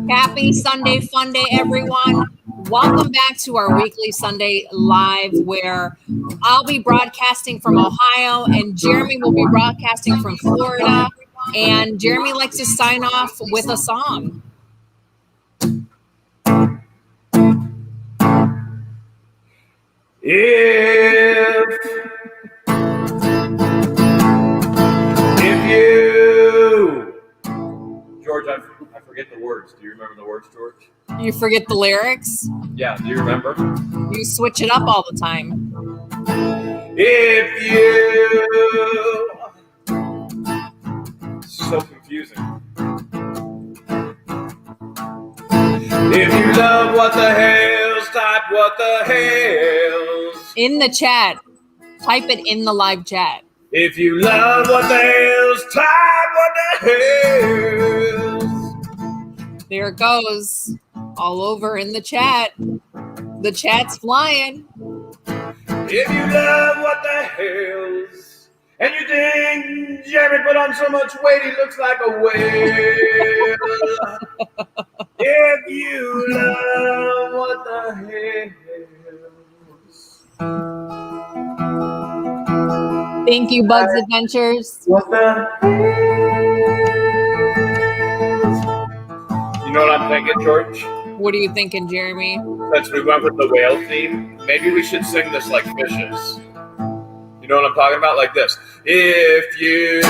Happy Sunday Fun Day, everyone. Welcome back to our weekly Sunday Live, where I'll be broadcasting from Ohio and Jeremy will be broadcasting from Florida. And Jeremy likes to sign off with a song. If you, George, I forget the words. Do you remember the words, George? You forget the lyrics? Yeah, do you remember? You switch it up all the time. If you, so confusing. If you love what the hells, type what the hells. In the chat. Type it in the live chat. If you love what the hells, type what the hells. There it goes. All over in the chat. The chat's flying. If you love what the hells, and you think Jeremy put on so much weight he looks like a whale. If you love what the hells. Thank you, Bugs Adventures. What the hells. You know what I'm thinking, George? What are you thinking, Jeremy? Since we went with the whale theme, maybe we should sing this like fishes. You know what I'm talking about? Like this. If you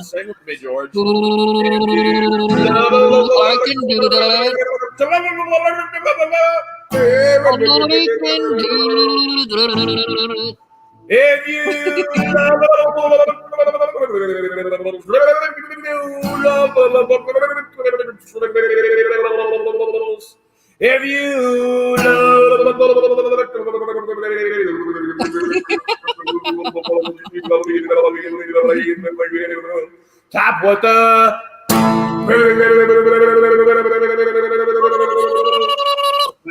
sing with me, George. I can do that. If you if you tap what the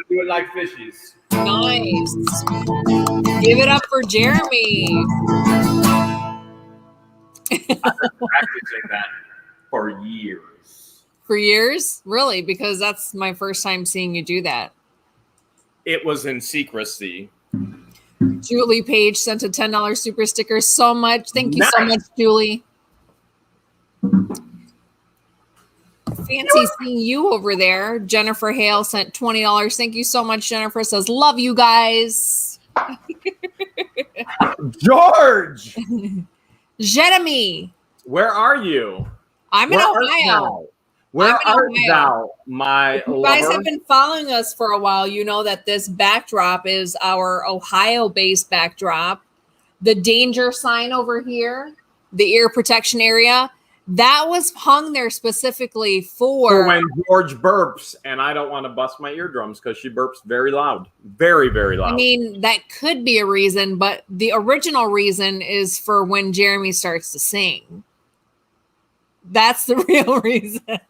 do it like fishies. Nice. Give it up for Jeremy. I've been practicing that for years. For years? Really? Because that's my first time seeing you do that. It was in secrecy. Julie Page sent a $10 super sticker. So much. Thank you so much, Julie. Fancy seeing you over there. Jennifer Hale sent $20. Thank you so much, Jennifer. Says, love you guys. George! Jeremy. Where are you? I'm in Ohio. Where art thou, my if you lover? guys have been following us for a while, you know that this backdrop is our Ohio-based backdrop. The danger sign over here, the ear protection area, that was hung there specifically for when George burps, and I don't want to bust my eardrums because she burps very loud. Very, very loud. I mean, that could be a reason, but the original reason is for when Jeremy starts to sing. That's the real reason. And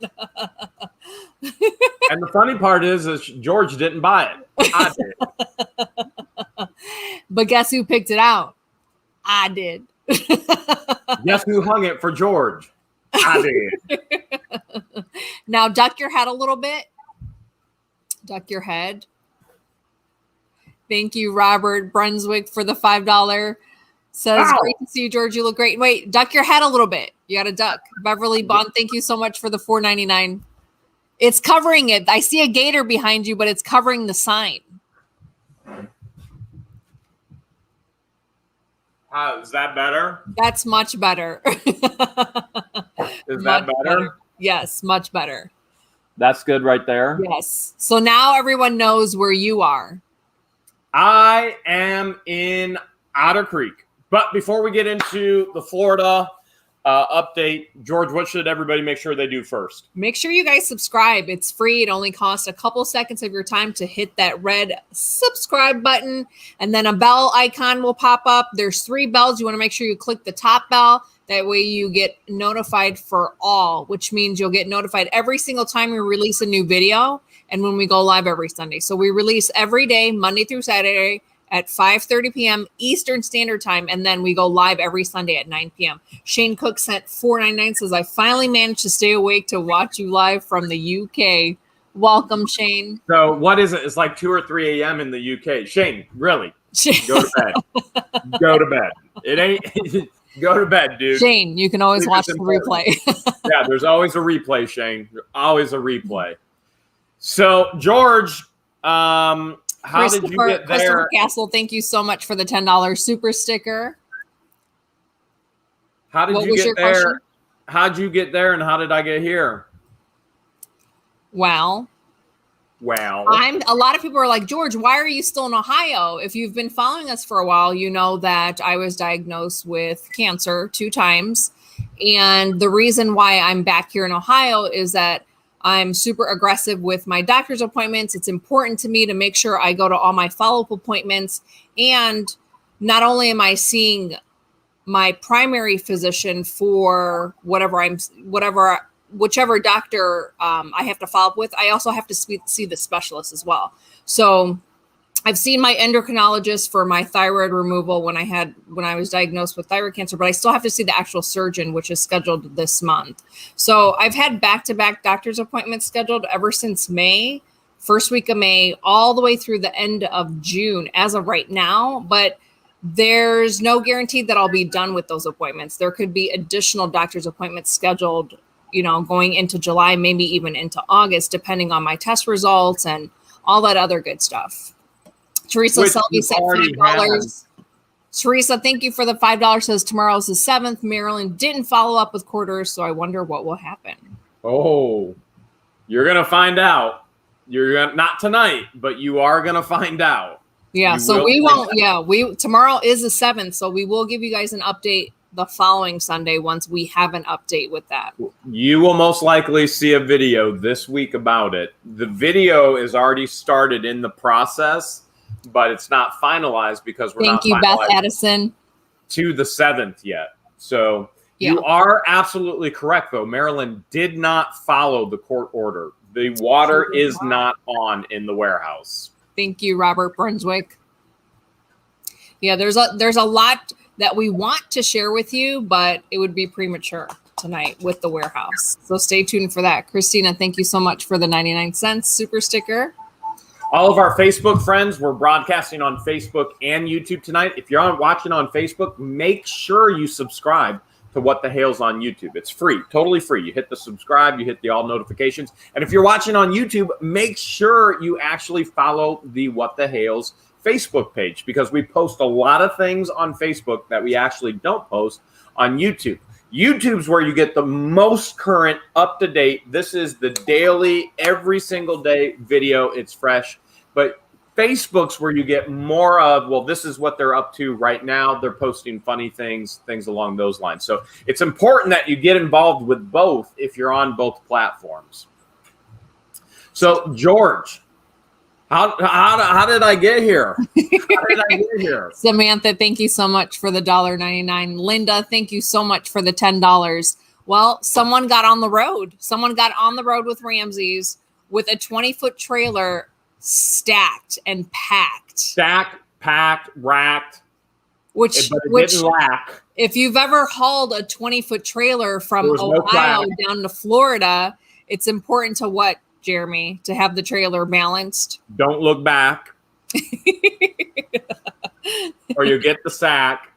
the funny part is George didn't buy it. I did. But guess who picked it out? I did. Guess who hung it for George? I did. Now duck your head a little bit. Duck your head. Thank you, Robert Brunswick, for the $5. Says, Ow. Great to see you, George. You look great. Wait, duck your head a little bit. You got to duck. Beverly Bond, thank you so much for the $4.99. It's covering it. I see a gator behind you, but it's covering the sign. Is that better? That's much better. Is that better? Yes, much better. That's good right there. Yes. So now everyone knows where you are. I am in Otter Creek. But before we get into the Florida update, George, what should everybody make sure they do first? Make sure you guys subscribe. It's free. It only costs a couple seconds of your time to hit that red subscribe button, and then a bell icon will pop up. There's 3 bells. You want to make sure you click the top bell. That way you get notified for all, which means you'll get notified every single time we release a new video and when we go live every Sunday. So we release every day, Monday through Saturday, at 5:30 p.m. Eastern Standard Time, and then we go live every Sunday at 9 p.m. Shane Cook sent $4.99, says, I finally managed to stay awake to watch you live from the UK. Welcome, Shane. So what is it? It's like 2 or 3 a.m. in the UK. Shane, really? Go to bed. Go to bed. It ain't... Go to bed, dude. Shane, you can always watch the replay. Yeah, there's always a replay, Shane. Always a replay. So, George, how did you get there? Christopher Castle, thank you so much for the $10 super sticker. How did you get there? Question? How'd you get there, and how did I get here? Well, a lot of people are like, George, why are you still in Ohio? If you've been following us for a while, you know that I was diagnosed with cancer 2 times. And the reason why I'm back here in Ohio is that I'm super aggressive with my doctor's appointments. It's important to me to make sure I go to all my follow-up appointments. And not only am I seeing my primary physician for whichever doctor I have to follow up with, I also have to see the specialist as well. So I've seen my endocrinologist for my thyroid removal when I was diagnosed with thyroid cancer, but I still have to see the actual surgeon, which is scheduled this month. So I've had back-to-back doctor's appointments scheduled ever since May, first week of May, all the way through the end of June as of right now. But there's no guarantee that I'll be done with those appointments. There could be additional doctor's appointments scheduled, going into July, maybe even into August, depending on my test results and all that other good stuff. Teresa Selby said $5. Teresa, thank you for the $5. Says tomorrow's the 7th. Maryland didn't follow up with quarters, so I wonder what will happen. Oh, you're going to find out. Not tonight, but you are going to find out. Yeah, so we won't. Yeah, tomorrow is the 7th, so we will give you guys an update the following Sunday once we have an update with that. You will most likely see a video this week about it. The video is already started in the process, but it's not finalized because we're not. Thank you, Beth Addison. To the 7th yet. So You are absolutely correct, though. Maryland did not follow the court order. The water is not on in the warehouse. Thank you, Robert Brunswick. Yeah, there's a lot that we want to share with you, but it would be premature tonight with the warehouse. So stay tuned for that. Christina, thank you so much for the 99 cents super sticker. All of our Facebook friends, we're broadcasting on Facebook and YouTube tonight. If you're watching on Facebook, make sure you subscribe to What the Hale's on YouTube. It's free, totally free. You hit the subscribe, you hit the all notifications. And if you're watching on YouTube, make sure you actually follow the What the Hale's Facebook page, because we post a lot of things on Facebook that we actually don't post on YouTube. YouTube's where you get the most current, up-to-date. This is the daily, every single day video. It's fresh. But Facebook's where you get more of, well, this is what they're up to right now. They're posting funny things along those lines. So it's important that you get involved with both if you're on both platforms. So, George, how did I get here? How did I get here? Samantha, thank you so much for the $1.99. Linda, thank you so much for the $10. Well, someone got on the road. Someone got on the road with Ramsey's with a 20-foot trailer stacked and packed. Stacked, packed, racked. Which didn't lack. If you've ever hauled a 20-foot trailer from Ohio down to Florida, it's important to what, Jeremy? To have the trailer balanced. Don't look back. Or you get the sack.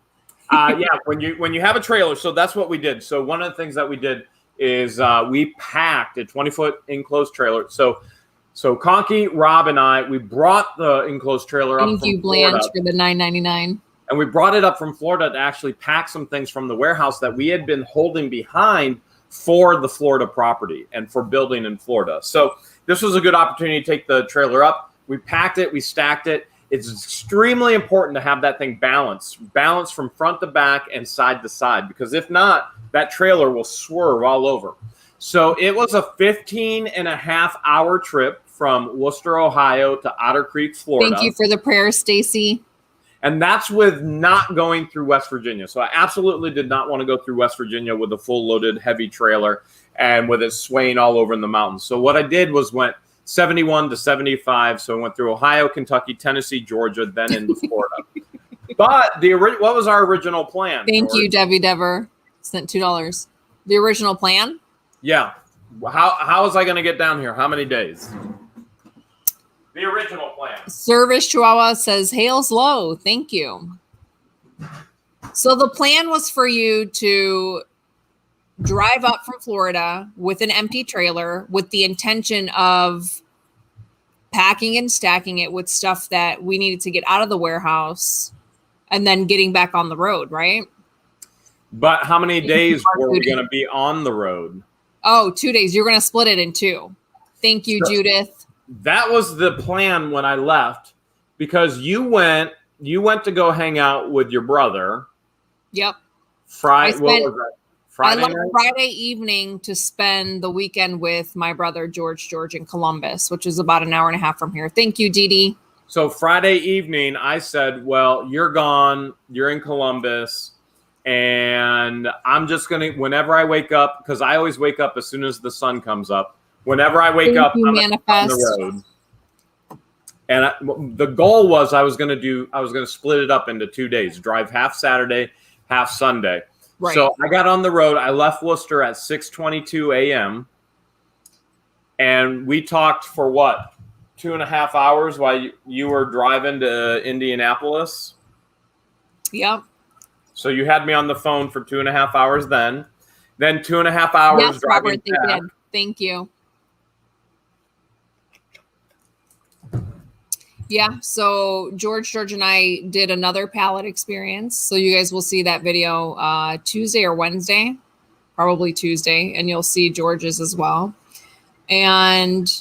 Yeah, when you have a trailer, so that's what we did. So one of the things that we did is we packed a 20-foot enclosed trailer. So Conky, Rob, and I, we brought the enclosed trailer up from Florida. Thank you, Blanche, for the $9.99. And we brought it up from Florida to actually pack some things from the warehouse that we had been holding behind for the Florida property and for building in Florida. So this was a good opportunity to take the trailer up. We packed it. We stacked it. It's extremely important to have that thing balanced from front to back and side to side, because if not, that trailer will swerve all over. So it was a 15-and-a-half-hour trip from Wooster, Ohio to Otter Creek, Florida. Thank you for the prayer, Stacy. And that's with not going through West Virginia. So I absolutely did not want to go through West Virginia with a full loaded heavy trailer and with it swaying all over in the mountains. So what I did was went 71 to 75. So we went through Ohio, Kentucky, Tennessee, Georgia, then into Florida. But what was our original plan? Thank you, Debbie Dever. Sent $2. The original plan? Yeah. How was I going to get down here? How many days? The original plan. Service Chihuahua says, Hale's low. Thank you. So the plan was for you to drive up from Florida with an empty trailer with the intention of packing and stacking it with stuff that we needed to get out of the warehouse and then getting back on the road, right? But how many days were we going to be on the road? Oh, 2 days. You're going to split it in two. Thank you, Judith. That was the plan when I left, because you went to go hang out with your brother. Yep. What was that? I left Friday evening to spend the weekend with my brother, George in Columbus, which is about an hour and a half from here. Thank you, Dee Dee. So Friday evening, I said, well, you're gone. You're in Columbus. And I'm just going to, whenever I wake up, because I always wake up as soon as the sun comes up. Whenever I wake up, I'm on the road. And the goal was I was going to split it up into 2 days, drive half Saturday, half Sunday. Right. So I got on the road. I left Wooster at 6:22 a.m. And we talked for what, 2.5 hours while you were driving to Indianapolis? Yep. So you had me on the phone for 2.5 hours then 2.5 hours. Yes, Robert, they did. Thank you. Yeah, so George and I did another pallet experience. So you guys will see that video Tuesday or Wednesday, probably Tuesday, and you'll see George's as well. And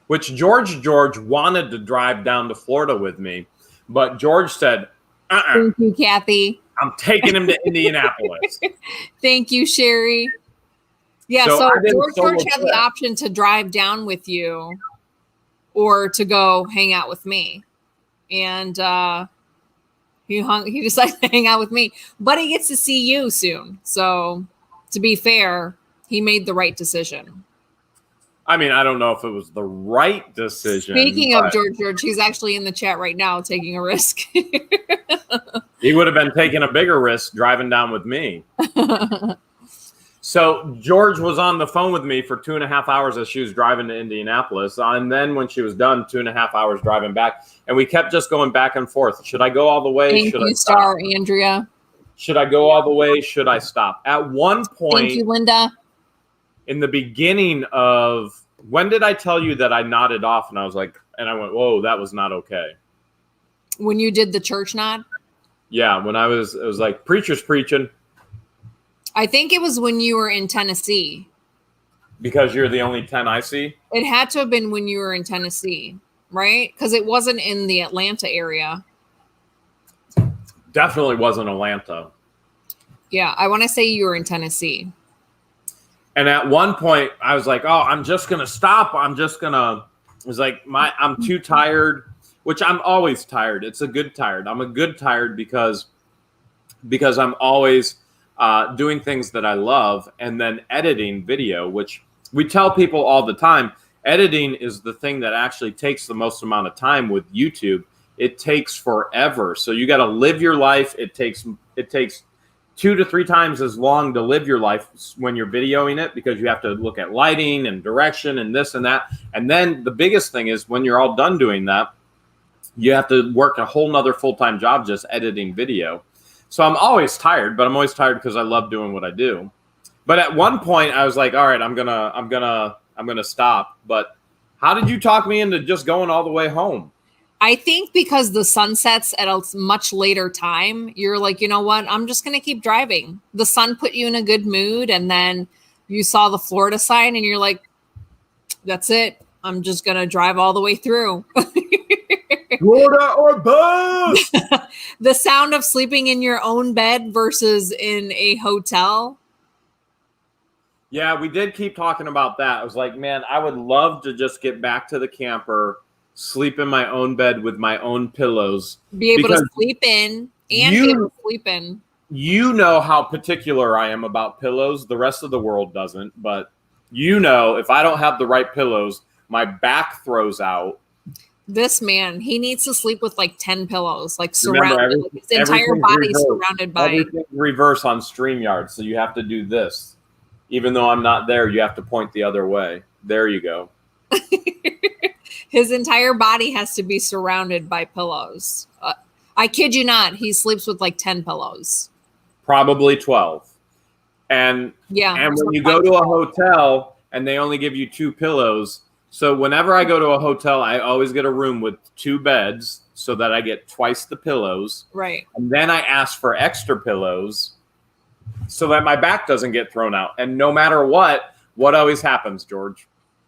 which George wanted to drive down to Florida with me, but George said, Thank you, Kathy. I'm taking him to Indianapolis. Thank you, Sherry. Yeah, so George had the option to drive down with you or to go hang out with me. And he decided to hang out with me. But he gets to see you soon. So to be fair, he made the right decision. I mean, I don't know if it was the right decision. Speaking of George, he's actually in the chat right now taking a risk. He would have been taking a bigger risk driving down with me. So George was on the phone with me for 2.5 hours as she was driving to Indianapolis. And then when she was done, 2.5 hours driving back. And we kept just going back and forth. Should I go all the way? Thank you, Star Andrea. Should I go all the way? Should I stop? At one point. Thank you, Linda. In the beginning of, when did I tell you that I nodded off and I was like, and I went, whoa, that was not okay. When you did the church nod? Yeah, when it was like, preacher's preaching. I think it was when you were in Tennessee. Because you're the only 10 I see? It had to have been when you were in Tennessee, right? Because it wasn't in the Atlanta area. Definitely wasn't Atlanta. Yeah, I want to say you were in Tennessee. And at one point, I was like, oh, I'm just going to stop. It was like, I'm too tired, which I'm always tired. It's a good tired. I'm a good tired because I'm always doing things that I love and then editing video, which we tell people all the time. Editing is the thing that actually takes the most amount of time with YouTube. It takes forever. So you got to live your life. It takes 2 to 3 times as long to live your life when you're videoing it, because you have to look at lighting and direction and this and that. And then the biggest thing is when you're all done doing that, you have to work a whole nother full-time job just editing video. So I'm always tired, but I'm always tired because I love doing what I do. But at one point I was like, all right, I'm gonna stop. But how did you talk me into just going all the way home? I think because the sun sets at a much later time, you're like, you know what? I'm just going to keep driving. The sun put you in a good mood. And then you saw the Florida sign and you're like, that's it. I'm just going to drive all the way through. Florida or bust! The sound of sleeping in your own bed versus in a hotel. Yeah, we did keep talking about that. I was like, man, I would love to just get back to the camper, sleep in my own bed with my own pillows. Be able to sleep in and be able to sleep in. You know how particular I am about pillows. The rest of the world doesn't. But you know, if I don't have the right pillows, My back throws out. This man, he needs to sleep with like 10 pillows, like Remember, surrounded. Like his entire body surrounded by. Everything's reverse on StreamYard, so you have to do this. Even though I'm not there, you have to point the other way. There you go. His entire body has to be surrounded by pillows. I kid you not, he sleeps with like 10 pillows. Probably 12. And when you go to a hotel and they only give you 2 pillows, so whenever I go to a hotel, I always get a room with 2 beds so that I get twice the pillows. Right. And then I ask for extra pillows so that my back doesn't get thrown out. And no matter what always happens, George?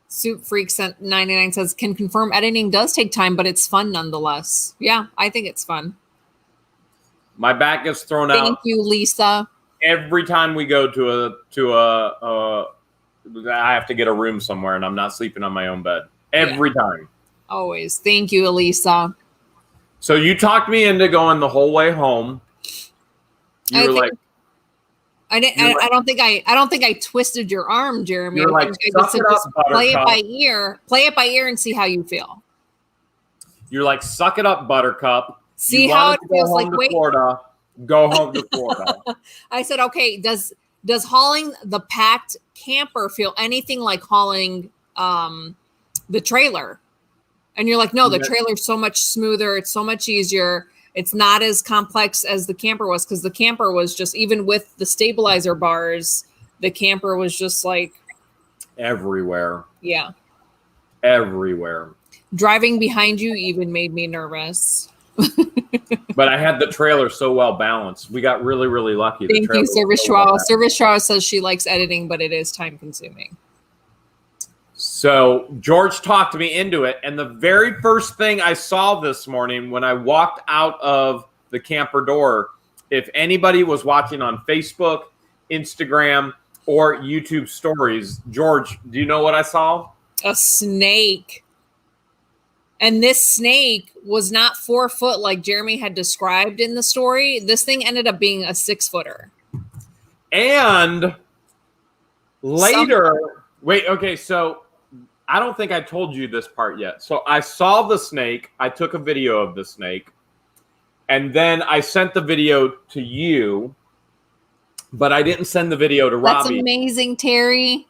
Soup Freaks at 99 says, can confirm editing does take time, but it's fun nonetheless. Yeah, I think it's fun. My back gets thrown out. Thank you, Lisa. Every time we go to a I have to get a room somewhere, and I'm not sleeping on my own bed. Every time. Always. Thank you, Elisa. So you talked me into going the whole way home. I don't think I twisted your arm, Jeremy. You're like, suck it up, Buttercup. Play it by ear and see how you feel. You're like, suck it up, Buttercup. See how it feels like, wait. Florida. Go home to Florida. I said, okay, does hauling the packed camper feel anything like hauling the trailer? And you're like, no, the trailer's so much smoother. It's so much easier. It's not as complex as the camper was, because the camper was just, even with the stabilizer bars, the camper was just like everywhere. Yeah. Everywhere. Driving behind you even made me nervous. But I had the trailer so well balanced. We got really, really lucky. Thank you, Service Chihuahua. Service Chihuahua says she likes editing, but it is time consuming. So George talked me into it. And the very first thing I saw this morning when I walked out of the camper door, if anybody was watching on Facebook, Instagram, or YouTube stories, George, do you know what I saw? A snake. And this snake was not 4 foot like Jeremy had described in the story. This thing ended up being a 6-footer. And later, so I don't think I told you this part yet. So I saw the snake. I took a video of the snake. And then I sent the video to you. But I didn't send the video to Robbie. That's amazing, Terry.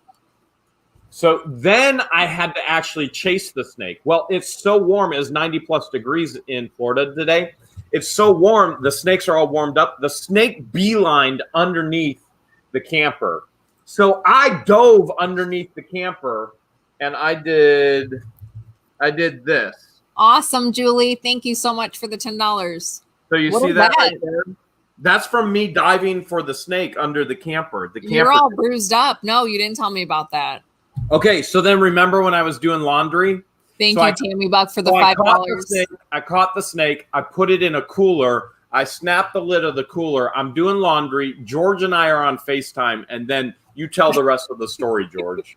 So then I had to actually chase the snake. Well, it's so warm. It's 90 plus degrees in Florida today. It's so warm. The snakes are all warmed up. The snake beelined underneath the camper. So I dove underneath the camper and I did this. Awesome, Julie. Thank you so much for the $10. So you see that right there? That's from me diving for the snake under the camper. You're all bruised up. No, you didn't tell me about that. Okay, so then remember when I was doing laundry? Thank you, Tammy Buck, for the $5. I caught the snake. I put it in a cooler. I snapped the lid of the cooler. I'm doing laundry. George and I are on FaceTime, and then you tell the rest of the story, George.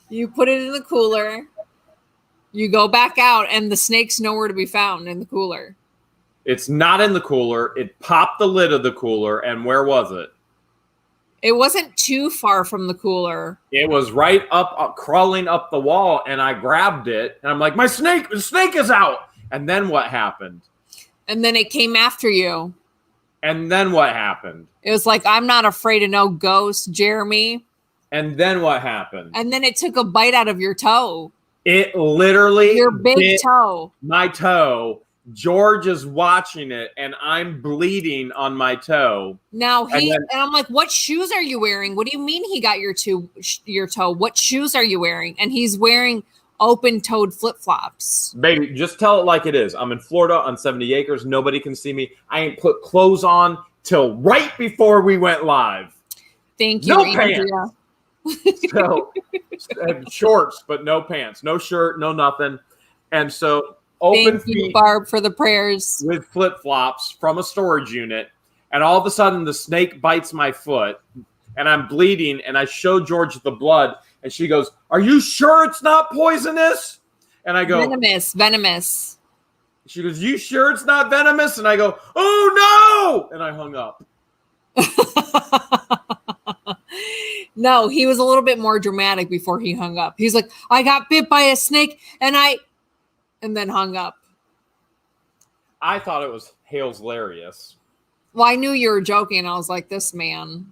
You put it in the cooler. You go back out, and the snake's nowhere to be found in the cooler. It's not in the cooler. It popped the lid of the cooler, and where was it? It wasn't too far from the cooler. It was right up crawling up the wall, and I grabbed it, and I'm like, the snake is out. And then what happened? And then it came after you. And then what happened? It was like, I'm not afraid of no ghost, Jeremy. And then what happened? And then it took a bite out of your toe. It literally your big bit toe. My toe. George is watching it, and I'm bleeding on my toe. Now and I'm like, what shoes are you wearing? What do you mean he got your toe? What shoes are you wearing? And he's wearing open-toed flip-flops. Baby, just tell it like it is. I'm in Florida on 70 acres. Nobody can see me. I ain't put clothes on till right before we went live. Thank you, no pants. So shorts, but no pants, no shirt, no nothing. And so open Thank you, Barb, for the prayers. With flip-flops from a storage unit. And all of a sudden the snake bites my foot and I'm bleeding. And I show George the blood and she goes, "Are you sure it's not poisonous?" And I go, Venomous. She goes, "You sure it's not venomous?" And I go, "Oh no!" And I hung up. No, he was a little bit more dramatic before he hung up. He's like, I got bit by a snake and then hung up. I thought it was Hale's hilarious. Well, I knew you were joking. I was like, this man.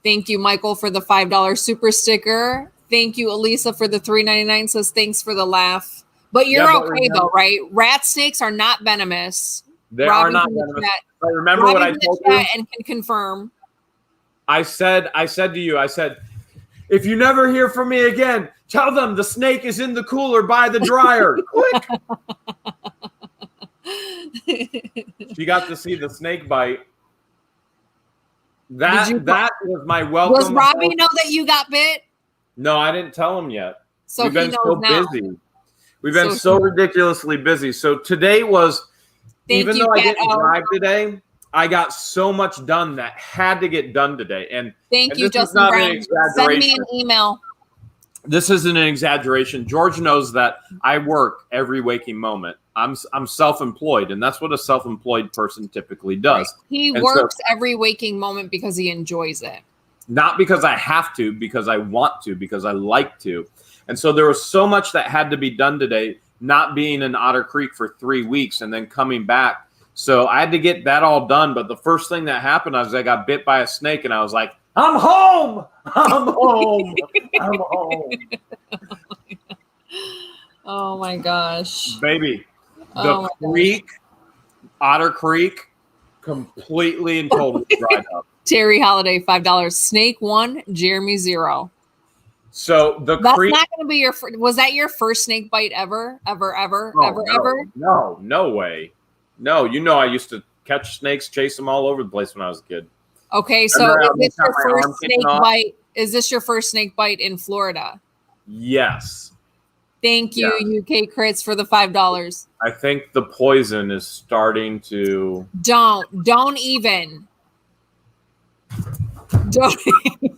Thank you, Michael, for the $5 super sticker. Thank you, Elisa, for the $3.99. Says thanks for the laugh. But you're okay though, right? Rat snakes are not venomous. They are not venomous. But remember what I told you? And can confirm. I said to you, if you never hear from me again, tell them the snake is in the cooler by the dryer. Quick. She got to see the snake bite. That was my welcome. Does Robbie know that you got bit? No, I didn't tell him yet. So we've been so busy. We've been so ridiculously busy. So today was, even though I didn't drive today, I got so much done that had to get done today. And thank you, Justin Brown. Send me an email. This isn't an exaggeration. George knows that I work every waking moment. I'm self-employed, and that's what a self-employed person typically does. Right. He works every waking moment because he enjoys it. Not because I have to, because I want to, because I like to. And so there was so much that had to be done today, not being in Otter Creek for 3 weeks and then coming back. So I had to get that all done. But the first thing that happened was I got bit by a snake, and I was like, I'm home. I'm home. I'm home. Oh, my gosh. Baby, the creek, Otter Creek, completely and totally dried up. Terry Holiday, $5. Snake 1, Jeremy 0. So that's not going to be your. Was that your first snake bite ever? Ever? No, no way. No, I used to catch snakes, chase them all over the place when I was a kid. Okay, so is this your first snake bite? Is this your first snake bite in Florida? Yes. Thank you, UK Crits, for the $5. I think the poison is starting to. Don't even. Don't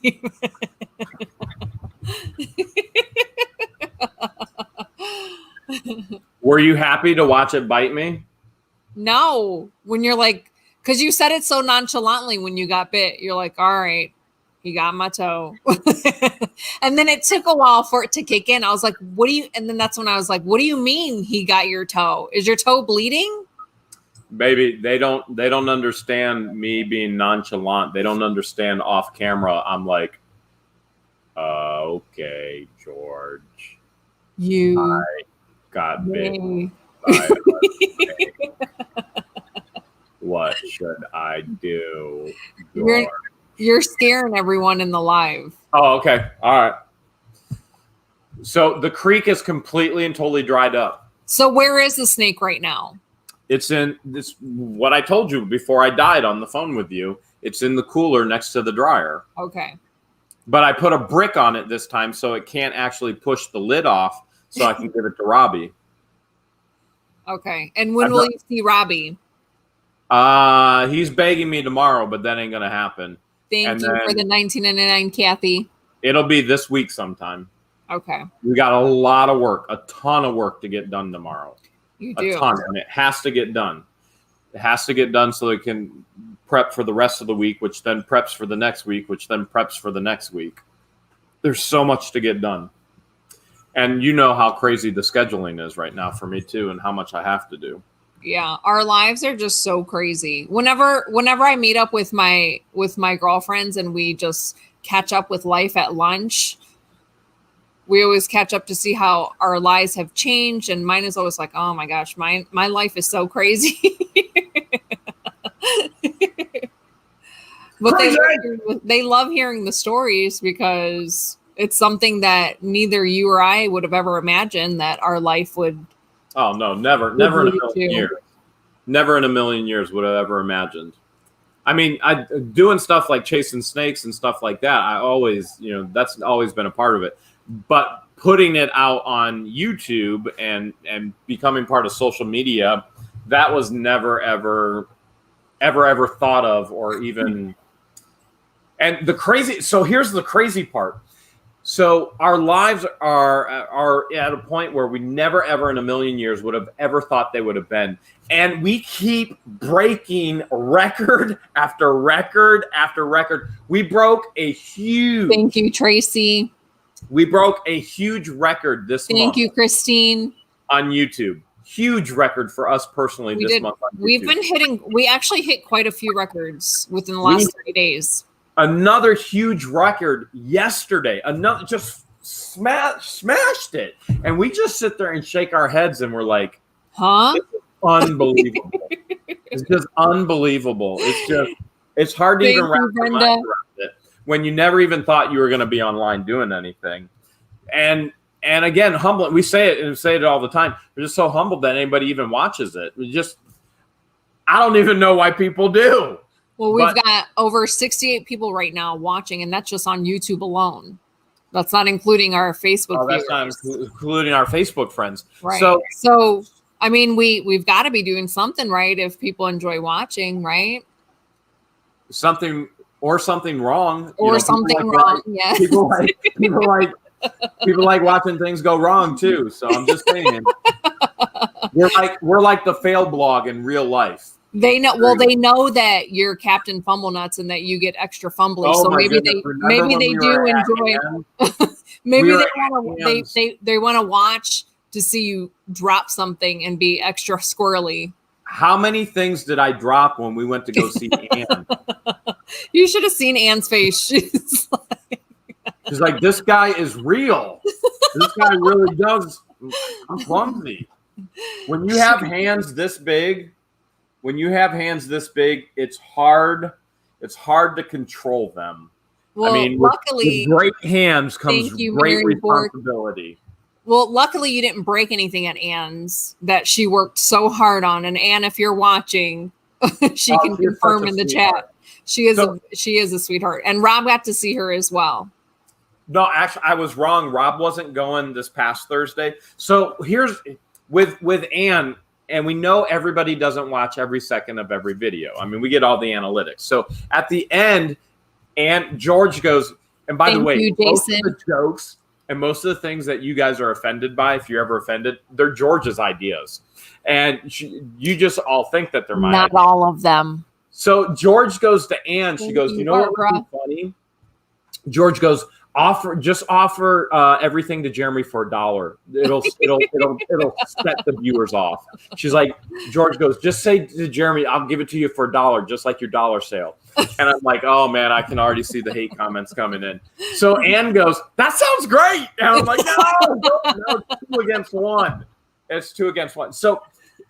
even. Were you happy to watch it bite me? No. When you're like, because you said it so nonchalantly when you got bit. You're like, all right, he got my toe. And then it took a while for it to kick in. I was like, what do you, and then that's when I was like, what do you mean he got your toe? Is your toe bleeding? Baby, they don't understand me being nonchalant. They don't understand off camera. I'm like, okay, George. I got bit by a snake. What should I do, George? You're scaring everyone in the live. Oh, okay. All right. So the creek is completely and totally dried up. So where is the snake right now? It's in this, what I told you before I died on the phone with you. It's in the cooler next to the dryer. Okay. But I put a brick on it this time so it can't actually push the lid off so I can give it to Robbie. Okay. And when will you see Robbie? He's begging me tomorrow, but that ain't going to happen. Thank you for the $19.99, Kathy. It'll be this week sometime. Okay. We got a lot of work, a ton of work to get done tomorrow. You do. A ton, and it has to get done. It has to get done so it can prep for the rest of the week, which then preps for the next week, which then preps for the next week. There's so much to get done. And you know how crazy the scheduling is right now for me too, and how much I have to do. Yeah, our lives are just so crazy. Whenever I meet up with my girlfriends and we just catch up with life at lunch, we always catch up to see how our lives have changed. And mine is always like, oh my gosh, my life is so crazy. But they love hearing the stories because it's something that neither you or I would have ever imagined that our life would. Oh no, never in a million years. Never in a million years would I ever imagined. I mean, I doing stuff like chasing snakes and stuff like that. I always, that's always been a part of it. But putting it out on YouTube and becoming part of social media, that was never ever thought of or even. And so here's the crazy part. So our lives are at a point where we never, ever in a million years would have ever thought they would have been. And we keep breaking record after record after record. We broke a huge... Thank you, Tracy. We broke a huge record this month. Thank you, Christine. On YouTube. Huge record for us personally this month on YouTube. We've been hitting... We actually hit quite a few records within the last 30 days. Another huge record yesterday. Another just smashed it. And we just sit there and shake our heads and we're like, huh? It's unbelievable. It's just unbelievable. It's hard to even wrap your mind around it when you never even thought you were going to be online doing anything. And again, humbling. We say it and say it all the time. We're just so humbled that anybody even watches it. I don't even know why people do. Well, we've got over 68 people right now watching, and that's just on YouTube alone. That's not including our Facebook viewers. That's not including our Facebook friends. Right. So I mean, we've got to be doing something right if people enjoy watching, right? Something wrong. Or something wrong, yeah. People like watching things go wrong too. So I'm just saying, we're like the fail blog in real life. They know. Well, they know that you're Captain Fumble Nuts and that you get extra fumbly. So maybe they do enjoy. Maybe they want to watch to see you drop something and be extra squirrely. How many things did I drop when we went to go see Ann? You should have seen Ann's face. She's like, this guy is real. This guy really does. I'm clumsy. When you have hands this big. It's hard to control them. Well, I mean, luckily, with great hands comes great responsibility. Well, luckily you didn't break anything at Ann's that she worked so hard on. And Ann, if you're watching, she can confirm in the chat. She is a sweetheart. And Rob got to see her as well. No, actually, I was wrong. Rob wasn't going this past Thursday. So here's with Ann. And we know everybody doesn't watch every second of every video. I mean, we get all the analytics. So at the end, George goes, and by the way, most of the jokes and most of the things that you guys are offended by, if you're ever offended, they're George's ideas. And you just all think that they're mine. Not all of them. So George goes to Ann. She goes, you know what would be funny? George goes, offer everything to Jeremy for $1. It'll set the viewers off. She's like, George goes, just say to Jeremy, I'll give it to you for $1, just like your dollar sale. And I'm like, oh man, I can already see the hate comments coming in. So Ann goes, that sounds great. And I'm like, no, it's 2 against 1. It's 2 against 1. So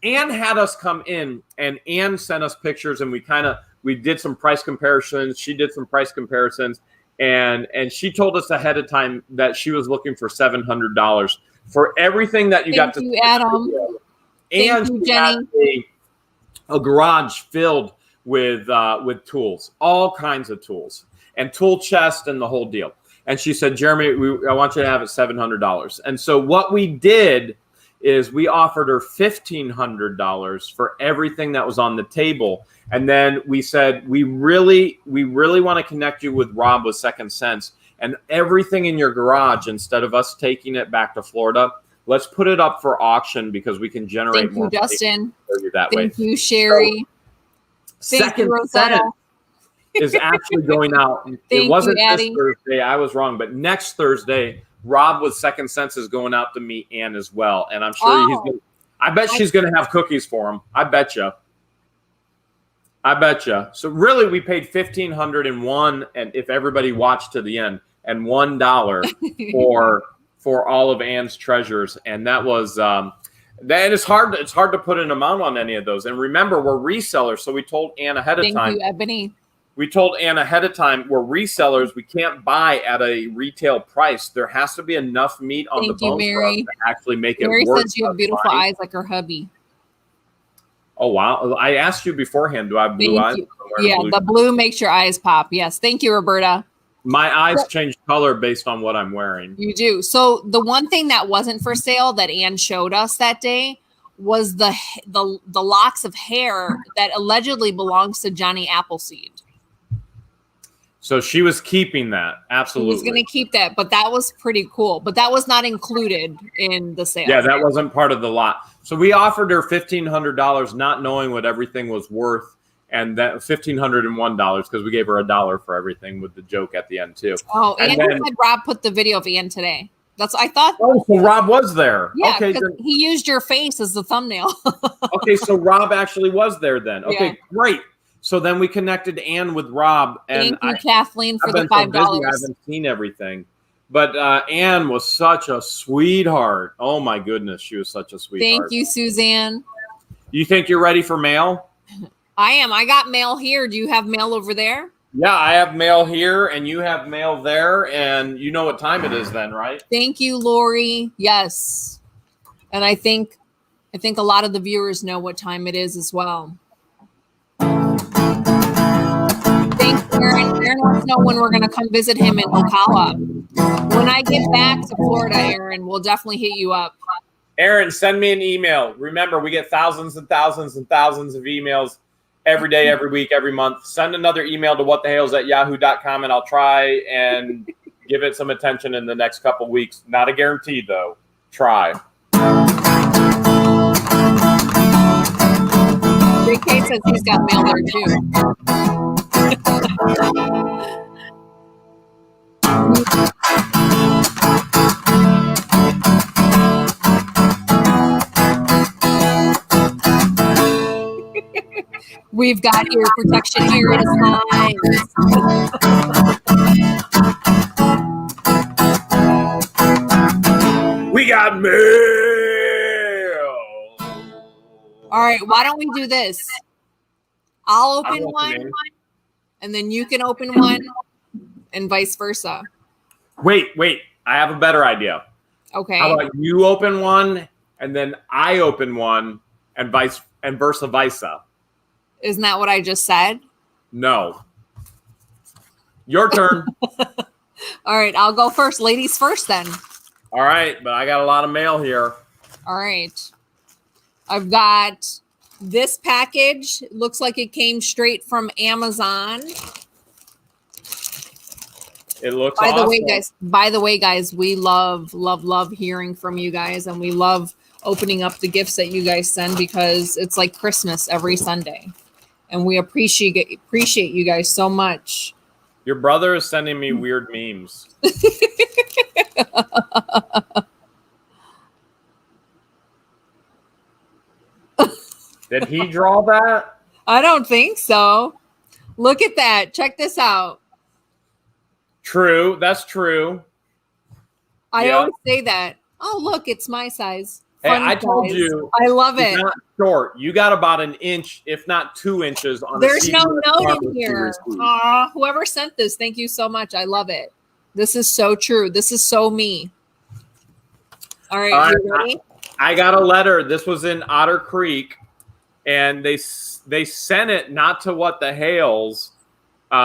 Ann had us come in, and Ann sent us pictures, and we did some price comparisons. She did some price comparisons. And she told us ahead of time that she was looking for $700 for everything that you got to see. Adam. And she had a garage filled with tools, all kinds of tools, and tool chest and the whole deal. And she said, Jeremy, I want you to have it $700. And so what we did is we offered her $1,500 for everything that was on the table. And then we said, we really want to connect you with Rob with Second Sense, and everything in your garage, instead of us taking it back to Florida, let's put it up for auction because we can generate more. Thank you, Justin. Thank you, Sherry. So, Second Sense is actually going out. It wasn't this Thursday. I was wrong. But next Thursday, Rob with Second Sense is going out to meet Ann as well. And I'm sure I bet she's going to have cookies for him. I bet you. So really, we paid $1,501, and if everybody watched to the end, and $1 for all of Ann's treasures, and that was it's hard to put an amount on any of those. And remember, we're resellers, so we told Ann ahead of time. Thank you, Ebony. We told Ann ahead of time, we're resellers. We can't buy at a retail price. There has to be enough meat on the bone for us to actually make it work. Mary says you have beautiful eyes like her hubby. Oh, wow. I asked you beforehand, do I have blue eyes? Yeah, the blue makes your eyes pop. Yes. Thank you, Roberta. My eyes change color based on what I'm wearing. You do. So the one thing that wasn't for sale that Ann showed us that day was the locks of hair that allegedly belongs to Johnny Appleseed. So she was keeping that. She Absolutely. was going to keep that, but that was pretty cool. But that was not included in the sale. Yeah, that wasn't part of the lot. So we offered her $1,500, not knowing what everything was worth, and that $1,501 because we gave her $1 for everything with the joke at the end too. Oh, and then Rob put the video of Ian today. That's I thought. Oh, so Rob was there. Yeah, okay. He used your face as the thumbnail. Okay, so Rob actually was there then. Okay, yeah. Great. So then we connected Ann with Rob, and Thank you, Kathleen, for the $5. I haven't seen everything, but Ann was such a sweetheart. Oh my goodness, she was such a sweetheart. Thank you, Suzanne. You think you're ready for mail? I am. I got mail here. Do you have mail over there? Yeah, I have mail here, and you have mail there, and you know what time it is then, right? Thank you, Lori. Yes, and I think a lot of the viewers know what time it is as well. Thanks, Aaron. Aaron wants to know when we're going to come visit him in Ocala. When I get back to Florida, Aaron, we'll definitely hit you up. Aaron, send me an email. Remember, we get thousands and thousands and thousands of emails every day, every week, every month. Send another email to whatthehales@yahoo.com, and I'll try and give it some attention in the next couple weeks. Not a guarantee, though. Try. JK says he's got mail there, too. We've got ear protection here at times. We got mail. All right, why don't we do this? I'll open one, and then you can open one, and vice versa. Wait. I have a better idea. Okay. How about you open one, and then I open one, and versa versa? Isn't that what I just said? No. Your turn. All right, I'll go first. Ladies first, then. All right, but I got a lot of mail here. All right. I've got this package. It looks like it came straight from Amazon. It looks awesome. By the way, guys, we love hearing from you guys, and we love opening up the gifts that you guys send because it's like Christmas every Sunday. And we appreciate you guys so much. Your brother is sending me weird memes. Did he draw that? I don't think so. Look at that. Check this out. True. That's true. I always say that. Oh, look, it's my size. Hey, I told you. I love it. Not short. You got about an inch, if not 2 inches on There's no note in here. Whoever sent this, thank you so much. I love it. This is so true. This is so me. All right, you ready? I got a letter. This was in Otter Creek, and they sent it not to What the Hales. You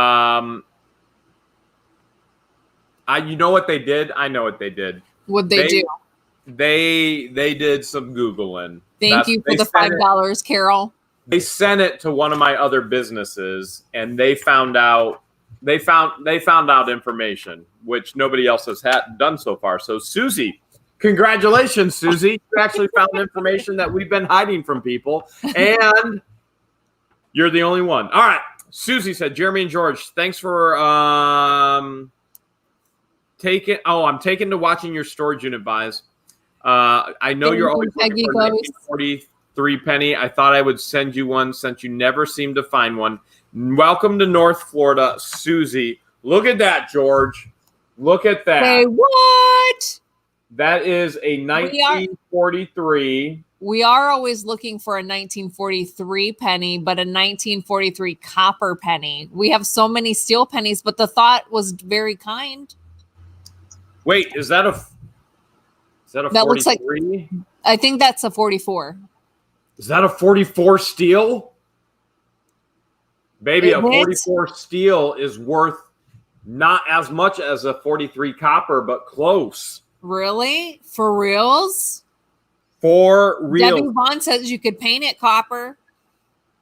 know what they did? I know what they did. What'd they do? They did some Googling. Thank you for the $5, Carol. They sent it to one of my other businesses, and they found out information which nobody else has done so far. So Susie, congratulations, Susie! You actually found information that we've been hiding from people, and you're the only one. All right, Susie said, Jeremy and George, thanks for I'm taking to watching your storage unit buys. I know you're always looking for 1943 penny. I thought I would send you one since you never seem to find one. Welcome to North Florida, Susie. Look at that, George. Look at that. Hey, what? That is a 1943. We are always looking for a 1943 penny, but a 1943 copper penny. We have so many steel pennies, but the thought was very kind. Wait, is that a 43? Looks like, I think that's a 44. Is that a 44 steel? Baby, a 44 steel is worth not as much as a 43 copper, but close. Really? For reals? For real. Debbie Vaughn says you could paint it copper.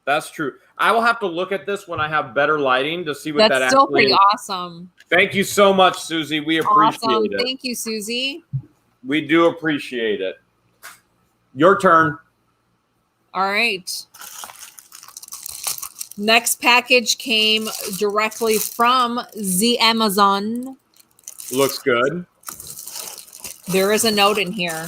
That's true. I will have to look at this when I have better lighting to see what That's that still actually pretty is. awesome. Thank you so much, Susie. We appreciate Awesome. it. Thank you, Susie. We do appreciate it. Your turn. All right. Next package came directly from the Amazon. Looks good. There is a note in here.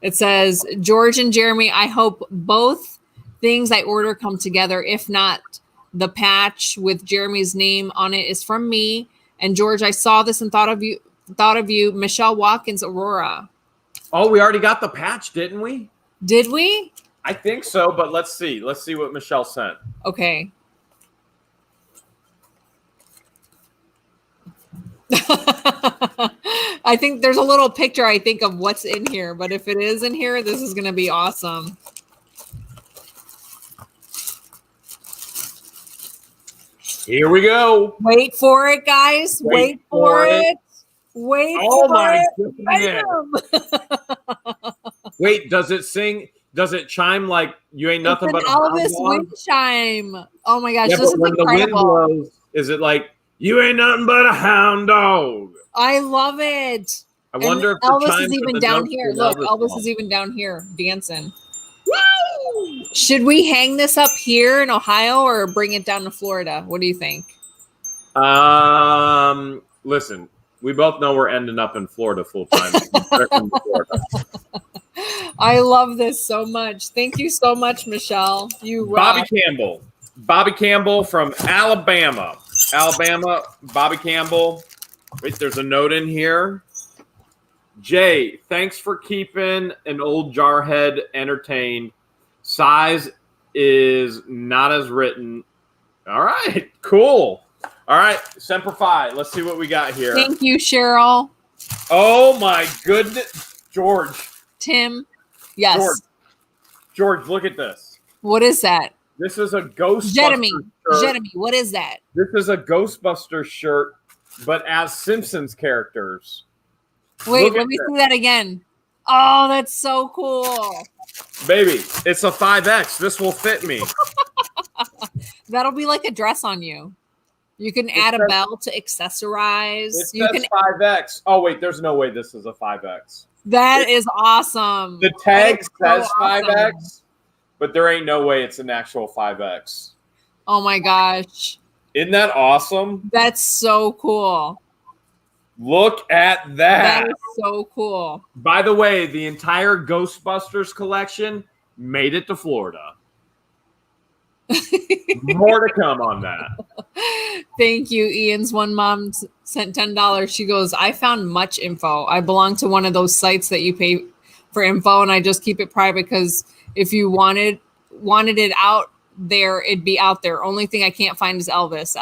It says, George and Jeremy, I hope both things I order come together. If not, the patch with Jeremy's name on it is from me. And George, I saw this and thought of you, Michelle Watkins Aurora. Oh, we already got the patch, didn't we? Did we? I think so, but let's see. Let's see what Michelle sent. Okay. I think there's a little picture, I think, of what's in here. But if it is in here, this is going to be awesome. Here we go. Wait for it, guys. Wait for it. Wait for it. Wait, does it sing? Does it chime like you ain't nothing it's but an Elvis wind chime? Oh my gosh, yeah, this but is when incredible. the wind blows, is it like you ain't nothing but a hound dog? I love it. I wonder if Elvis is even down here. Look, Elvis is even down here dancing. Woo! Should we hang this up here in Ohio or bring it down to Florida? What do you think? Listen, we both know we're ending up in Florida full time. I love this so much. Thank you so much, Michelle. You rock. Bobby Campbell from Alabama. Bobby Campbell. Wait, there's a note in here. Jay, thanks for keeping an old jarhead entertained. Size is not as written. All right, cool. All right, Semper Fi. Let's see what we got here. Thank you, Cheryl. Oh, my goodness. George. Tim. Yes. George, look at this. What is that? This is a Ghostbuster Jeremy, what is that? This is a Ghostbuster shirt, but as Simpsons characters. Wait, let me see that again. Oh, that's so cool. Baby, it's a 5X. This will fit me. That'll be like a dress on you. You can add a belt to accessorize. It says 5X. Oh, wait, there's no way this is a 5X. That is awesome. The tag says 5X, but there ain't no way it's an actual 5X. Oh, my gosh. Isn't that awesome? That's so cool. Look at that. That is so cool. By the way, the entire Ghostbusters collection made it to Florida. More to come on that. Thank you. Ian's one mom sent $10. She goes, I found much info. I belong to one of those sites that you pay for info, and I just keep it private because if you wanted it out there, it'd be out there. Only thing I can't find is Elvis.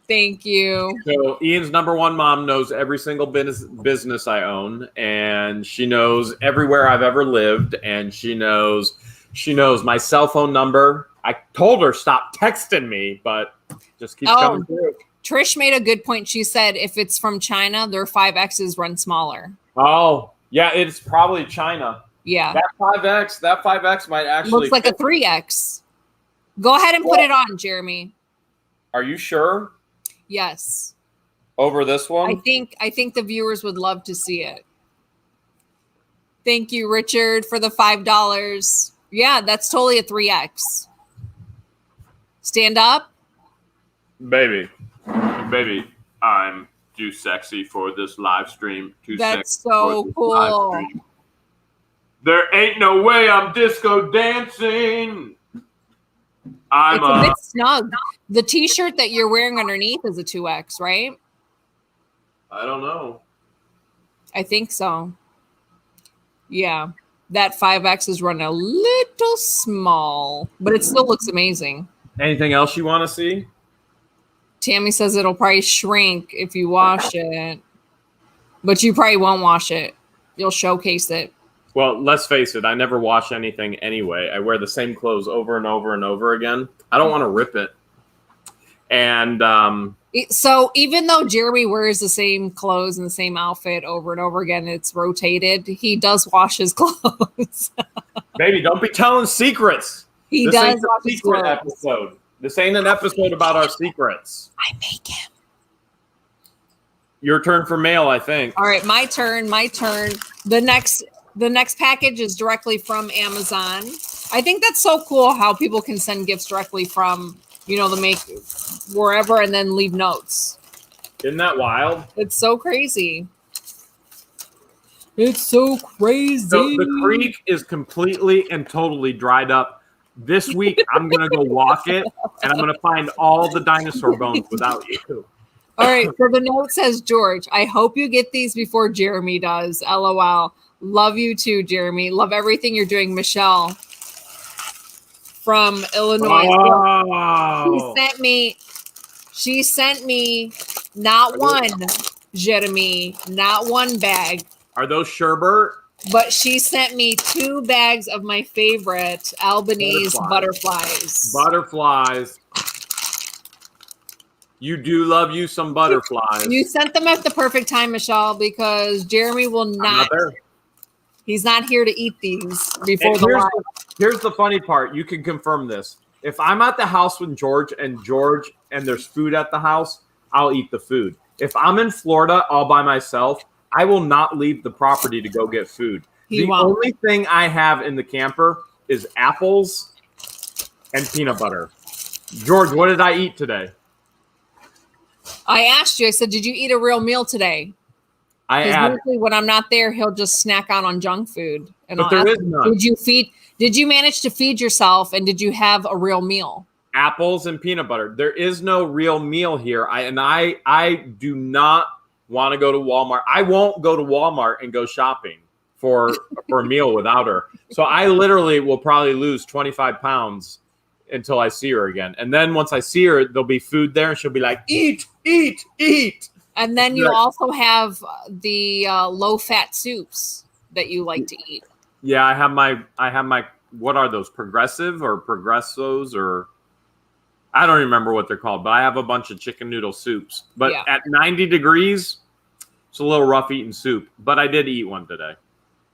Thank you. So Ian's number one mom knows every single business I own, and she knows everywhere I've ever lived, and she knows my cell phone number. I told her stop texting me, but just keeps coming through. Trish made a good point. She said if it's from China, their 5Xs run smaller. Oh, yeah, it's probably China. Yeah. That 5X might actually looks like a 3X. Go ahead and put it on, Jeremy. Are you sure? Yes. Over this one? I think the viewers would love to see it. Thank you, Richard, for the $5. Yeah, that's totally a 3X. Stand up. Baby, I'm too sexy for this live stream. That's so cool. There ain't no way I'm disco dancing. It's a bit snug. The t-shirt that you're wearing underneath is a 2X, right? I don't know. I think so. Yeah. That 5X is run a little small, but it still looks amazing. Anything else you want to see? Tammy says it'll probably shrink if you wash it, but you probably won't wash it. You'll showcase it. Well, let's face it. I never wash anything anyway. I wear the same clothes over and over and over again. I don't want to rip it. And So even though Jeremy wears the same clothes and the same outfit over and over again, it's rotated. He does wash his clothes. Baby, don't be telling secrets. He This does ain't a wash his secret clothes. episode. This ain't an episode about our secrets. I make him. Your turn for mail, I think. All right, my turn. The next package is directly from Amazon. I think that's so cool how people can send gifts directly from, the make wherever and then leave notes. Isn't that wild? It's so crazy. It's so crazy. So the creek is completely and totally dried up. This week, I'm going to go walk it, and I'm going to find all the dinosaur bones without you. All right, so the note says, George, I hope you get these before Jeremy does. LOL. Love you too, Jeremy. Love everything you're doing, Michelle. From Illinois. Oh. She sent me not one, Jeremy, not one bag. Are those sherbet? But she sent me 2 bags of my favorite Albanese butterflies. Butterflies. You do love you some butterflies. You sent them at the perfect time, Michelle, because Jeremy will not. He's not here to eat these before the live. Here's the funny part. You can confirm this. If I'm at the house with George and there's food at the house, I'll eat the food. If I'm in Florida all by myself, I will not leave the property to go get food. The only thing I have in the camper is apples and peanut butter. George, what did I eat today? I asked you, I said, did you eat a real meal today? Because usually when I'm not there, he'll just snack out on junk food. And but there is none. Did you manage to feed yourself and did you have a real meal? Apples and peanut butter. There is no real meal here. I do not want to go to Walmart. I won't go to Walmart and go shopping for a meal without her. So I literally will probably lose 25 pounds until I see her again. And then once I see her, there'll be food there and she'll be like, eat, eat, eat. And then you also have the low-fat soups that you like to eat. Yeah, I have my, what are those, Progressive or Progressos or I don't remember what they're called, but I have a bunch of chicken noodle soups. But at 90 degrees, it's a little rough eating soup. But I did eat one today.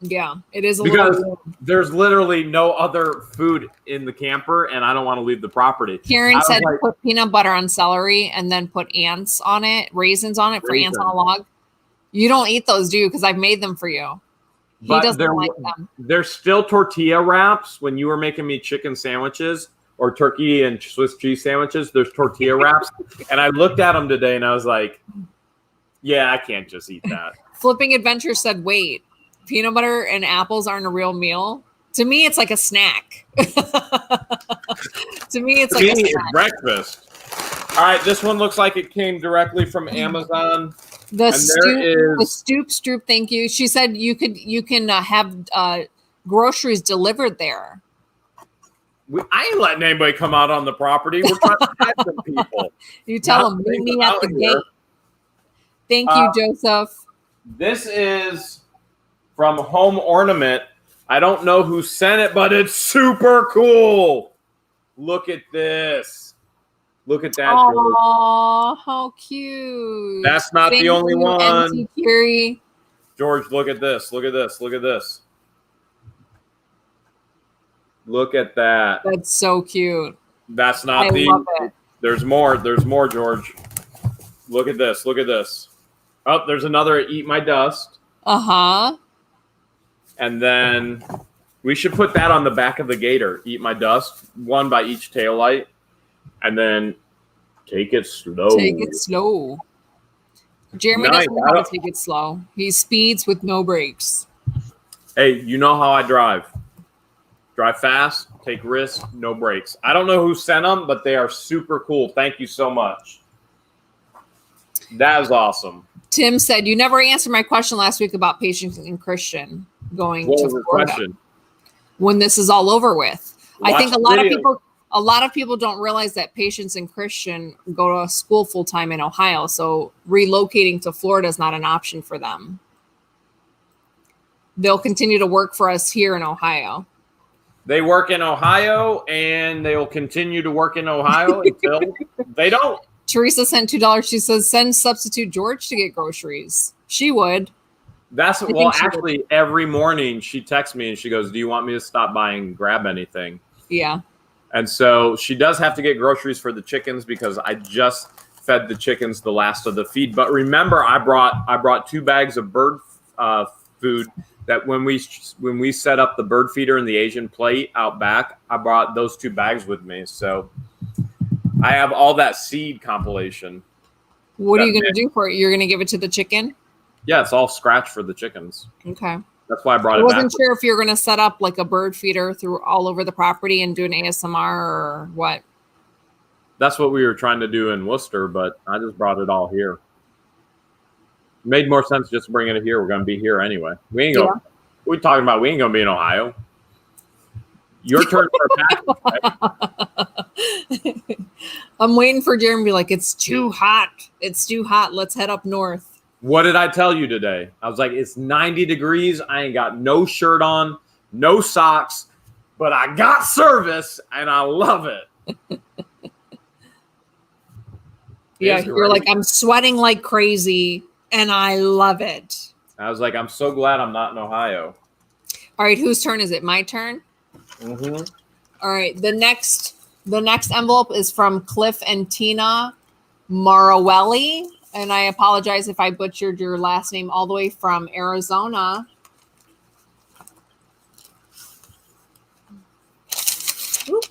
Yeah, it is because there's literally no other food in the camper, and I don't want to leave the property. Karen said put peanut butter on celery and then put ants on it, raisins on it for ants on a log. You don't eat those, do you? Because I've made them for you. He doesn't like them. There's still tortilla wraps when you were making me chicken sandwiches or turkey and Swiss cheese sandwiches. There's tortilla wraps. And I looked at them today and I was like, yeah, I can't just eat that. Flipping Adventure said, wait, peanut butter and apples aren't a real meal? To me, it's like a snack. To me, it's like a snack. Breakfast. All right, this one looks like it came directly from Amazon. The Stoop, thank you. She said you can have groceries delivered there. I ain't letting anybody come out on the property. We're trying to hide some people. You tell them, meet me at the gate. Thank you, Joseph. This is from Home Ornament. I don't know who sent it, but it's super cool. Look at this. Look at that. Oh, how cute. That's not the only one. George, look at this. Look at this. Look at this. Look at that. That's so cute. That's not I love it. There's more. There's more, George. Look at this. Look at this. Oh, there's another Eat My Dust. Uh-huh. And then we should put that on the back of the gator. Eat My Dust. One by each taillight. And then take it slow. Take it slow. Jeremy doesn't know how to take it slow. He speeds with no brakes. Hey, you know how I drive. Drive fast, take risks, no brakes. I don't know who sent them, but they are super cool. Thank you so much. That is awesome. Tim said, you never answered my question last week about Patience and Christian going to Florida. Question? When this is all over with. I think a lot of people don't realize that Patience and Christian go to school full time in Ohio. So relocating to Florida is not an option for them. They'll continue to work for us here in Ohio. They work in Ohio and they will continue to work in Ohio until they don't. Teresa sent $2. She says, send substitute George to get groceries. She would. That's well, actually, every morning she texts me and she goes, do you want me to stop by and grab anything? Yeah. And so she does have to get groceries for the chickens because I just fed the chickens the last of the feed. But remember, I brought 2 bags of bird food that when we set up the bird feeder and the Asian plate out back, I brought those 2 bags with me. So I have all that seed compilation. What are you going to do for it? You're going to give it to the chicken? Yeah, it's all scratch for the chickens. Okay. That's why I brought it back. I wasn't sure if you were going to set up like a bird feeder through all over the property and do an ASMR or what. That's what we were trying to do in Wooster, but I just brought it all here. It made more sense just bringing it here. We're going to be here anyway. We ain't going. Yeah. What are we talking about? We ain't going to be in Ohio. Your turn for a package, right? I'm waiting for Jeremy to be like, it's too hot. It's too hot. Let's head up north. What did I tell you today? I was like, it's 90 degrees. I ain't got no shirt on, no socks, but I got service and I love it. Yeah, you're like, I'm sweating like crazy and I love it. I was like, I'm so glad I'm not in Ohio. All right, whose turn is it? My turn? Mm-hmm. All right, the next envelope is from Cliff and Tina Marawelli. And I apologize if I butchered your last name, all the way from Arizona.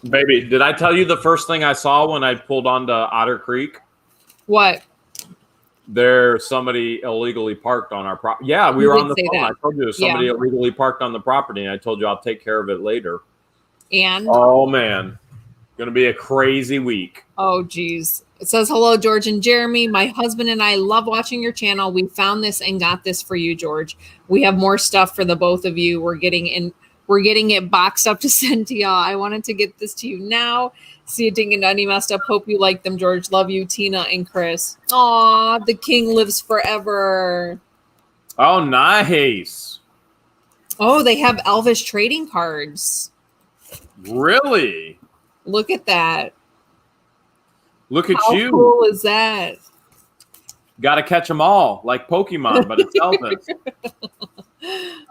Baby, did I tell you the first thing I saw when I pulled onto Otter Creek? What? There's somebody illegally parked on our property. Yeah, we were on the phone. I told you somebody illegally parked on the property, and I told you I'll take care of it later. And? Oh, man. Going to be a crazy week. Oh, geez. It says, hello, George and Jeremy. My husband and I love watching your channel. We found this and got this for you, George. We have more stuff for the both of you. We're getting it boxed up to send to y'all. I wanted to get this to you now. See it ding and dunny messed up. Hope you like them, George. Love you, Tina and Chris. Aw, the king lives forever. Oh, nice. Oh, they have Elvis trading cards. Really? Look at that. Look at you. How cool is that? Got to catch them all, like Pokemon, but it's Elvis.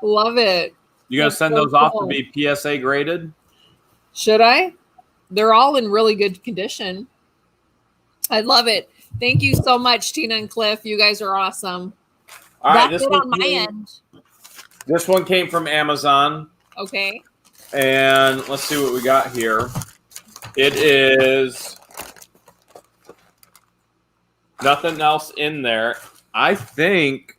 Love it. You going to send those off to be PSA graded? Should I? They're all in really good condition. I love it. Thank you so much, Tina and Cliff. You guys are awesome. All right, that's it on my end. This one came from Amazon. Okay. And let's see what we got here. It is nothing else in there. I think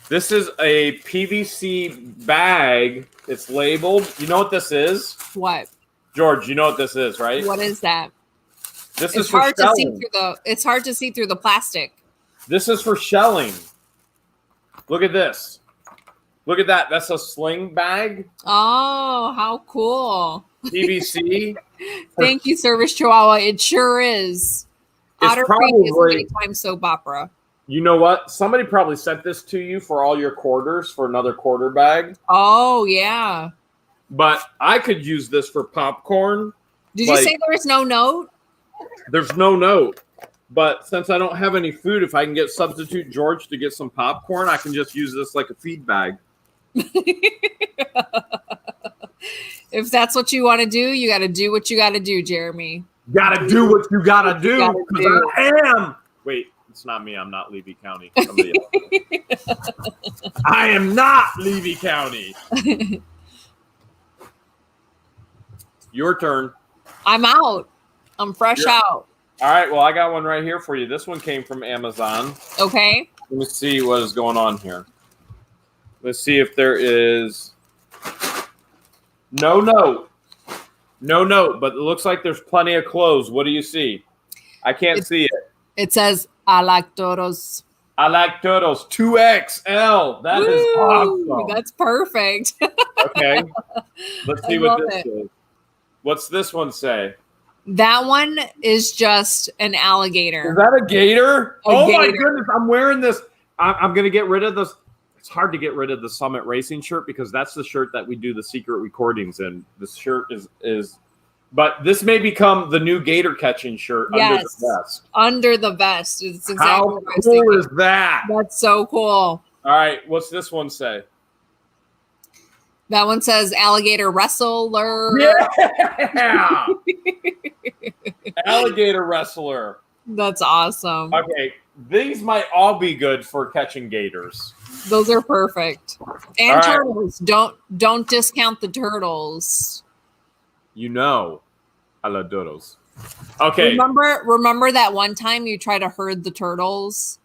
this is a PVC bag. It's labeled. You know what this is? What? George, you know what this is, right? What is that? This is for shelling. It's hard to see through the plastic. This is for shelling. Look at this. Look at that. That's a sling bag. Oh, how cool. PVC. Thank you, Service Chihuahua. It sure is. Otter Creek is a daytime soap opera. You know what? Somebody probably sent this to you for all your quarters for another quarter bag. Oh, yeah. But I could use this for popcorn. Did you say there was no note? There's no note. But since I don't have any food, if I can get substitute George to get some popcorn, I can just use this like a feed bag. If that's what you want to do, you got to do what you got to do, Jeremy. Got to do what you got to do. Because I am. Wait, it's not me. I'm not Levy County. Somebody else. I am not Levy County. Your turn. I'm out. I'm fresh out. All right. Well, I got one right here for you. This one came from Amazon. Okay. Let me see what is going on here. Let's see if there is no note. No note, but it looks like there's plenty of clothes. What do you see? I can't see it. It says, I like toros. I like toros. 2XL. That is awesome. That's perfect. Okay. Let's see what this is. What's this one say? That one is just an alligator. Is that a gator? My goodness. I'm wearing this. I'm going to get rid of this. It's hard to get rid of the Summit Racing shirt because that's the shirt that we do the secret recordings in. This shirt is But this may become the new gator catching shirt under the vest. Under the vest. It's exactly how what I was cool thinking. is that? That's so cool. All right, what's this one say? That one says alligator wrestler. Yeah. Alligator wrestler. That's awesome. Okay, these might all be good for catching gators. Those are perfect. And All right. turtles. Don't discount the turtles. You know, I love turtles. Okay. Remember that one time you tried to herd the turtles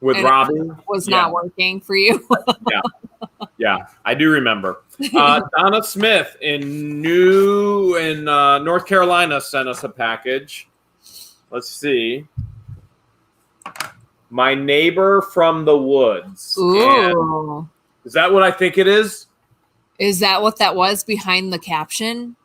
with Robbie? Was not working for you. Yeah, I do remember. Donna Smith in North Carolina sent us a package. Let's see. My neighbor from the woods. Ooh. And is that what I think it is? Is that what that was behind the caption?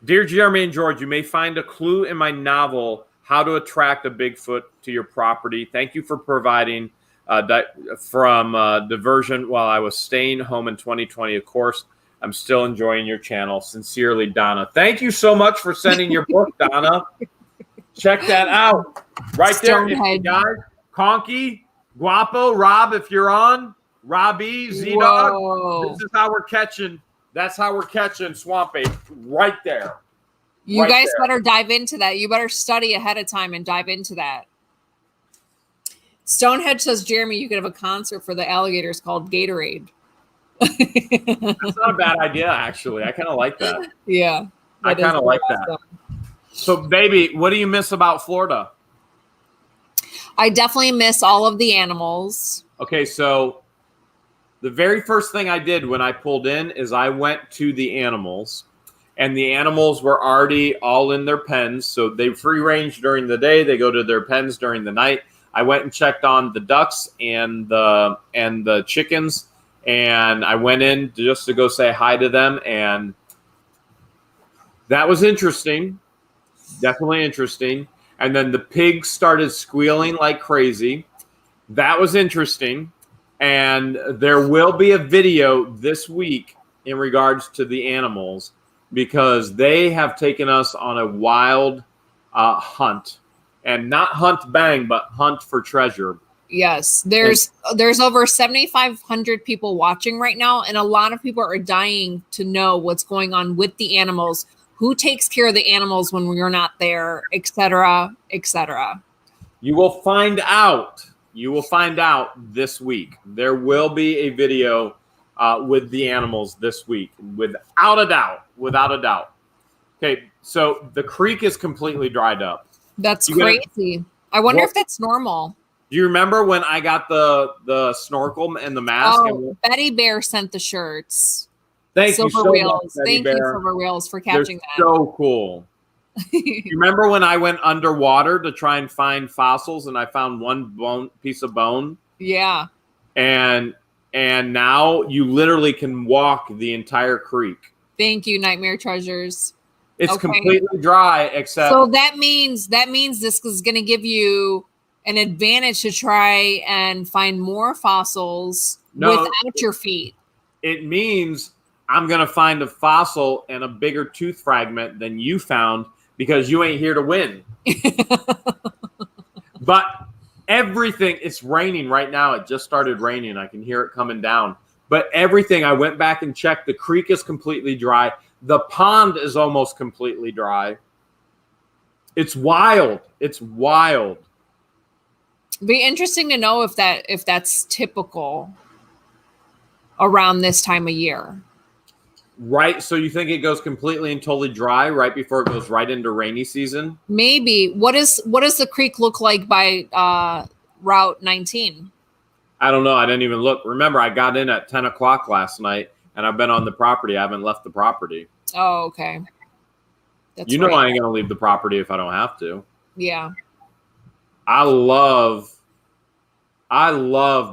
Dear Jeremy and George, you may find a clue in my novel, How to Attract a Bigfoot to Your Property. Thank you for providing diversion while I was staying home in 2020. Of course, I'm still enjoying your channel. Sincerely, Donna. Thank you so much for sending your book, Donna. Check that out. Right there, guys. Conky, Guapo, Rob, if you're on. Robbie, Z-Dog. This is how we're catching. That's how we're catching Swamp Ape. Right there. You guys better dive into that. You better study ahead of time and dive into that. Stonehenge says, Jeremy, you could have a concert for the alligators called Gatorade. That's not a bad idea, actually. I kind of like that. Yeah. I kind of like that. So, baby, what do you miss about Florida? I definitely miss all of the animals. Okay, so the very first thing I did when I pulled in is I went to the animals, and the animals were already all in their pens. So they free range during the day. They go to their pens during the night. I went and checked on the ducks and the chickens, and I went in just to go say hi to them, and that was interesting. Definitely interesting. And then the pigs started squealing like crazy. That was interesting. And there will be a video this week in regards to the animals because they have taken us on a wild hunt. And not hunt bang, but hunt for treasure. Yes. There's over 7,500 people watching right now. And a lot of people are dying to know what's going on with the animals. Who takes care of the animals when we're not there, et cetera, et cetera. You will find out. You will find out this week. There will be a video with the animals this week, without a doubt. Without a doubt. Okay, so the creek is completely dried up. That's crazy. I wonder if that's normal. Do you remember when I got the snorkel and the mask? Oh, Betty Bear sent the shirts. Thank you so much, Thank you, Silver Wheels, for catching that. So cool. You remember when I went underwater to try and find fossils and I found one piece of bone? Yeah. And now you literally can walk the entire creek. Thank you, Nightmare Treasures. It's completely dry except. So that means this is going to give you an advantage to try and find more fossils without your feet. It means I'm going to find a fossil and a bigger tooth fragment than you found because you ain't here to win. But everything, it's raining right now. It just started raining. I can hear it coming down. But everything, I went back and checked. The creek is completely dry. The pond is almost completely dry. It's wild. It's wild. Be interesting to know if that's typical around this time of year. Right. So you think it goes completely and totally dry right before it goes right into rainy season? Maybe. What does the creek look like by Route 19? I don't know. I didn't even look. Remember, I got in at 10 o'clock last night, and I've been on the property. I haven't left the property. Oh, okay. That's I ain't going to leave the property if I don't have to. Yeah. I love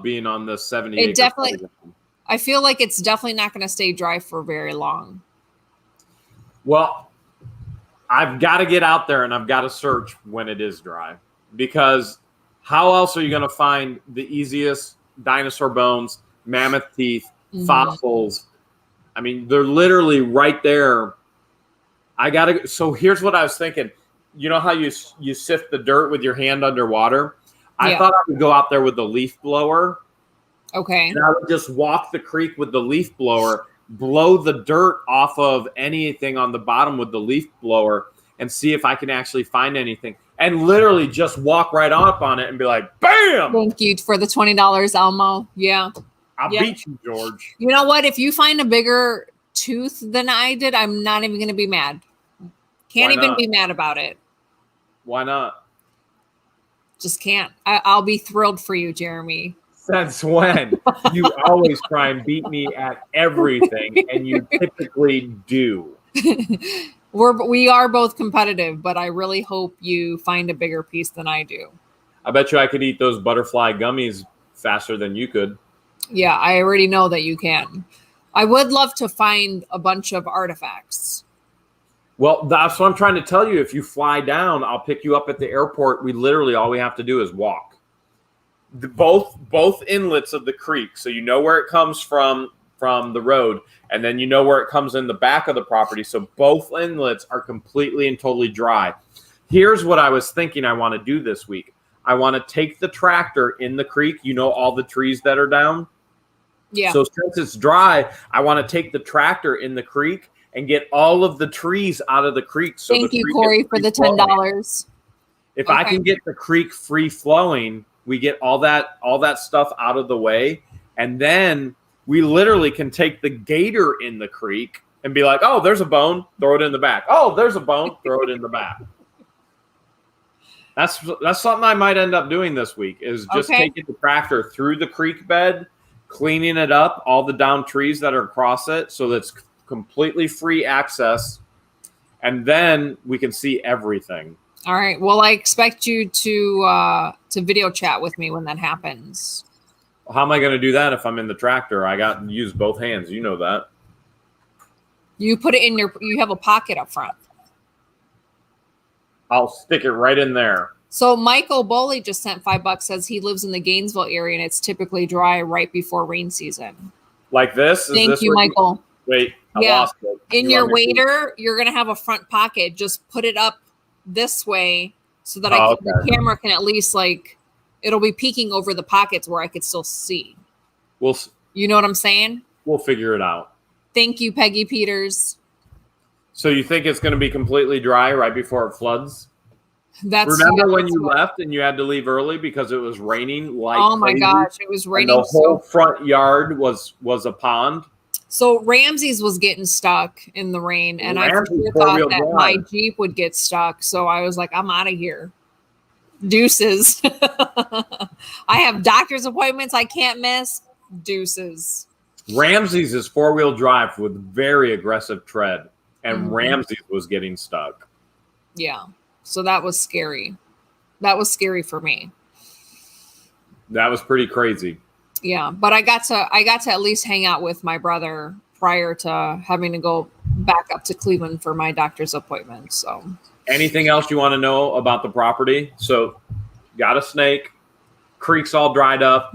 being on this 70 acre playground. I feel like it's definitely not going to stay dry for very long. Well, I've got to get out there and I've got to search when it is dry, because how else are you going to find the easiest dinosaur bones, mammoth teeth, fossils, I mean, they're literally right there. So here's what I was thinking. You know how you sift the dirt with your hand underwater? I thought I would go out there with the leaf blower. Okay. And I would just walk the creek with the leaf blower, blow the dirt off of anything on the bottom with the leaf blower, and see if I can actually find anything. And literally just walk right up on it and be like, bam! Thank you for the $20, Elmo. Yeah. I'll beat you, George. You know what? If you find a bigger tooth than I did, I'm not even going to be mad. Can't even be mad about it. Why not? Just can't. I'll be thrilled for you, Jeremy. Since when? You always try and beat me at everything, and you typically do. We are both competitive, but I really hope you find a bigger piece than I do. I bet you I could eat those butterfly gummies faster than you could. Yeah, I already know that you can. I would love to find a bunch of artifacts. Well, that's what I'm trying to tell you. If you fly down, I'll pick you up at the airport. All we have to do is walk. Both inlets of the creek, so you know where it comes from the road, and then you know where it comes in the back of the property. So both inlets are completely and totally dry. Here's what I was thinking I want to do this week. I want to take the tractor in the creek. You know all the trees that are down? Yeah. So since it's dry, I want to take the tractor in the creek and get all of the trees out of the creek. So thank you, Corey, for the $10. If I can get the creek free flowing, we get all that stuff out of the way, and then we literally can take the gator in the creek and be like, oh, there's a bone, throw it in the back. Oh, there's a bone, throw it in the back. That's something I might end up doing this week, is just taking the tractor through the creek bed, cleaning it up, all the down trees that are across it, so that's completely free access, and then we can see everything. All right. Well, I expect you to video chat with me when that happens. How am I going to do that if I'm in the tractor? I got to use both hands. You know that. You put it in you have a pocket up front. I'll stick it right in there. So Michael Boley just sent $5, says he lives in the Gainesville area and it's typically dry right before rain season. Like this? Thank you, Michael. Wait, I lost it. In your wader, you're going to have a front pocket. Just put it up this way so that the camera can at least it'll be peeking over the pockets where I could still see. You know what I'm saying? We'll figure it out. Thank you, Peggy Peters. So you think it's going to be completely dry right before it floods? Remember when you left and you had to leave early because it was raining like oh my gosh, it was raining. And the whole front yard was a pond. So Ramsey's was getting stuck in the rain, and I thought that my Jeep would get stuck. So I was like, I'm out of here. Deuces. I have doctor's appointments I can't miss. Deuces. Ramsey's is 4-wheel drive with very aggressive tread, and Ramsey's was getting stuck. Yeah. So that was scary. That was scary for me. That was pretty crazy. Yeah, but I got to at least hang out with my brother prior to having to go back up to Cleveland for my doctor's appointment. So, anything else you want to know about the property? So, got a snake, creek's all dried up.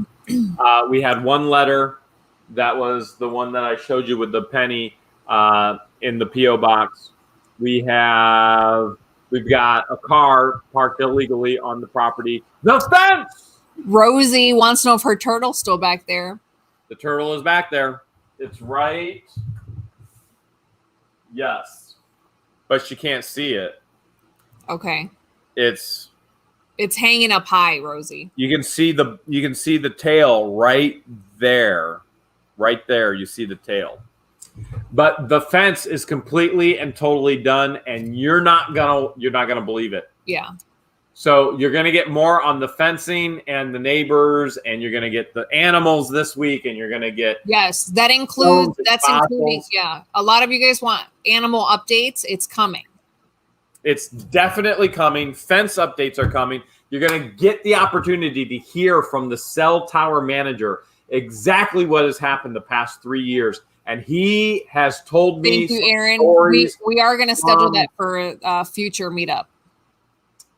We had one letter that was the one that I showed you with the penny in the PO box. We've got a car parked illegally on the property. The fence. Rosie wants to know if her turtle's still back there. The turtle is back there. It's right. Yes. But she can't see it. Okay. It's hanging up high, Rosie. You can see the tail right there. Right there, you see the tail. But the fence is completely and totally done, and you're not gonna believe it. Yeah. So you're going to get more on the fencing and the neighbors, and you're going to get the animals this week, and you're going to get that's including a lot of you guys want animal updates. It's coming. It's definitely coming. Fence updates are coming. You're going to get the opportunity to hear from the cell tower manager exactly what has happened the past 3 years. And he has told me. Thank you, Aaron. We are going to schedule that for a future meetup.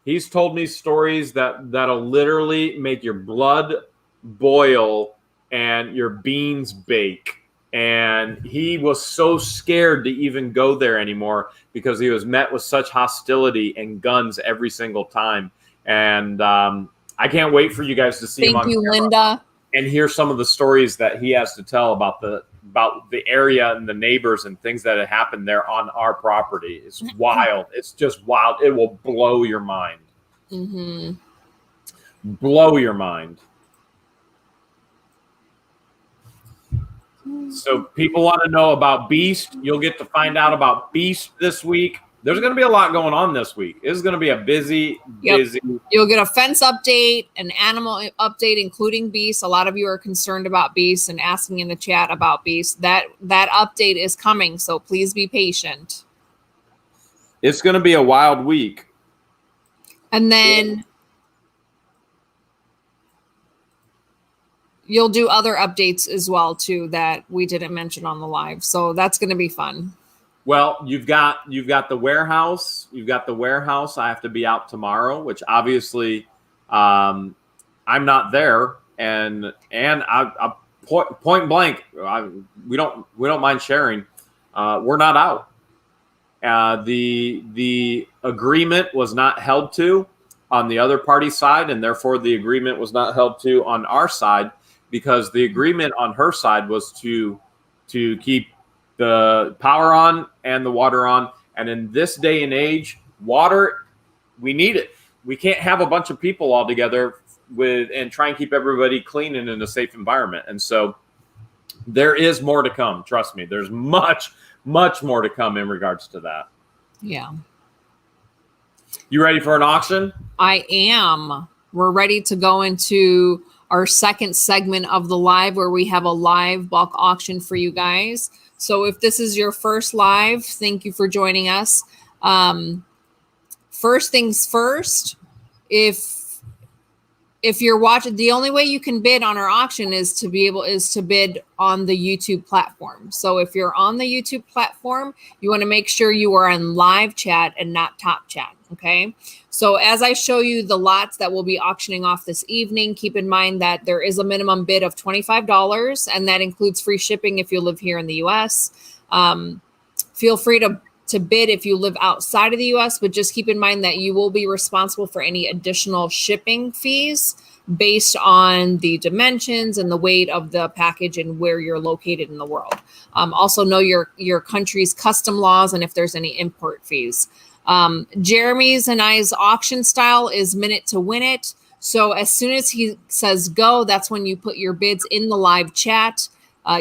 He's told me stories that'll literally make your blood boil and your beans bake. And he was so scared to even go there anymore because he was met with such hostility and guns every single time. And I can't wait for you guys to see him on Thank you, camera Linda. and hear some of the stories that he has to tell about the area and the neighbors and things that have happened there on our property. It's wild. It's just wild. It will blow your mind. Mm-hmm. Blow your mind. So people want to know about Beast. You'll get to find out about Beast this week. There's going to be a lot going on this week. It's going to be a busy. You'll get a fence update, an animal update, including Beast. A lot of you are concerned about Beast and asking in the chat about Beast. That update is coming, so please be patient. It's going to be a wild week. And then you'll do other updates as well too that we didn't mention on the live. So that's going to be fun. Well, you've got the warehouse. You've got the warehouse. I have to be out tomorrow, which obviously I'm not there. And I point blank, we don't mind sharing. We're not out. The agreement was not held to on the other party's side, and therefore the agreement was not held to on our side, because the agreement on her side was to keep the power on and the water on. And in this day and age, water, we need it. We can't have a bunch of people all together and try and keep everybody clean and in a safe environment. And so there is more to come. Trust me, there's much, much more to come in regards to that. Yeah. You ready for an auction? I am. We're ready to go into our second segment of the live, where we have a live bulk auction for you guys. So if this is your first live, thank you for joining us. First things first, if you're watching, the only way you can bid on our auction is to bid on the YouTube platform. So if you're on the YouTube platform, you want to make sure you are in live chat and not top chat. Okay. So as I show you the lots that we'll be auctioning off this evening, keep in mind that there is a minimum bid of $25, and that includes free shipping if you live here in the US. Feel free to bid if you live outside of the US, but just keep in mind that you will be responsible for any additional shipping fees based on the dimensions and the weight of the package and where you're located in the world. Also know your country's custom laws and if there's any import fees. Jeremy's and I's auction style is minute to win it. So as soon as he says go, that's when you put your bids in the live chat.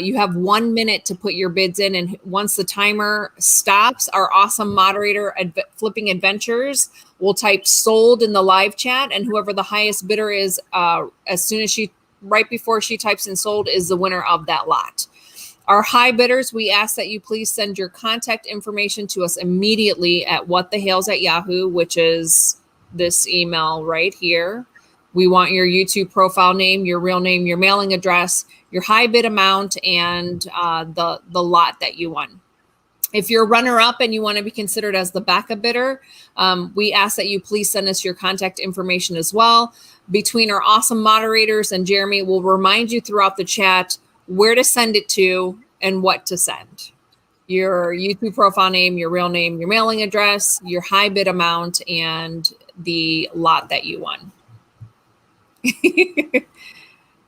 You have 1 minute to put your bids in, and once the timer stops, our awesome moderator, Flipping Adventures, will type sold in the live chat, and whoever the highest bidder is, right before she types in sold, is the winner of that lot. Our high bidders, we ask that you please send your contact information to us immediately at whatthehales@yahoo, which is this email right here. We want your YouTube profile name, your real name, your mailing address, your high bid amount, and the lot that you won. If you're runner-up and you want to be considered as the backup bidder, we ask that you please send us your contact information as well. Between our awesome moderators and Jeremy, we'll remind you throughout the chat where to send it to and what to send. Your YouTube profile name, your real name, your mailing address, your high bid amount, and the lot that you won.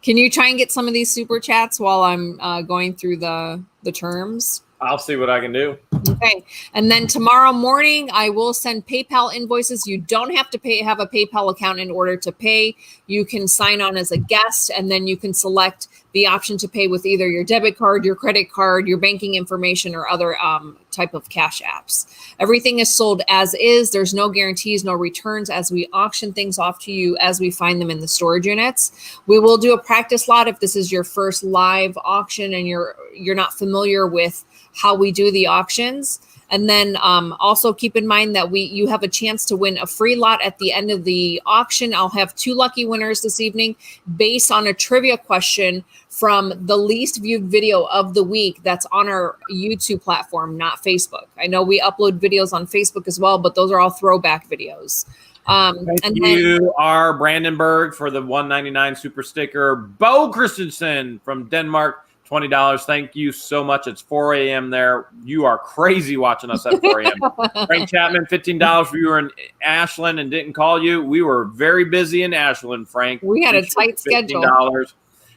Can you try and get some of these super chats while I'm going through the terms? I'll see what I can do. Okay. And then tomorrow morning, I will send PayPal invoices. You don't have to have a PayPal account in order to pay. You can sign on as a guest, and then you can select the option to pay with either your debit card, your credit card, your banking information, or other type of cash apps. Everything is sold as is. There's no guarantees, no returns, as we auction things off to you as we find them in the storage units. We will do a practice lot if this is your first live auction and you're not familiar with how we do the auctions. And then also keep in mind that you have a chance to win a free lot at the end of the auction. I'll have 2 lucky winners this evening based on a trivia question from the least viewed video of the week that's on our YouTube platform, not Facebook. I know we upload videos on Facebook as well, but those are all throwback videos. Thank you, R. Brandenburg, for the $1.99 super sticker. Bo Christensen from Denmark, $20. Thank you so much. It's 4 a.m. there. You are crazy watching us at 4 a.m. Frank Chapman, $15 for you were in Ashland and didn't call you. We were very busy in Ashland, Frank. We had a tight schedule. $15.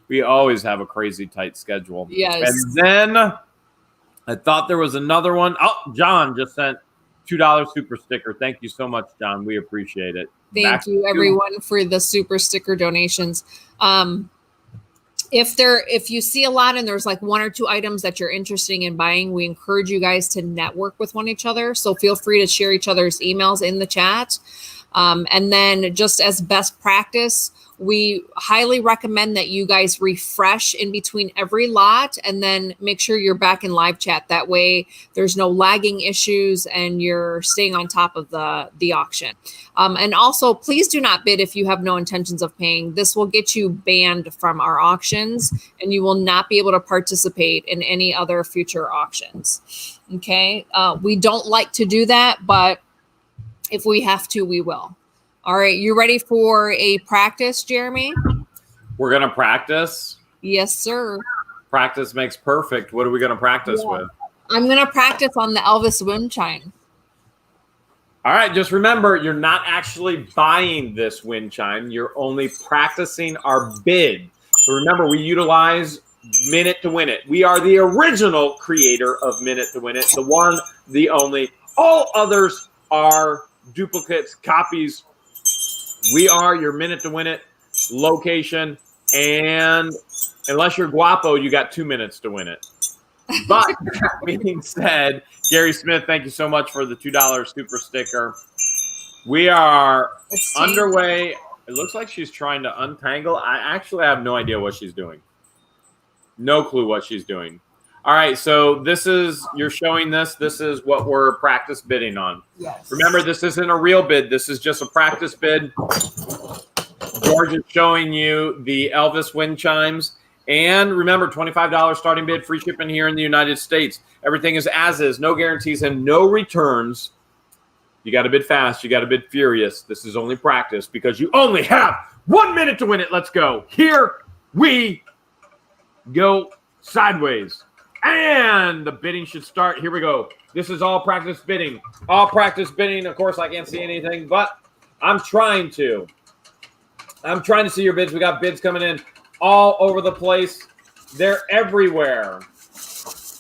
We always have a crazy tight schedule. Yes. And then I thought there was another one. Oh, John just sent $2 super sticker. Thank you so much, John. We appreciate it. Thank you, everyone, for the super sticker donations. If you see a lot and there's like 1 or 2 items that you're interested in buying, we encourage you guys to network with one each other. So feel free to share each other's emails in the chat. And then just as best practice, we highly recommend that you guys refresh in between every lot and then make sure you're back in live chat. That way there's no lagging issues and you're staying on top of the auction. And also, please do not bid if you have no intentions of paying. This will get you banned from our auctions and you will not be able to participate in any other future auctions. Okay. We don't like to do that, but if we have to, we will. All right, you ready for a practice, Jeremy? We're going to practice? Yes, sir. Practice makes perfect. What are we going to practice with? I'm going to practice on the Elvis wind chime. All right, just remember, you're not actually buying this wind chime. You're only practicing our bid. So remember, we utilize Minute to Win It. We are the original creator of Minute to Win It, the one, the only. All others are duplicates, copies. We are your Minute to Win It location. And unless you're guapo, you got 2 minutes to win it. But that being said, Gary Smith, thank you so much for the $2 super sticker. We are underway. It looks like she's trying to untangle. I actually have no idea what she's doing. No clue what she's doing. All right, so this is, you're showing this. This is what we're practice bidding on. Yes. Remember, this isn't a real bid. This is just a practice bid. George is showing you the Elvis wind chimes. And remember, $25 starting bid, free shipping here in the United States. Everything is as is, no guarantees and no returns. You got to bid fast. You got to bid furious. This is only practice because you only have 1 minute to win it. Let's go. Here we go sideways. And the bidding should start. Here we go. This is all practice bidding. All practice bidding. Of course, I can't see anything, but I'm trying to. I'm trying to see your bids. We got bids coming in all over the place. They're everywhere.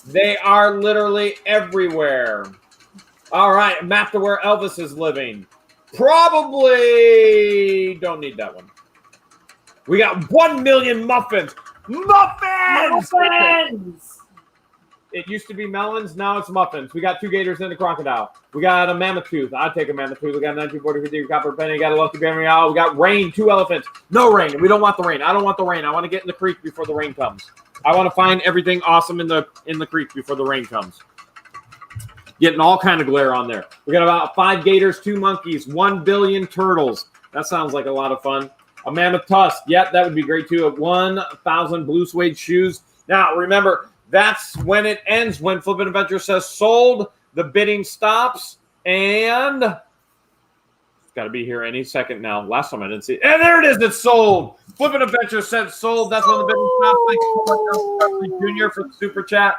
They are literally everywhere. All right, map to where Elvis is living. Probably don't need that one. We got 1 million muffins. Muffins! Muffins! It used to be melons. Now it's muffins. We got 2 gators and a crocodile. We got a mammoth tooth. I'd take a mammoth tooth. We got a 1940 copper penny. We got a lucky berry owl. We got rain. 2 elephants. No rain. We don't want the rain. I don't want the rain. I want to get in the creek before the rain comes. I want to find everything awesome in the creek before the rain comes. Getting all kind of glare on there. We got about 5 gators, 2 monkeys, 1 billion turtles. That sounds like a lot of fun. A mammoth tusk. Yep, that would be great too. 1,000 blue suede shoes. Now, remember, that's when it ends. When Flippin' Adventure says sold, the bidding stops. And it's got to be here any second now. Last time I didn't see it. And there it is. It's sold. Flippin' Adventure said sold. That's when the bidding stops. Thank you so much, Junior, for the super chat.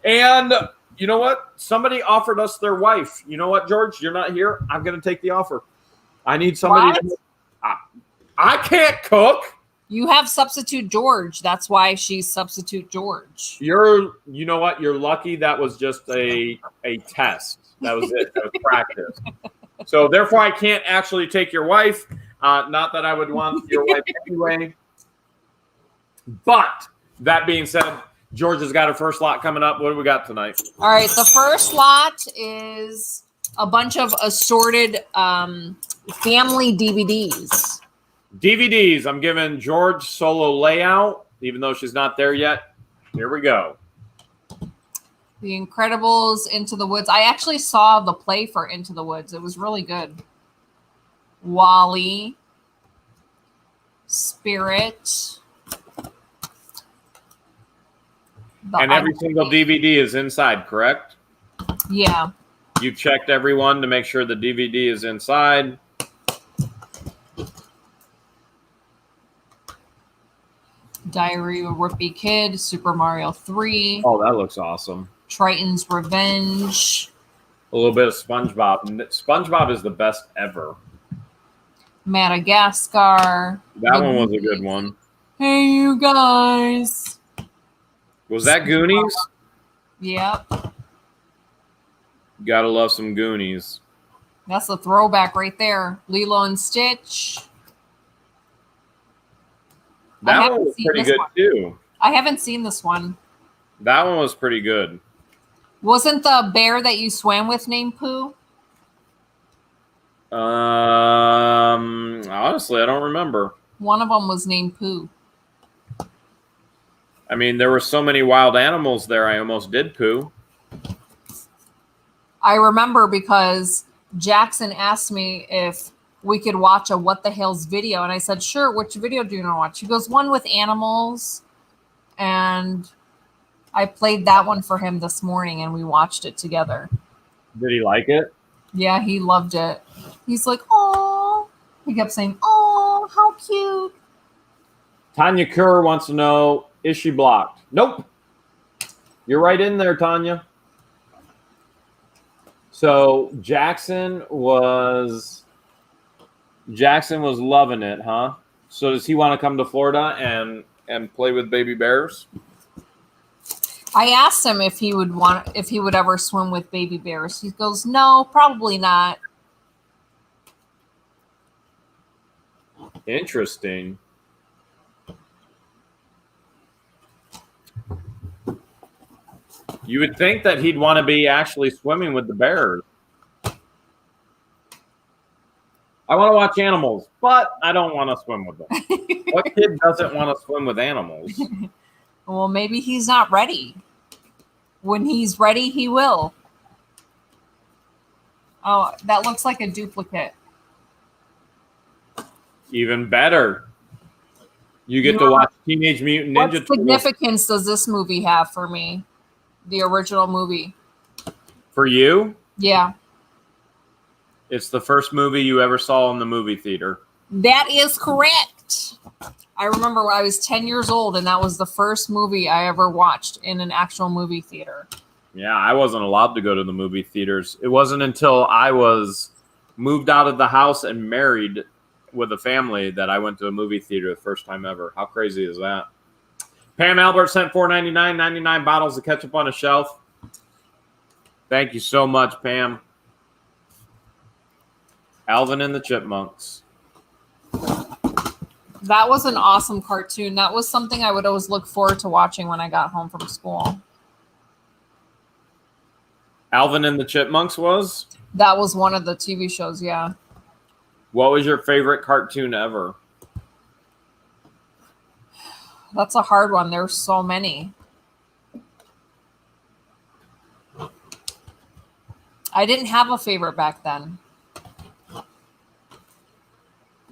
And you know what? Somebody offered us their wife. You know what, George? You're not here. I'm going to take the offer. I need somebody. I can't cook. You have substitute George. That's why she's substitute George. You know what? You're lucky that was just a test. That was it. That was practice. So therefore, I can't actually take your wife. Not that I would want your wife anyway. But that being said, George has got her first lot coming up. What do we got tonight? All right. The first lot is a bunch of assorted family DVDs. DVDs. I'm giving George solo layout, even though she's not there yet. Here we go. The Incredibles, Into the Woods. I actually saw the play for Into the Woods. It was really good. Wall-E. Spirit. And every single DVD is inside, correct? Yeah. You checked everyone to make sure the DVD is inside. Diary of a Wimpy Kid, Super Mario 3, Oh, that looks awesome. Triton's Revenge, A little bit of SpongeBob. SpongeBob is the best ever. Madagascar. That one was a good one. Hey, you guys. Was that Goonies? Yep. Gotta love some Goonies. That's a throwback right there. Lilo and Stitch. That one was pretty good too. I haven't seen this one. That one was pretty good. Wasn't the bear that you swam with named Pooh? Honestly, I don't remember. One of them was named Pooh. I mean, there were so many wild animals there, I almost did poo. I remember because Jackson asked me if we could watch a What the Hell's video. And I said, sure, which video do you want to watch? He goes, one with animals. And I played that one for him this morning and we watched it together. Did he like it? Yeah, he loved it. He's like, oh, he kept saying, oh, how cute. Tanya Kerr wants to know, is she blocked? Nope. You're right in there, Tanya. So Jackson was loving it, huh? So does he want to come to Florida and play with baby bears? I asked him if he would ever swim with baby bears. He goes, no, probably not. Interesting. You would think that he'd want to be actually swimming with the bears. I want to watch animals, but I don't want to swim with them. What kid doesn't want to swim with animals? Well, maybe he's not ready. When he's ready, he will. Oh, that looks like a duplicate. Even better. You get to watch Teenage Mutant Ninja Turtles. What significance does this movie have for me? The original movie. For you? Yeah. It's the first movie you ever saw in the movie theater. That is correct. I remember when I was 10 years old, and that was the first movie I ever watched in an actual movie theater. Yeah, I wasn't allowed to go to the movie theaters. It wasn't until I was moved out of the house and married with a family that I went to a movie theater the first time ever. How crazy is that? Pam Albert sent $4.99, 99 bottles of ketchup on a shelf. Thank you so much, Pam. Alvin and the Chipmunks. That was an awesome cartoon. That was something I would always look forward to watching when I got home from school. Alvin and the Chipmunks was? That was one of the TV shows, yeah. What was your favorite cartoon ever? That's a hard one. There's so many. I didn't have a favorite back then.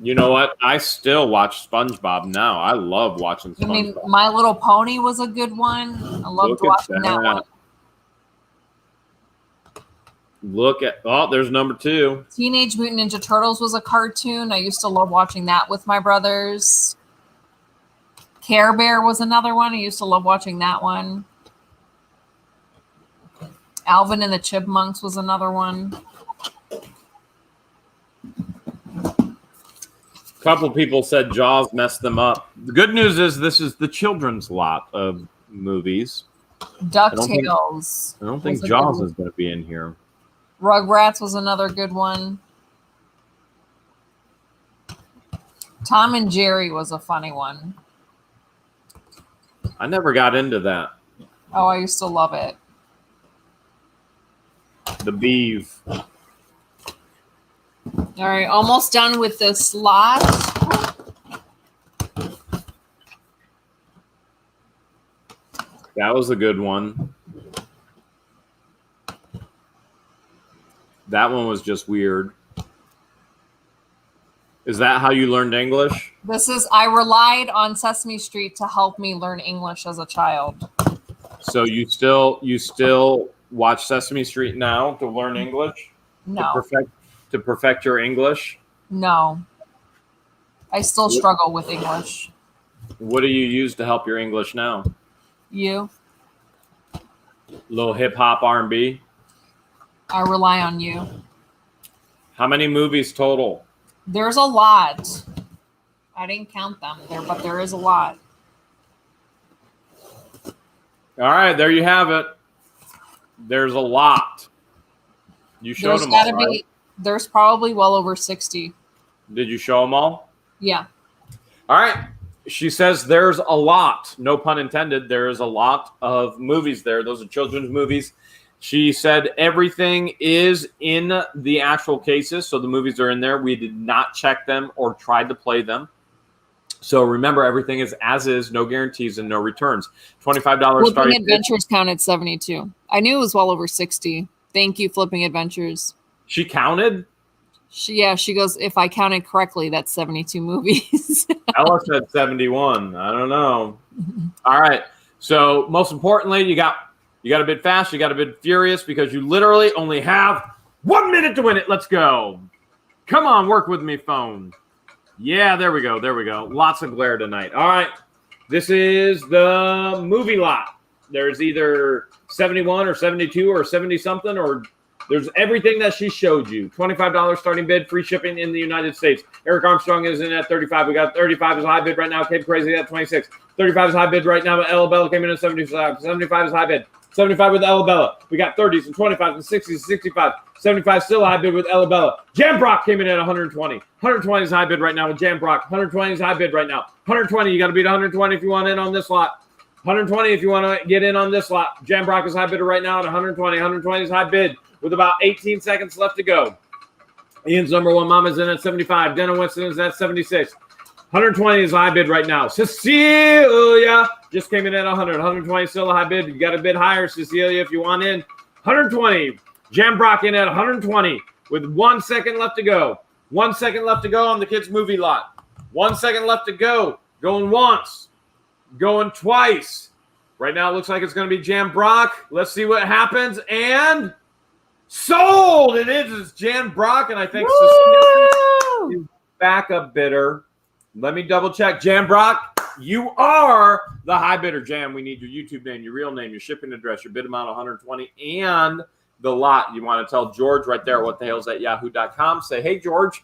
You know what? I still watch SpongeBob now. I love watching SpongeBob. I mean, My Little Pony was a good one. I loved watching that one. Look at, there's number 2. Teenage Mutant Ninja Turtles was a cartoon. I used to love watching that with my brothers. Care Bear was another one. I used to love watching that one. Alvin and the Chipmunks was another one. A couple people said Jaws messed them up. The good news is this is the children's lot of movies. DuckTales. I don't think Jaws is going to be in here. Rugrats was another good one. Tom and Jerry was a funny one. I never got into that. Oh, I used to love it. The Beeve. All right, almost done with this lot. That was a good one. That one was just weird. Is that how you learned English? I relied on Sesame Street to help me learn English as a child. So you still watch Sesame Street now to learn English? No. To perfect your English? No. I still struggle with English. What do you use to help your English now? You. Little hip hop R&B. I rely on you. How many movies total? There's a lot. I didn't count them there, but there is a lot. All right, there you have it. There's a lot. You showed them all, right? There's probably well over 60. Did you show them all? Yeah. All right. She says there's a lot, no pun intended. There is a lot of movies there. Those are children's movies. She said everything is in the actual cases, so the movies are in there. We did not check them or try to play them. So remember, everything is as is, no guarantees and no returns. $25 starting. Flipping Adventures counted 72. I knew it was well over 60. Thank you, Flipping Adventures. She counted? She goes, if I counted correctly, that's 72 movies. Ella said 71. I don't know. All right. So most importantly, you got to bid fast. You got to bid furious because you literally only have 1 minute to win it. Let's go. Come on, work with me, phone. Yeah, there we go. There we go. Lots of glare tonight. All right. This is the movie lot. There's either 71 or 72 or 70-something, or there's everything that she showed you. $25 starting bid, free shipping in the United States. Eric Armstrong is in at 35. We got 35 as high bid right now. Kid Crazy at 26. 35 is high bid right now. Ella Bella came in at 75. 75 is high bid. 75 with Ella Bella. We got 30s and 25s and 60s and 65. 75 still a high bid with Ella Bella. Jam Brock came in at 120. 120 is high bid right now with Jam Brock. 120 is high bid right now. 120, you got to beat 120 if you want in on this lot. 120 if you want to get in on this lot. Jam Brock is high bidder right now at 120. 120 is high bid with about 18 seconds left to go. Ian's number one. Mama's in at 75. Denna Winston is at 76. 120 is high bid right now. Cecilia just came in at 100. 120 still a high bid. You got to bid higher, Cecilia, if you want in. 120. Jam Brock in at 120 with 1 second left to go. 1 second left to go on the kids' movie lot. 1 second left to go. Going once. Going twice. Right now it looks like it's going to be Jam Brock. Let's see what happens. And sold! It is. It's Jam Brock, and I think Cecilia is backup bidder. Let me double check. Jam Brock, you are the high bidder. Jam, we need your YouTube name, your real name, your shipping address, your bid amount 120, and the lot. You want to tell George right there what the hell's at yahoo.com. Say, hey, George,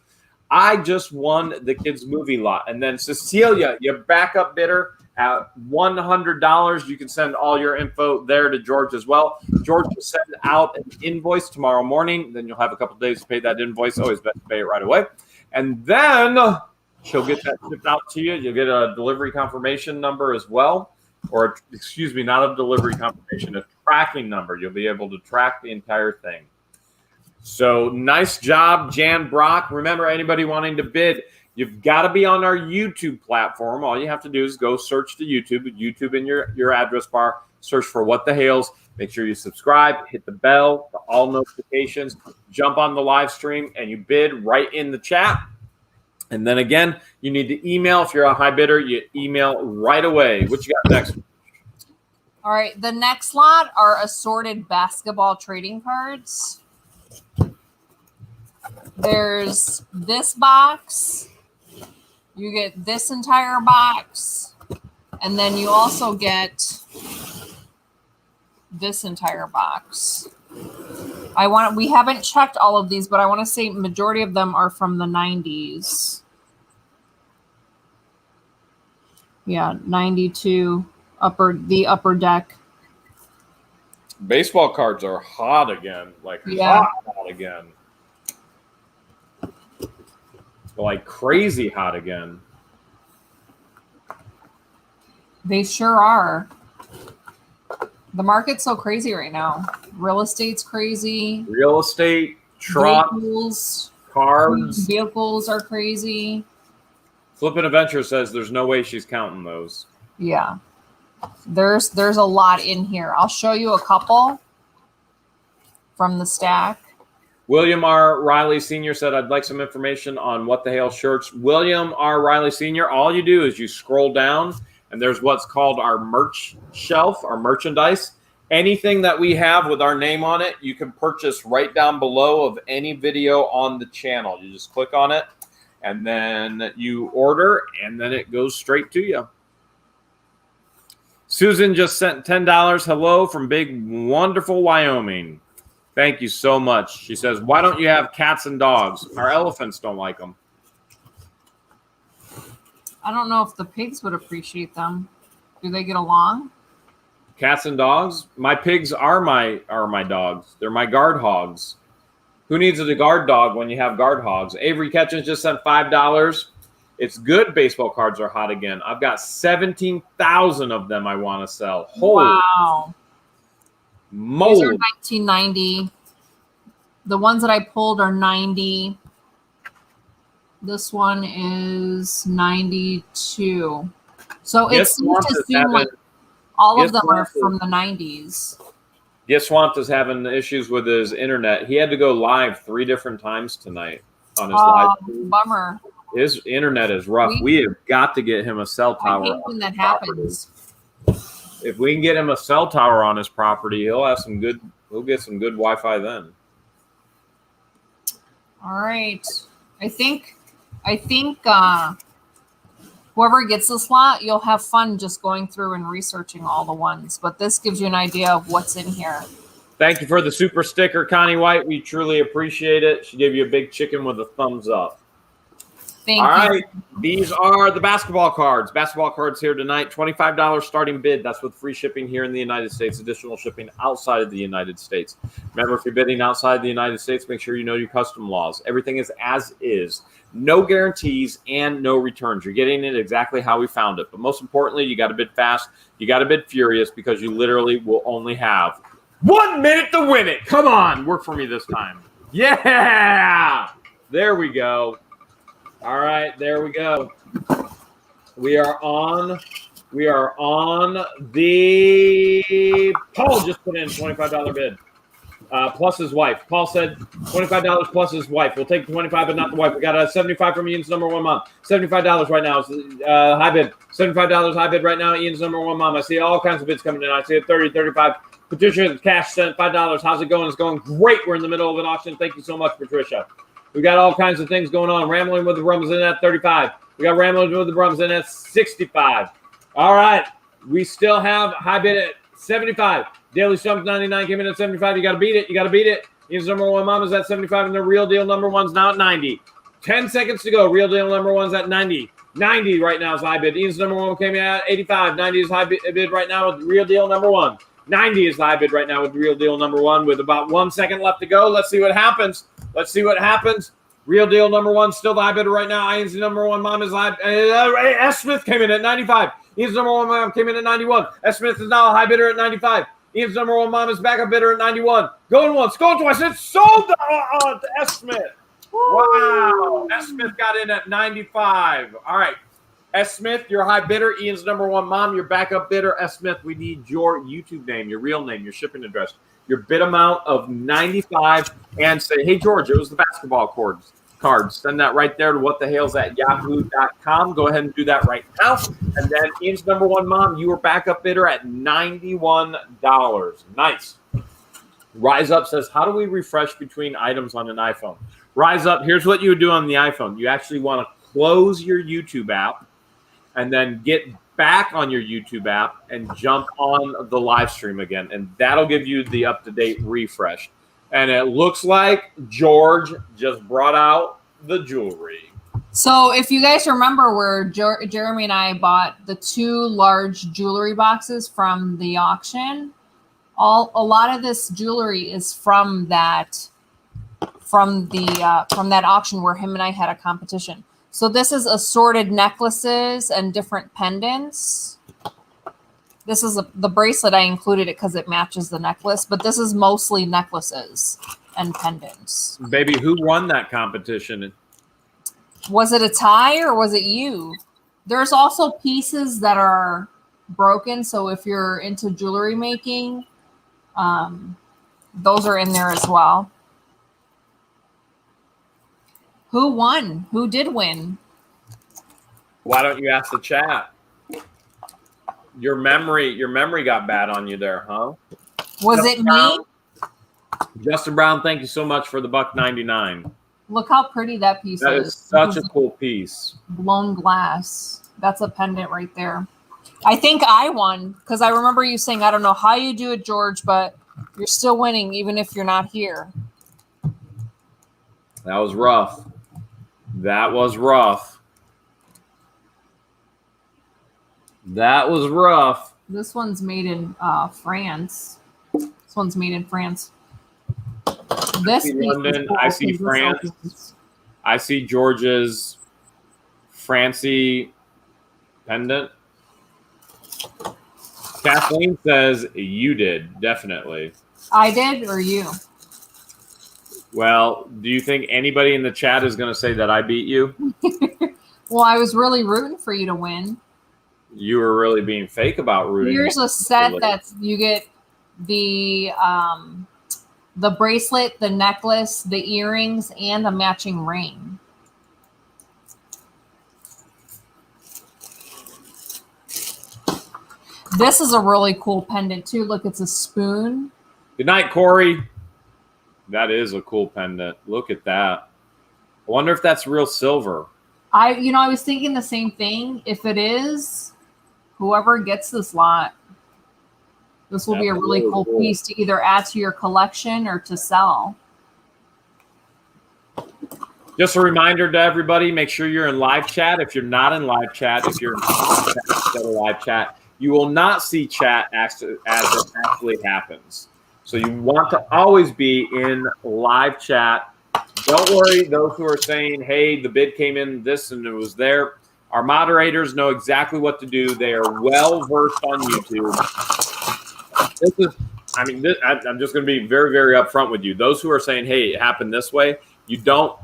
I just won the kids' movie lot. And then Cecilia, your backup bidder at $100. You can send all your info there to George as well. George will send out an invoice tomorrow morning. Then you'll have a couple of days to pay that invoice. Always best to pay it right away. And then she'll get that shipped out to you. You'll get a delivery confirmation number as well. Or, excuse me, not a delivery confirmation, a tracking number. You'll be able to track the entire thing. So nice job, Jan Brock. Remember, anybody wanting to bid, you've got to be on our YouTube platform. All you have to do is go search the YouTube in your address bar, search for What the Hales. Make sure you subscribe, hit the bell for all notifications, jump on the live stream, and you bid right in the chat. And then again, you need to email. If you're a high bidder, you email right away. What you got next? All right. The next lot are assorted basketball trading cards. There's this box. You get this entire box. And then you also get this entire box. We haven't checked all of these, but I want to say majority of them are from the 90s. Yeah, 92 the upper deck. Baseball cards are hot again. Hot again. Like crazy hot again. They sure are. The market's so crazy right now. Real estate's crazy. Real estate, trucks, cars. Vehicles are crazy. Flippin' Adventure says there's no way she's counting those. Yeah. There's a lot in here. I'll show you a couple from the stack. William R. Riley Sr. said, I'd like some information on What the Hale shirts. William R. Riley Sr., all you do is you scroll down, and there's what's called our merch shelf, our merchandise. Anything that we have with our name on it, you can purchase right down below of any video on the channel. You just click on it, and then you order, and then it goes straight to you. Susan just sent $10. Hello from big, wonderful Wyoming. Thank you so much. She says, why don't you have cats and dogs? Our elephants don't like them. I don't know if the pigs would appreciate them. Do they get along? Cats and dogs? My pigs are my dogs. They're my guard hogs. Who needs a guard dog when you have guard hogs? Avery Ketchens just sent $5. It's good baseball cards are hot again. I've got 17,000 of them I want to sell. Holy wow. moly. These are 1990. The ones that I pulled are 90. This one is 92. So it's safe to assume like all of them are from the 90s. Swamp is having issues with his internet. He had to go live 3 different times tonight on his live stream. Bummer. His internet is rough. We have got to get him a cell tower. I hate when that happens. If we can get him a cell tower on his property, he'll get some good Wi-Fi then. All right. I think whoever gets this lot, you'll have fun just going through and researching all the ones. But this gives you an idea of what's in here. Thank you for the super sticker, Connie White. We truly appreciate it. She gave you a big chicken with a thumbs up. Thank All you. right. These are the basketball cards. Basketball cards here tonight. $25 starting bid. That's with free shipping here in the United States. Additional shipping outside of the United States. Remember, if you're bidding outside the United States, make sure you know your custom laws. Everything is as is. No guarantees and no returns. You're getting it exactly how we found it. But most importantly, you got to bid fast. You got to bid furious because you literally will only have 1 minute to win it. Come on. Work for me this time. Yeah. There we go. All right, there we go. We are on the Paul just put in $25 bid. Plus his wife. Paul said $25 plus his wife. We'll take 25, but not the wife. We got a 75 from Ian's number 1 mom. $75 right now. High bid. $75 high bid right now. Ian's number 1 mom. I see all kinds of bids coming in. I see a 30, 35. Patricia Cash sent $5. How's it going? It's going great. We're in the middle of an auction. Thank you so much, Patricia. We got all kinds of things going on. Rambling with the Brums in at 35. We got Rambling with the Brums in at 65. All right. We still have high bid at 75. Daily Stumps 99 came in at 75. You got to beat it. You got to beat it. Ian's number 1 mom is at 75, and the real deal number 1's now at 90. 10 seconds to go. Real deal number 1's at 90. 90 right now is high bid. Ian's number 1 came in at 85. 90 is high bid right now with real deal number 1. 90 is high bid right now with real deal number 1 with about 1 second left to go. Let's see what happens. Let's see what happens. Real deal number 1 still the high bidder right now. Ian's number 1 mom is high. S. Smith came in at 95. Ian's number 1 mom came in at 91. S. Smith is now a high bidder at 95. Ian's number 1 mom is backup bidder at 91. Going once, going twice. It's sold to S. Smith. Wow. S. Smith got in at 95. All right. S. Smith, your high bidder. Ian's number 1 mom, your backup bidder. S. Smith, we need your YouTube name, your real name, your shipping address, your bid amount of 95, and say, hey, George, it was the basketball cards. Send that right there to whatthehales@yahoo.com. Go ahead and do that right now. And then Ian's number 1 mom, you were backup bidder at $91. Nice. Rise Up says, how do we refresh between items on an iPhone? Rise Up, here's what you would do on the iPhone. You actually want to close your YouTube app and then get back on your YouTube app and jump on the live stream again. And that'll give you the up-to-date refresh. And it looks like George just brought out the jewelry. So if you guys remember where Jeremy and I bought the 2 large jewelry boxes from the auction, a lot of this jewelry is from that auction where him and I had a competition. So this is assorted necklaces and different pendants. This is the bracelet. I included it because it matches the necklace, but this is mostly necklaces and pendants. Baby, who won that competition? Was it a tie or was it you? There's also pieces that are broken. So if you're into jewelry making, those are in there as well. Who won? Who did win? Why don't you ask the chat? Your memory got bad on you there, huh? Was it me? Justin Brown, thank you so much for the $1.99. Look how pretty that piece That is such a cool piece. Blown glass. That's a pendant right there. I think I won because I remember you saying, I don't know how you do it, George, but you're still winning even if you're not here. That was rough. That was rough. That was rough. This one's made in France. This one's made in France. This I see London. I see France. I see George's Francie pendant. Kathleen says you did, definitely. I did, or you? Well, do you think anybody in the chat is going to say that I beat you? Well, I was really rooting for you to win. You were really being fake about rooting. Here's a set that you get the bracelet, the necklace, the earrings, and a matching ring. This is a really cool pendant too. Look, it's a spoon. Good night, Corey. That is a cool pendant. Look at that. I wonder if that's real silver. I was thinking the same thing. If it is, whoever gets this lot, this will be a really cool piece to either add to your collection or to sell. Just a reminder to everybody, make sure you're in live chat. If you're not in live chat, if you're in live chat, you will not see chat as it actually happens. So you want to always be in live chat. Don't worry, those who are saying, hey, the bid came in this and it was there. Our moderators know exactly what to do. They are well-versed on YouTube. I'm just going to be very, very upfront with you. Those who are saying, hey, it happened this way, you don't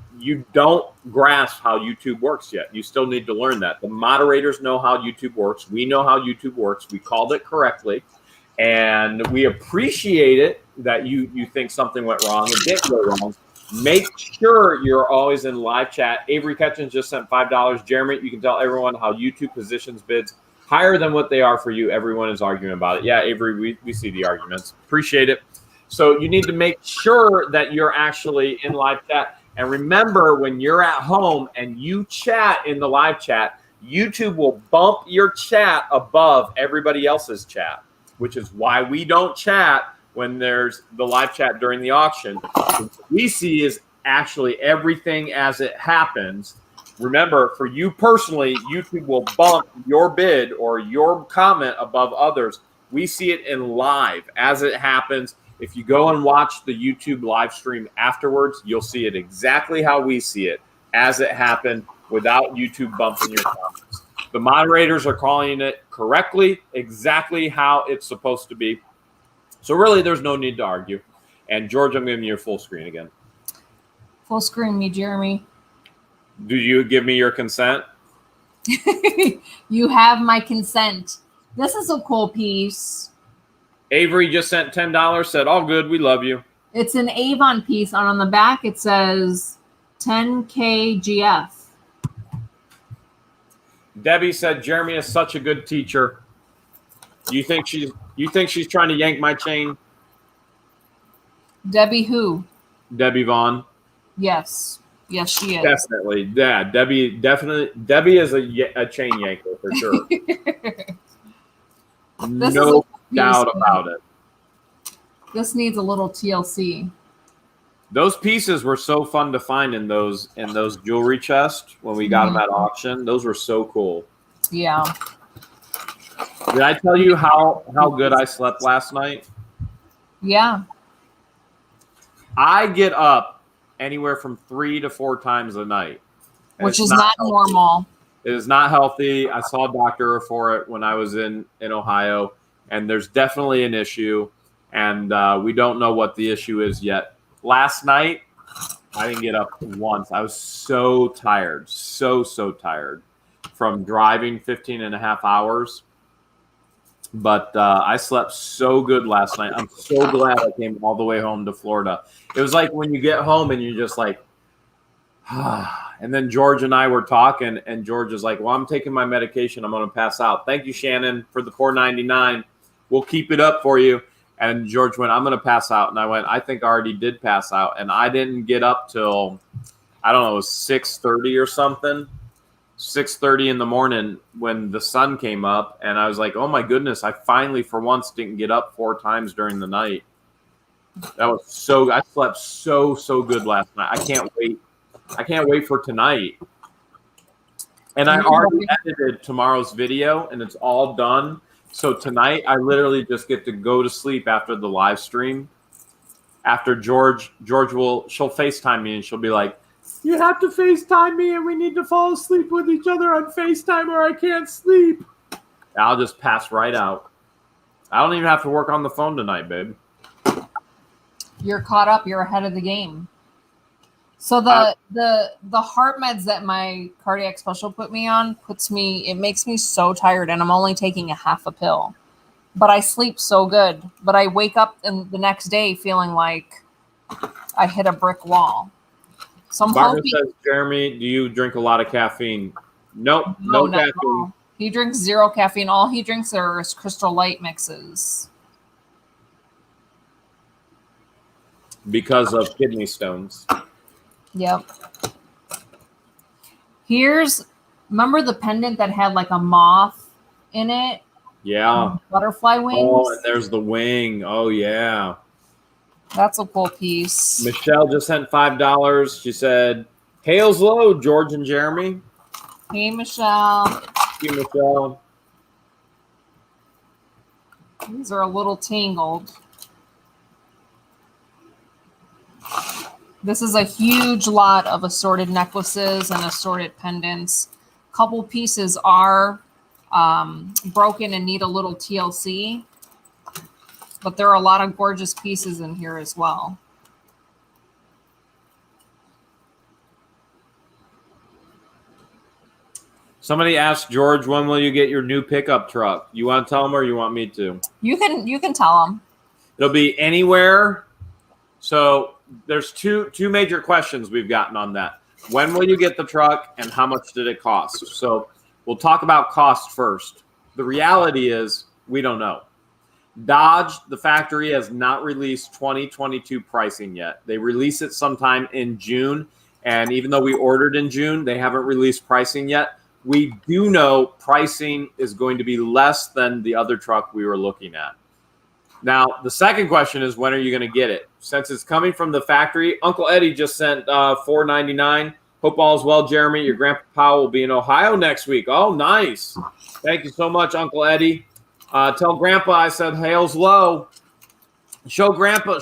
grasp how YouTube works yet. You still need to learn that. The moderators know how YouTube works. We know how YouTube works. We called it correctly. And we appreciate it that you think something went wrong. It didn't go wrong. Make sure you're always in live chat. Avery Ketchens just sent $5. Jeremy, you can tell everyone how YouTube positions bids higher than what they are for you. Everyone is arguing about it. Yeah, Avery, we see the arguments. Appreciate it. So you need to make sure that you're actually in live chat. And remember, when you're at home and you chat in the live chat, YouTube will bump your chat above everybody else's chat, which is why we don't chat when there's the live chat during the auction. What we see is actually everything as it happens. Remember, for you personally, YouTube will bump your bid or your comment above others. We see it in live as it happens. If you go and watch the YouTube live stream afterwards, you'll see it exactly how we see it as it happened without YouTube bumping your comments. The moderators are calling it correctly, exactly how it's supposed to be. So really, there's no need to argue. And George, I'm giving you your full screen again. Full screen me, Jeremy. Do you give me your consent? You have my consent. This is a cool piece. Avery just sent $10, said, all good, we love you. It's an Avon piece. And on the back, it says 10K GF. Debbie said, Jeremy is such a good teacher. You think she's trying to yank my chain? Debbie who? Debbie Vaughn. Yes. Yes, she is. Definitely. Yeah, Debbie is a chain yanker for sure. No doubt about it. This needs a little TLC. Those pieces were so fun to find in those jewelry chests when we got them at auction. Those were so cool. Yeah. Did I tell you how good I slept last night? Yeah. I get up anywhere from 3 to 4 times a night. Which is not normal. It is not healthy. I saw a doctor for it when I was in Ohio, and there's definitely an issue, and we don't know what the issue is yet. Last night, I didn't get up once. I was so tired, so tired from driving 15 and a half hours. But I slept so good last night. I'm so glad I came all the way home to Florida. It was like when you get home and you're just like, and then George and I were talking, and George is like, well, I'm taking my medication. I'm going to pass out. Thank you, Shannon, for the $4.99. We'll keep it up for you. And George went, I'm going to pass out. And I went, I think I already did pass out. And I didn't get up till, I don't know, it was 6:30 or something. 6:30 in the morning when the sun came up, and I was like, oh my goodness, I finally for once didn't get up 4 times during the night. That was I slept so good last night. I can't wait for tonight. And I already edited tomorrow's video, and it's all done. So tonight I literally just get to go to sleep after the live stream. After she'll FaceTime me, and she'll be like, you have to FaceTime me, and we need to fall asleep with each other on FaceTime, or I can't sleep. I'll just pass right out. I don't even have to work on the phone tonight, babe. You're caught up. You're ahead of the game. So the heart meds that my cardiac special put me on it makes me so tired, and I'm only taking a half a pill. But I sleep so good. But I wake up the next day feeling like I hit a brick wall. So Barbara says, Jeremy, do you drink a lot of caffeine? Nope, no caffeine. He drinks 0 caffeine. All he drinks are Crystal Light mixes. Because of kidney stones. Yep. Remember the pendant that had like a moth in it? Yeah. Butterfly wings? Oh, and there's the wing. Oh, yeah. That's a cool piece. Michelle just sent $5. She said, Hale's low, George and Jeremy. Hey, Michelle. Thank you, Michelle. These are a little tangled. This is a huge lot of assorted necklaces and assorted pendants. A couple pieces are broken and need a little TLC. But there are a lot of gorgeous pieces in here as well. Somebody asked George, when will you get your new pickup truck? You want to tell them, or you want me to? You can tell them. It'll be anywhere. So there's two major questions we've gotten on that. When will you get the truck, and how much did it cost? So we'll talk about cost first. The reality is we don't know. Dodge, the factory, has not released 2022 pricing yet. They release it sometime in June, and even though we ordered in June, they haven't released pricing yet. We do know pricing is going to be less than the other truck we were looking at. Now, the second question is, when are you going to get it? Since it's coming from the factory, Uncle Eddie just sent $4.99. Hope all is well, Jeremy. Your Grandpa Powell will be in Ohio next week. Oh, nice. Thank you so much, Uncle Eddie. Tell Grandpa I said Hale's low. Show Grandpa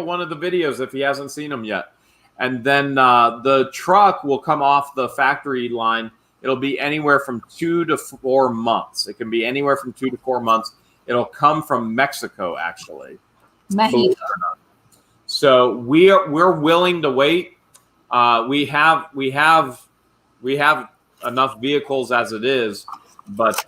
one of the videos if he hasn't seen them yet. And then the truck will come off the factory line. It'll be anywhere from 2 to 4 months. It can be anywhere from 2 to 4 months. It'll come from Mexico, actually. Mexico. So we're willing to wait. We have enough vehicles as it is, but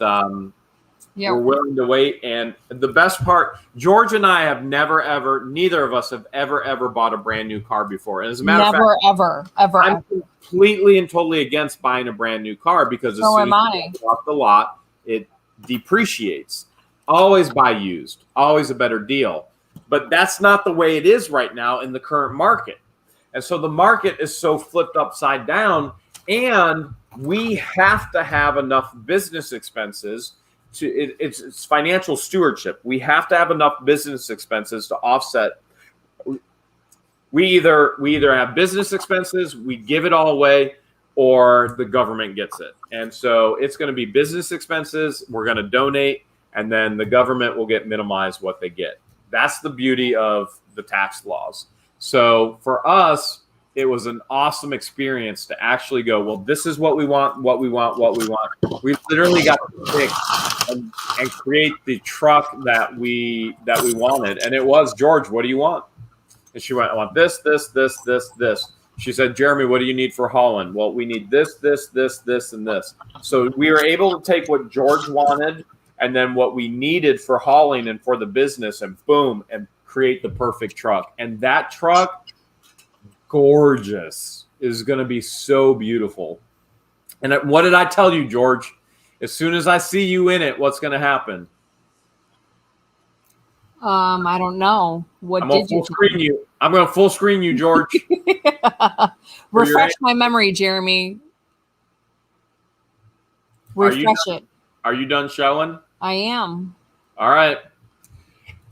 we're willing to wait. And the best part, George and I have neither of us have ever bought a brand new car before. And as a matter of fact, ever. I'm completely and totally against buying a brand new car because as soon as you go off the lot, it depreciates. Always buy used, always a better deal. But that's not the way it is right now in the current market. And so the market is so flipped upside down, and we have to have enough business expenses it's financial stewardship. We have to have enough business expenses to offset. We either have business expenses, we give it all away, or the government gets it. And so it's going to be business expenses. We're going to donate, and then the government will get minimized what they get. That's the beauty of the tax laws. So for us, it was an awesome experience to actually go, well, this is what we want. We literally got to pick and create the truck that we wanted. And it was, George, what do you want? And she went, I want this. She said, Jeremy, what do you need for hauling? Well, we need this, and this. So we were able to take what George wanted and then what we needed for hauling and for the business, and boom, and create the perfect truck. And that truck, gorgeous, is going to be so beautiful. And what did I tell you, George? As soon as I see you in it, what's going to happen? I don't know. I'm going to full screen you, George. Refresh my memory, Jeremy. Refresh it. Are you done showing? I am. All right.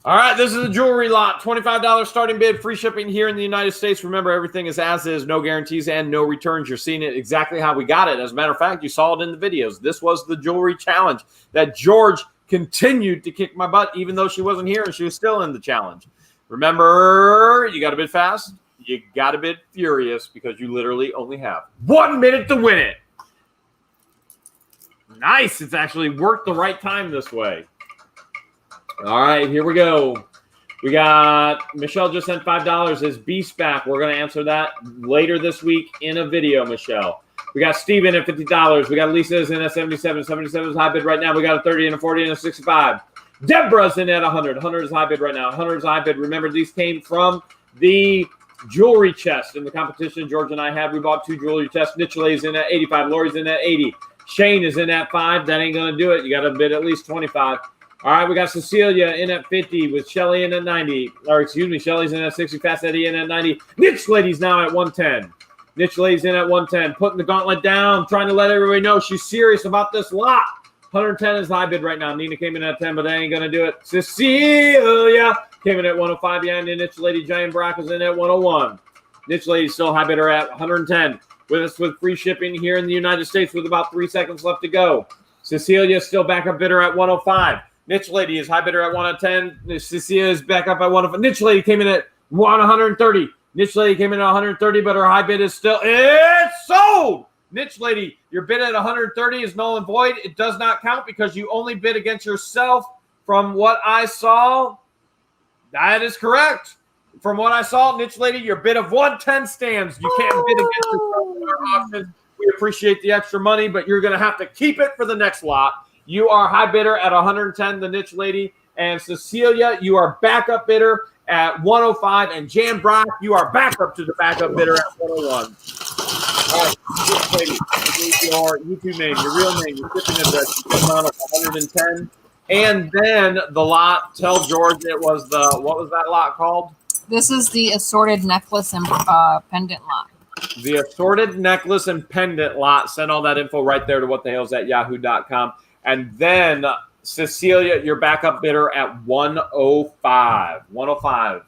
All right, this is a jewelry lot. $25 starting bid, free shipping here in the United States. Remember, everything is as is, no guarantees and no returns. You're seeing it exactly how we got it. As a matter of fact, you saw it in the videos. This was the jewelry challenge that George continued to kick my butt, even though she wasn't here and she was still in the challenge. Remember, you got to bid fast. You got to bid furious because you literally only have 1 minute to win it. Nice. It's actually worked the right time this way. All right, here we go. We got Michelle just sent $5. Is Beast back? We're going to answer that later this week in a video, Michelle. We got Steven at $50. We got Lisa's in at 77. 77 is high bid right now. We got a 30 and a 40 and a 65. Deborah's in at 100. 100 is high bid right now. 100 is high bid. Remember, these came from the jewelry chest in the competition George and I had. We bought 2 jewelry chests. Nicholay's in at 85. Lori's in at 80. Shane is in at 5. That ain't going to do it. You got to bid at least 25. All right, we got Cecilia in at 50 with Shelly in at 90. Or excuse me, Shelly's in at 60. Fast Eddie in at 90. Niche Lady's now at 110. Niche Lady's in at 110. Putting the gauntlet down, trying to let everybody know she's serious about this lot. 110 is high bid right now. Nina came in at 10, but that ain't going to do it. Cecilia came in at 105. Yeah, and Niche Lady Giant Brock is in at 101. Niche Lady's still high bidder at 110. With us with free shipping here in the United States with about 3 seconds left to go. Cecilia still backup bidder at 105. Niche Lady is high bidder at 110. Cecilia is back up at 105. Niche Lady came in at 130. Niche Lady came in at 130, but her high bid is still, it's sold. Niche Lady, your bid at 130 is null and void. It does not count because you only bid against yourself. From what I saw, that is correct. From what I saw, Niche Lady, your bid of 110 stands. You can't bid against yourself in our auction. We appreciate the extra money, but you're going to have to keep it for the next lot. You are high bidder at 110, the Niche Lady. And Cecilia, you are backup bidder at 105. And Jan Brock, you are backup to the backup bidder at 101. All right, Niche Lady, your YouTube name, your real name, your shipping address, you come out of 110. And then the lot, tell George it was the, what was that lot called? This is the assorted necklace and pendant lot. The assorted necklace and pendant lot. Send all that info right there to whatthehales@yahoo.com. And then Cecilia, your backup bidder at 105. 105.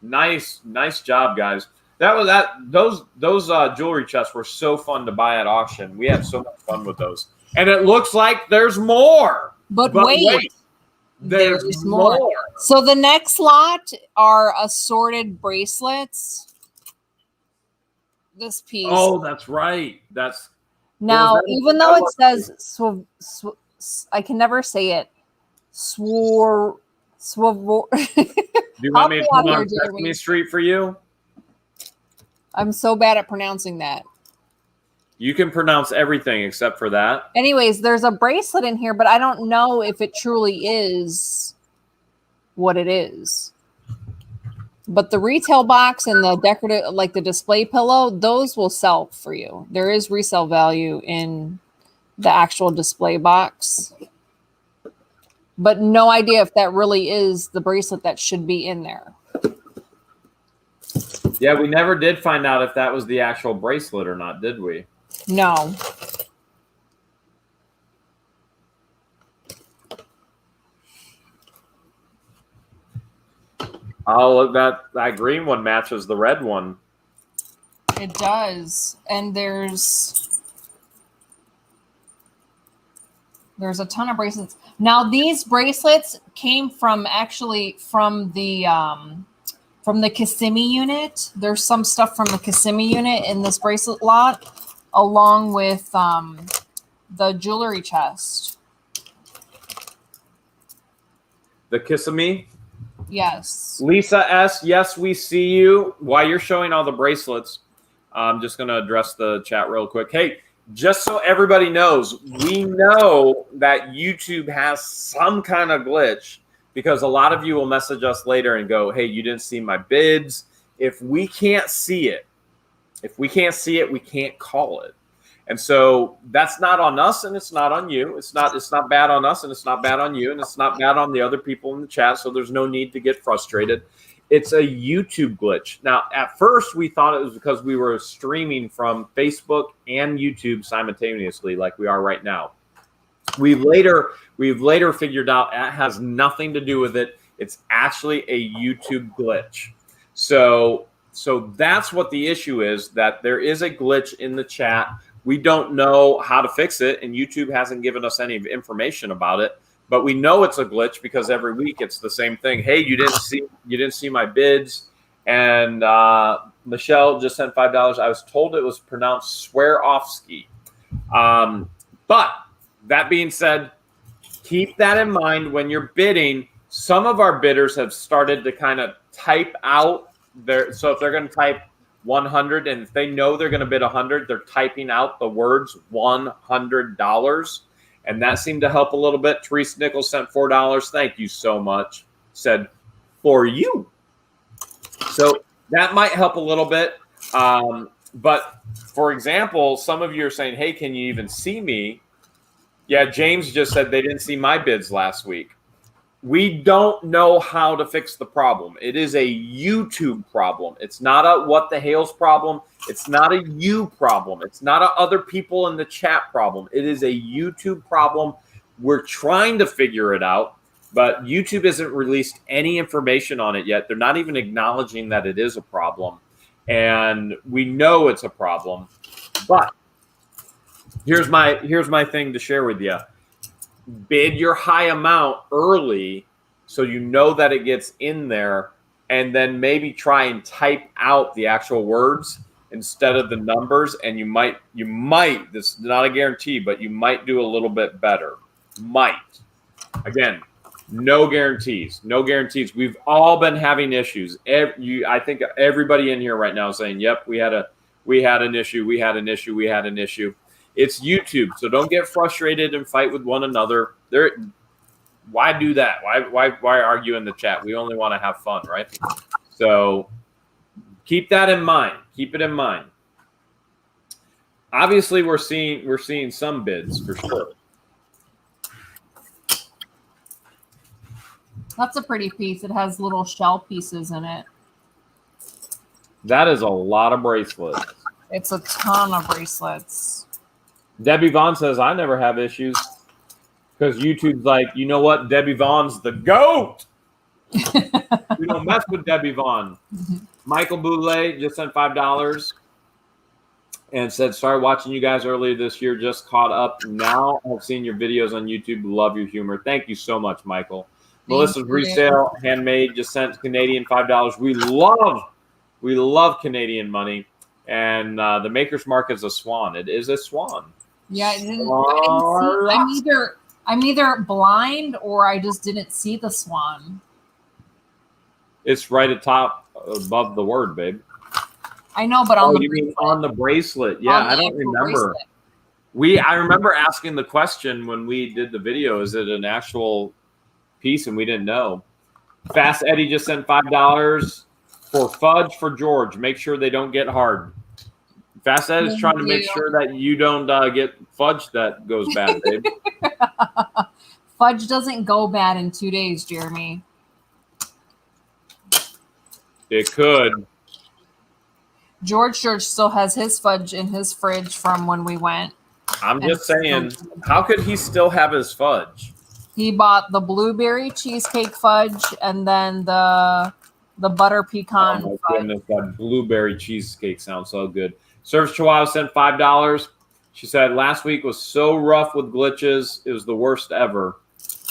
Nice job, guys. Those jewelry chests were so fun to buy at auction. We had so much fun with those. And it looks like there's more. But wait. There's more. So the next lot are assorted bracelets. This piece. Oh, that's right. That's now, even though it says I can never say it. Do you want me to come on Sesame Street for you? I'm so bad at pronouncing that. You can pronounce everything except for that. Anyways, there's a bracelet in here, but I don't know if it truly is what it is. But the retail box and the decorative, like the display pillow, those will sell for you. There is resale value in the actual display box. But no idea if that really is the bracelet that should be in there. Yeah, we never did find out if that was the actual bracelet or not, did we? No. Oh, look, that green one matches the red one. It does. And there's a ton of bracelets. Now, these bracelets came from the Kissimmee unit. There's some stuff from the Kissimmee unit in this bracelet lot, along with the jewelry chest. The Kissimmee? Yes. Lisa S., yes, we see you. While you're showing all the bracelets, I'm just going to address the chat real quick. Hey, just so everybody knows, we know that YouTube has some kind of glitch because a lot of you will message us later and go, hey, you didn't see my bids. If we can't see it, we can't call it. And so that's not on us and it's not on you. It's not bad on us and it's not bad on you and it's not bad on the other people in the chat. So there's no need to get frustrated. It's a YouTube glitch. Now, at first we thought it was because we were streaming from Facebook and YouTube simultaneously like we are right now. We've later figured out that has nothing to do with it. It's actually a YouTube glitch. So that's what the issue is, that there is a glitch in the chat. We don't know how to fix it, and YouTube hasn't given us any information about it. But we know it's a glitch because every week it's the same thing. Hey, you didn't see my bids, and Michelle just sent $5. I was told it was pronounced Swarovski. But that being said, keep that in mind when you're bidding. Some of our bidders have started to kind of type out their. So if they're going to type 100, and if they know they're going to bid 100, they're typing out the words $100, and that seemed to help a little bit. Teresa Nichols sent $4. Thank you so much. Said for you. So that might help a little bit. But for example, some of you are saying, "Hey, can you even see me?" Yeah, James just said they didn't see my bids last week. We don't know how to fix the problem. It is a YouTube problem. It's not a what the Hales problem. It's not a you problem. It's not a other people in the chat problem. It is a YouTube problem. We're trying to figure it out, but YouTube hasn't released any information on it yet. They're not even acknowledging that it is a problem. And we know it's a problem, but here's my thing to share with you. Bid your high amount early so you know that it gets in there, and then maybe try and type out the actual words instead of the numbers, and you might, this is not a guarantee, but you might do a little bit better. Might. Again, no guarantees. No guarantees. We've all been having issues. I think everybody in here right now is saying, yep, we had an issue. It's YouTube, so don't get frustrated and fight with one another. Why do that? Why argue in the chat? We only want to have fun, right? So keep that in mind. Keep it in mind. Obviously, we're seeing some bids for sure. That's a pretty piece. It has little shell pieces in it. That is a lot of bracelets. It's a ton of bracelets. Debbie Vaughn says, I never have issues because YouTube's like, you know what? Debbie Vaughn's the GOAT. We don't mess with Debbie Vaughn. Michael Boulay just sent $5 and said, started watching you guys earlier this year, just caught up. Now I've seen your videos on YouTube. Love your humor. Thank you so much, Michael. Melissa's Resale Handmade just sent Canadian $5. We love Canadian money. And the Maker's Mark is a swan. It is a swan. Yeah, I didn't see. I'm either blind or I just didn't see the swan. It's right at top above the word, babe. I know, but on the bracelet. Mean on the bracelet. Yeah, I don't remember. I remember asking the question when we did the video, is it an actual piece? And we didn't know. Fast Eddie just sent $5 for fudge for George. Make sure they don't get hard. Fast Ed is trying to make sure that you don't get fudge that goes bad, babe. Fudge doesn't go bad in 2 days, Jeremy. It could. George still has his fudge in his fridge from when we went. I'm just saying, how could he still have his fudge? He bought the blueberry cheesecake fudge and then the butter pecan. Oh my goodness, that blueberry cheesecake sounds so good. Service Chihuahua sent $5. She said last week was so rough with glitches. It was the worst ever.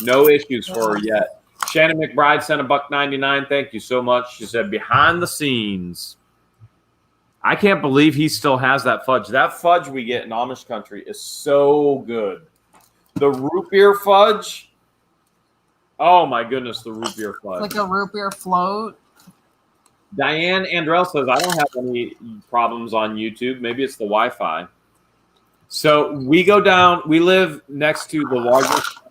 No issues for her yet. Shannon McBride sent $1.99. Thank you so much. She said behind the scenes. I can't believe he still has that fudge. That fudge we get in Amish country is so good. The root beer fudge. Oh my goodness, the root beer fudge. It's like a root beer float. Diane Andrell says, I don't have any problems on YouTube. Maybe it's the Wi-Fi. So we go down. We live next to the largest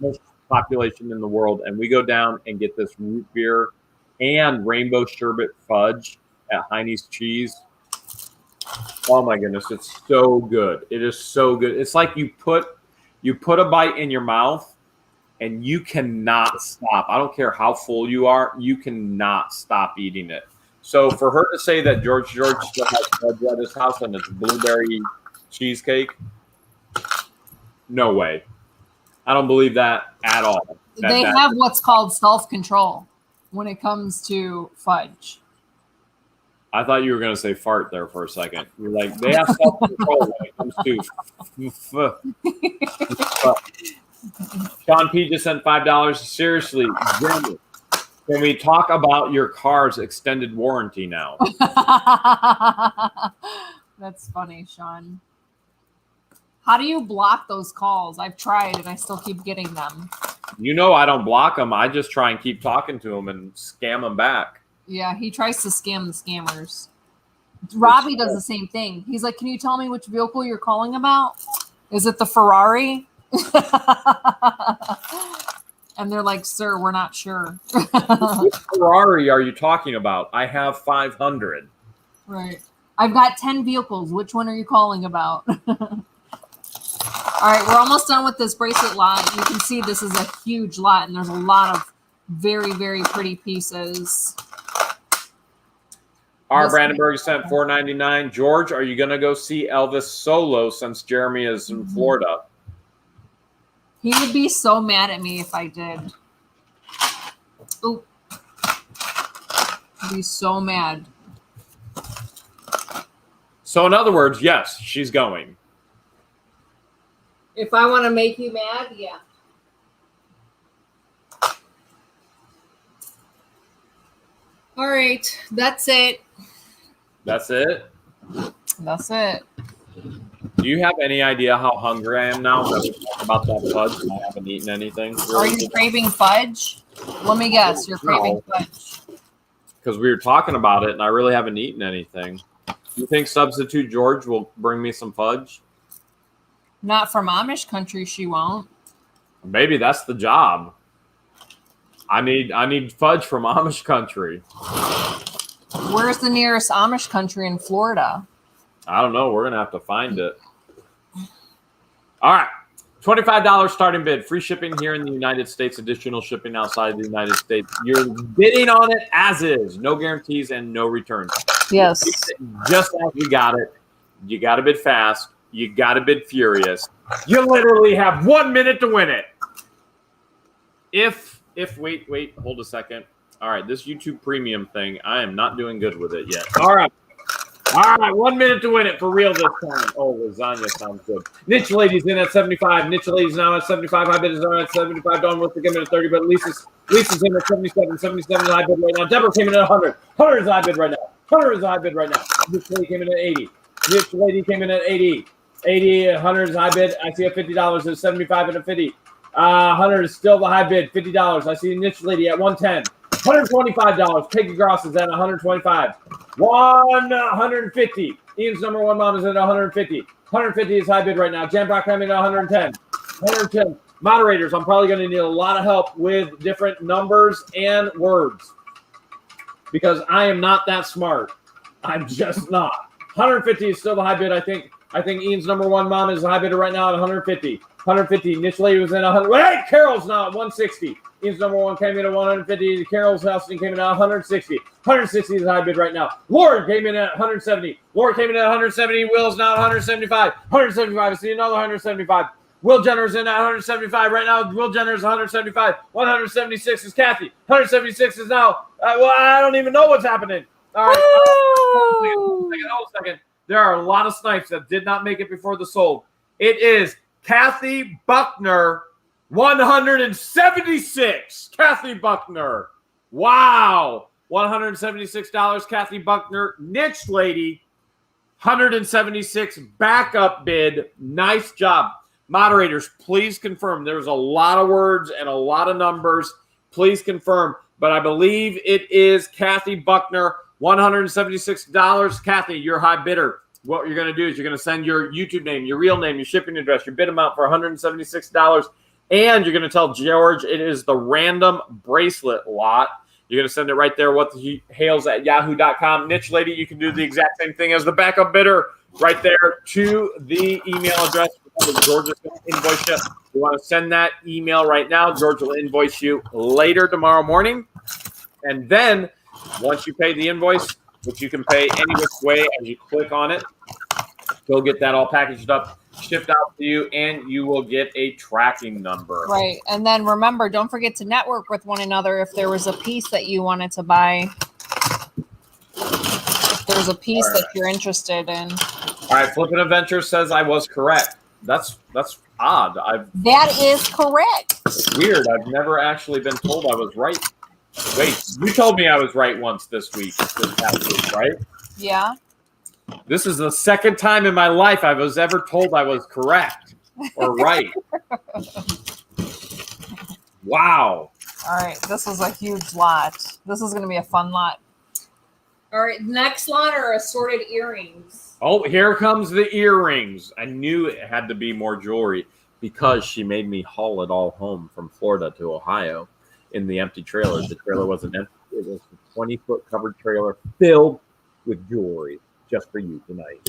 population in the world, and we go down and get this root beer and rainbow sherbet fudge at Heine's Cheese. Oh, my goodness. It's so good. It is so good. It's like you put a bite in your mouth, and you cannot stop. I don't care how full you are. You cannot stop eating it. So for her to say that George still has fudge at his house and it's blueberry cheesecake, no way. I don't believe that at all. They have what's called self-control when it comes to fudge. I thought you were going to say fart there for a second. You're like, they have self-control when it comes to Sean P. just sent $5. Seriously, Jeremy, can we talk about your car's extended warranty now? That's funny, Sean. How do you block those calls? I've tried and I still keep getting them. You know I don't block them. I just try and keep talking to them and scam them back. Yeah, he tries to scam the scammers. Robbie does the same thing. He's like, can you tell me which vehicle you're calling about? Is it the Ferrari? And they're like, sir, we're not sure. Which Ferrari are you talking about? I have 500. Right. I've got 10 vehicles. Which one are you calling about? All right, we're almost done with this bracelet lot. You can see this is a huge lot, and there's a lot of very, very pretty pieces. R. Brandenburg sent $4.99. George, are you going to go see Elvis solo since Jeremy is in Florida? He would be so mad at me if I did. Oh, he'd be so mad. So in other words, yes, she's going. If I want to make you mad, yeah. All right, that's it. That's it? That's it. Do you have any idea how hungry I am now that we talked about that fudge and I haven't eaten anything? Are you craving fudge? Let me guess, you're craving fudge. Because we were talking about it and I really haven't eaten anything. Do you think Substitute George will bring me some fudge? Not from Amish country, she won't. Maybe that's the job. I need fudge from Amish country. Where's the nearest Amish country in Florida? I don't know. We're going to have to find it. All right. $25 starting bid. Free shipping here in the United States. Additional shipping outside the United States. You're bidding on it as is. No guarantees and no returns. Yes. Just as we got it. You got to bid fast. You got to bid furious. You literally have 1 minute to win it. Wait, hold a second. All right, this YouTube premium thing, I am not doing good with it yet. All right, 1 minute to win it for real this time. Oh, lasagna sounds good. Niche Lady's in at 75. Niche Lady's now at 75. High bid is now at 75. Dawn Wooster came in at 30, but Lisa's in at 77. 77 is high bid right now. Deborah came in at 100. 100 is high bid right now. 100 is high bid right now. Niche Lady came in at 80. Niche Lady came in at 80. 80, 100 is high bid. I see a $50. There's 75 and a 50. 100 is still the high bid. $50. I see a Niche Lady at 110. $125. Peggy Gross is at 125. 150. Ian's number one mom is at 150. 150 is high bid right now. Jan Brock coming at 110. 110. Moderators, I'm probably going to need a lot of help with different numbers and words because I am not that smart. I'm just not. 150 is still the high bid. I think Ian's number one mom is the high bidder right now at 150. 150. Niche Lady was in 100. Wait, Carol's now at 160. Ian's number one came in at 150. Carol's Houston came in at 160. 160 is the high bid right now. Laura came in at 170. Laura came in at 170. Will's now at 175. 175. I see another 175. Will Jenner's in at 175 right now. Will Jenner's 175. 176 is Kathy. 176 is now. I don't even know what's happening. All right. Hold a second. There are a lot of snipes that did not make it before the sold. It is Kathy Buckner, 176. Kathy Buckner. Wow. $176. Kathy Buckner. Niche Lady, 176. Backup bid. Nice job. Moderators, please confirm. There's a lot of words and a lot of numbers. Please confirm. But I believe it is Kathy Buckner, $176. Kathy, your high bidder. What you're going to do is you're going to send your YouTube name, your real name, your shipping address, your bid amount for $176. And you're going to tell George it is the random bracelet lot. You're going to send it right there, Hales at yahoo.com. Niche Lady, you can do the exact same thing as the backup bidder right there to the email address. George is going to invoice you. You want to send that email right now. George will invoice you later tomorrow morning. And then once you pay the invoice, which you can pay any which way as you click on it, he'll get that all packaged up shipped out to you, and you will get a tracking number. Right. And then remember, don't forget to network with one another if there was a piece that you wanted to buy. If there's a piece that you're interested in. All right, Flippin' Adventure says I was correct. That's odd. That is correct. Weird. I've never actually been told I was right. Wait, you told me I was right once this past week, right? Yeah. This is the second time in my life I was ever told I was correct or right. Wow. All right, this is a huge lot. This is going to be a fun lot. All right, next lot are assorted earrings. Oh, here comes the earrings. I knew it had to be more jewelry because she made me haul it all home from Florida to Ohio in the empty trailer. The trailer wasn't empty. It was a 20-foot covered trailer filled with jewelry just for you tonight.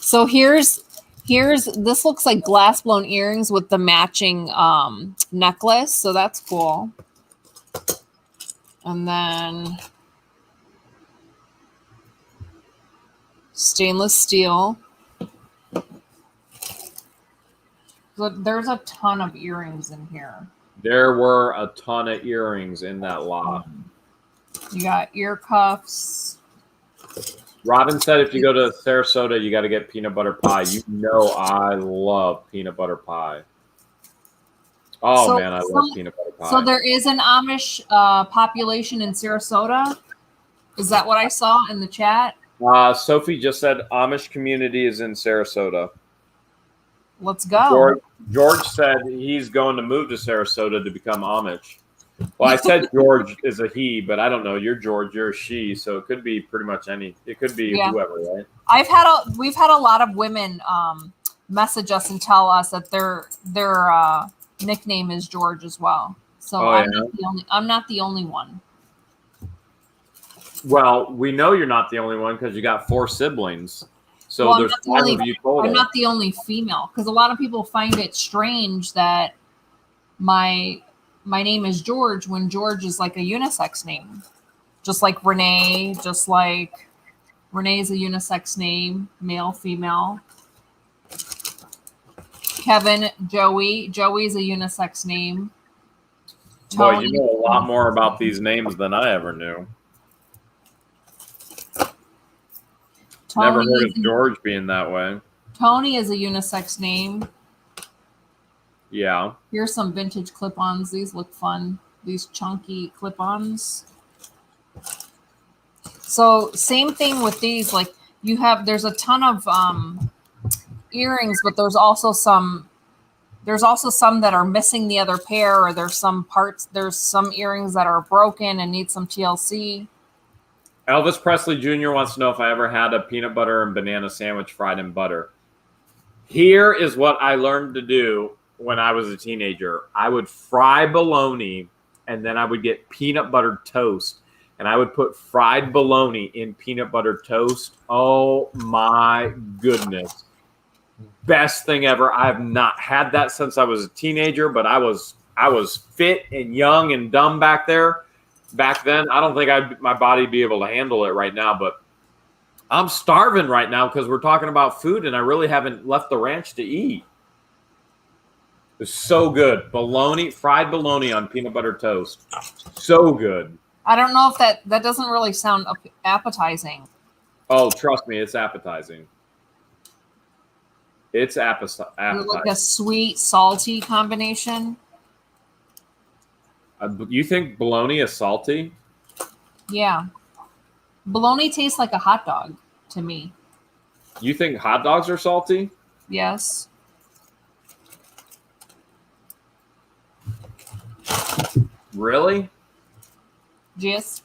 So here's this looks like glass blown earrings with the matching necklace. So that's cool. And then stainless steel. There's a ton of earrings in here. There were a ton of earrings in that lot. You got ear cuffs. Robin said if you go to Sarasota, you got to get peanut butter pie. You know I love peanut butter pie. Oh, man, I love peanut butter pie. So there is an Amish population in Sarasota? Is that what I saw in the chat? Sophie just said Amish community is in Sarasota. Let's go. George said he's going to move to Sarasota to become Amish. Well, I said George is a he, but I don't know. You're George, you're a she, so it could be pretty much any. It could be whoever, right? We've had a lot of women message us and tell us that their nickname is George as well. So I'm not the only one. Well, we know you're not the only one because you got 4 siblings. So there's 5 of you total. I'm not the only female because a lot of people find it strange that my name is George when George is like a unisex name. Just like Renee, Renee is a unisex name, male, female. Kevin, Joey is a unisex name. Boy, you know a lot more about these names than I ever knew. Never heard of George being that way. Tony is a unisex name. Yeah. Here's some vintage clip-ons. These look fun. These chunky clip-ons. So same thing with these. Like there's a ton of earrings, but there's also some that are missing the other pair, or there's some earrings that are broken and need some TLC. Elvis Presley Jr. wants to know if I ever had a peanut butter and banana sandwich fried in butter. Here is what I learned to do when I was a teenager. I would fry bologna, and then I would get peanut butter toast, and I would put fried bologna in peanut butter toast. Oh, my goodness. Best thing ever. I have not had that since I was a teenager, but I was fit and young and dumb back then. I don't think my body would be able to handle it right now, but I'm starving right now because we're talking about food, and I really haven't left the ranch to eat. It's so good. Fried bologna on peanut butter toast. So good. I don't know if that doesn't really sound appetizing. Oh, trust me, it's appetizing. It's appetizing. Like a sweet, salty combination. You think bologna is salty? Yeah. Bologna tastes like a hot dog to me. You think hot dogs are salty? Yes. Really? Yes.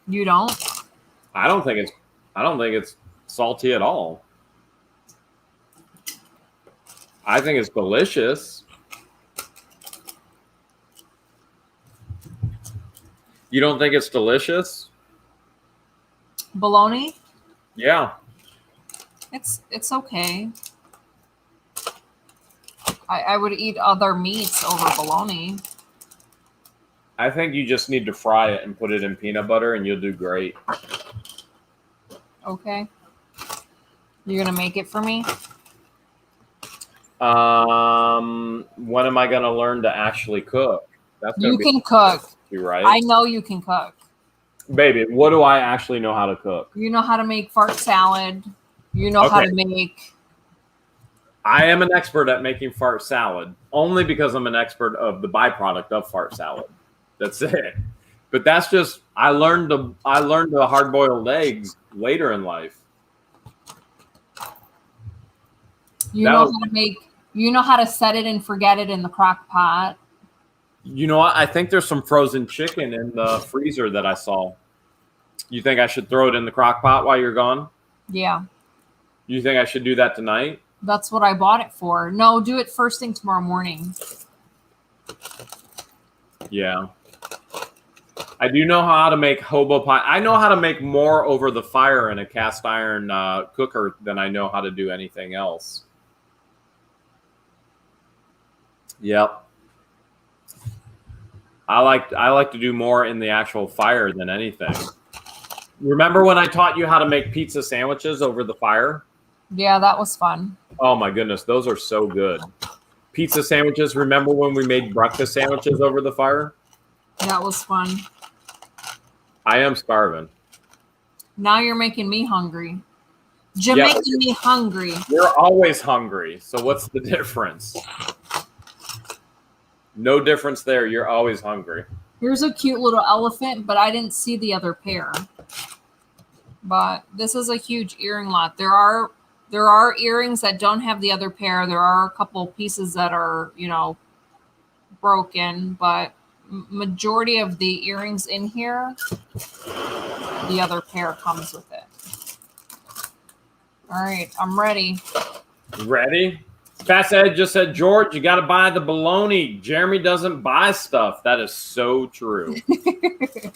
You don't? I don't think it's salty at all. I think it's delicious. You don't think it's delicious? Bologna? Yeah. It's okay. I would eat other meats over bologna. I think you just need to fry it and put it in peanut butter, and you'll do great. Okay. You're gonna make it for me? When am I gonna learn to actually cook? That's You can cook. Right? I know you can cook. Baby, what do I actually know how to cook? You know how to make fart salad. You know how to make. I am an expert at making fart salad, only because I'm an expert of the byproduct of fart salad. That's it. But that's just I learned the hard-boiled eggs later in life. You know how to make. You know how to set it and forget it in the crock pot. You know what? I think there's some frozen chicken in the freezer that I saw. You think I should throw it in the crock pot while you're gone? Yeah. You think I should do that tonight? That's what I bought it for. No, do it first thing tomorrow morning. Yeah. I do know how to make hobo pie. I know how to make more over the fire in a cast iron cooker than I know how to do anything else. Yep. I like to do more in the actual fire than anything. Remember when I taught you how to make pizza sandwiches over the fire? Yeah, that was fun. Oh my goodness, those are so good. Pizza sandwiches. Remember when we made breakfast sandwiches over the fire? That was fun. I am starving. Now you're making me hungry. You're making me hungry. You're always hungry. So what's the difference? No difference there. You're always hungry. Here's a cute little elephant, but I didn't see the other pair. But this is a huge earring lot. There are earrings that don't have the other pair. There are a couple pieces that are, broken, but majority of the earrings in here, the other pair comes with it. All right, I'm ready. Ready? Fast Ed just said, George, you got to buy the bologna. Jeremy doesn't buy stuff. That is so true.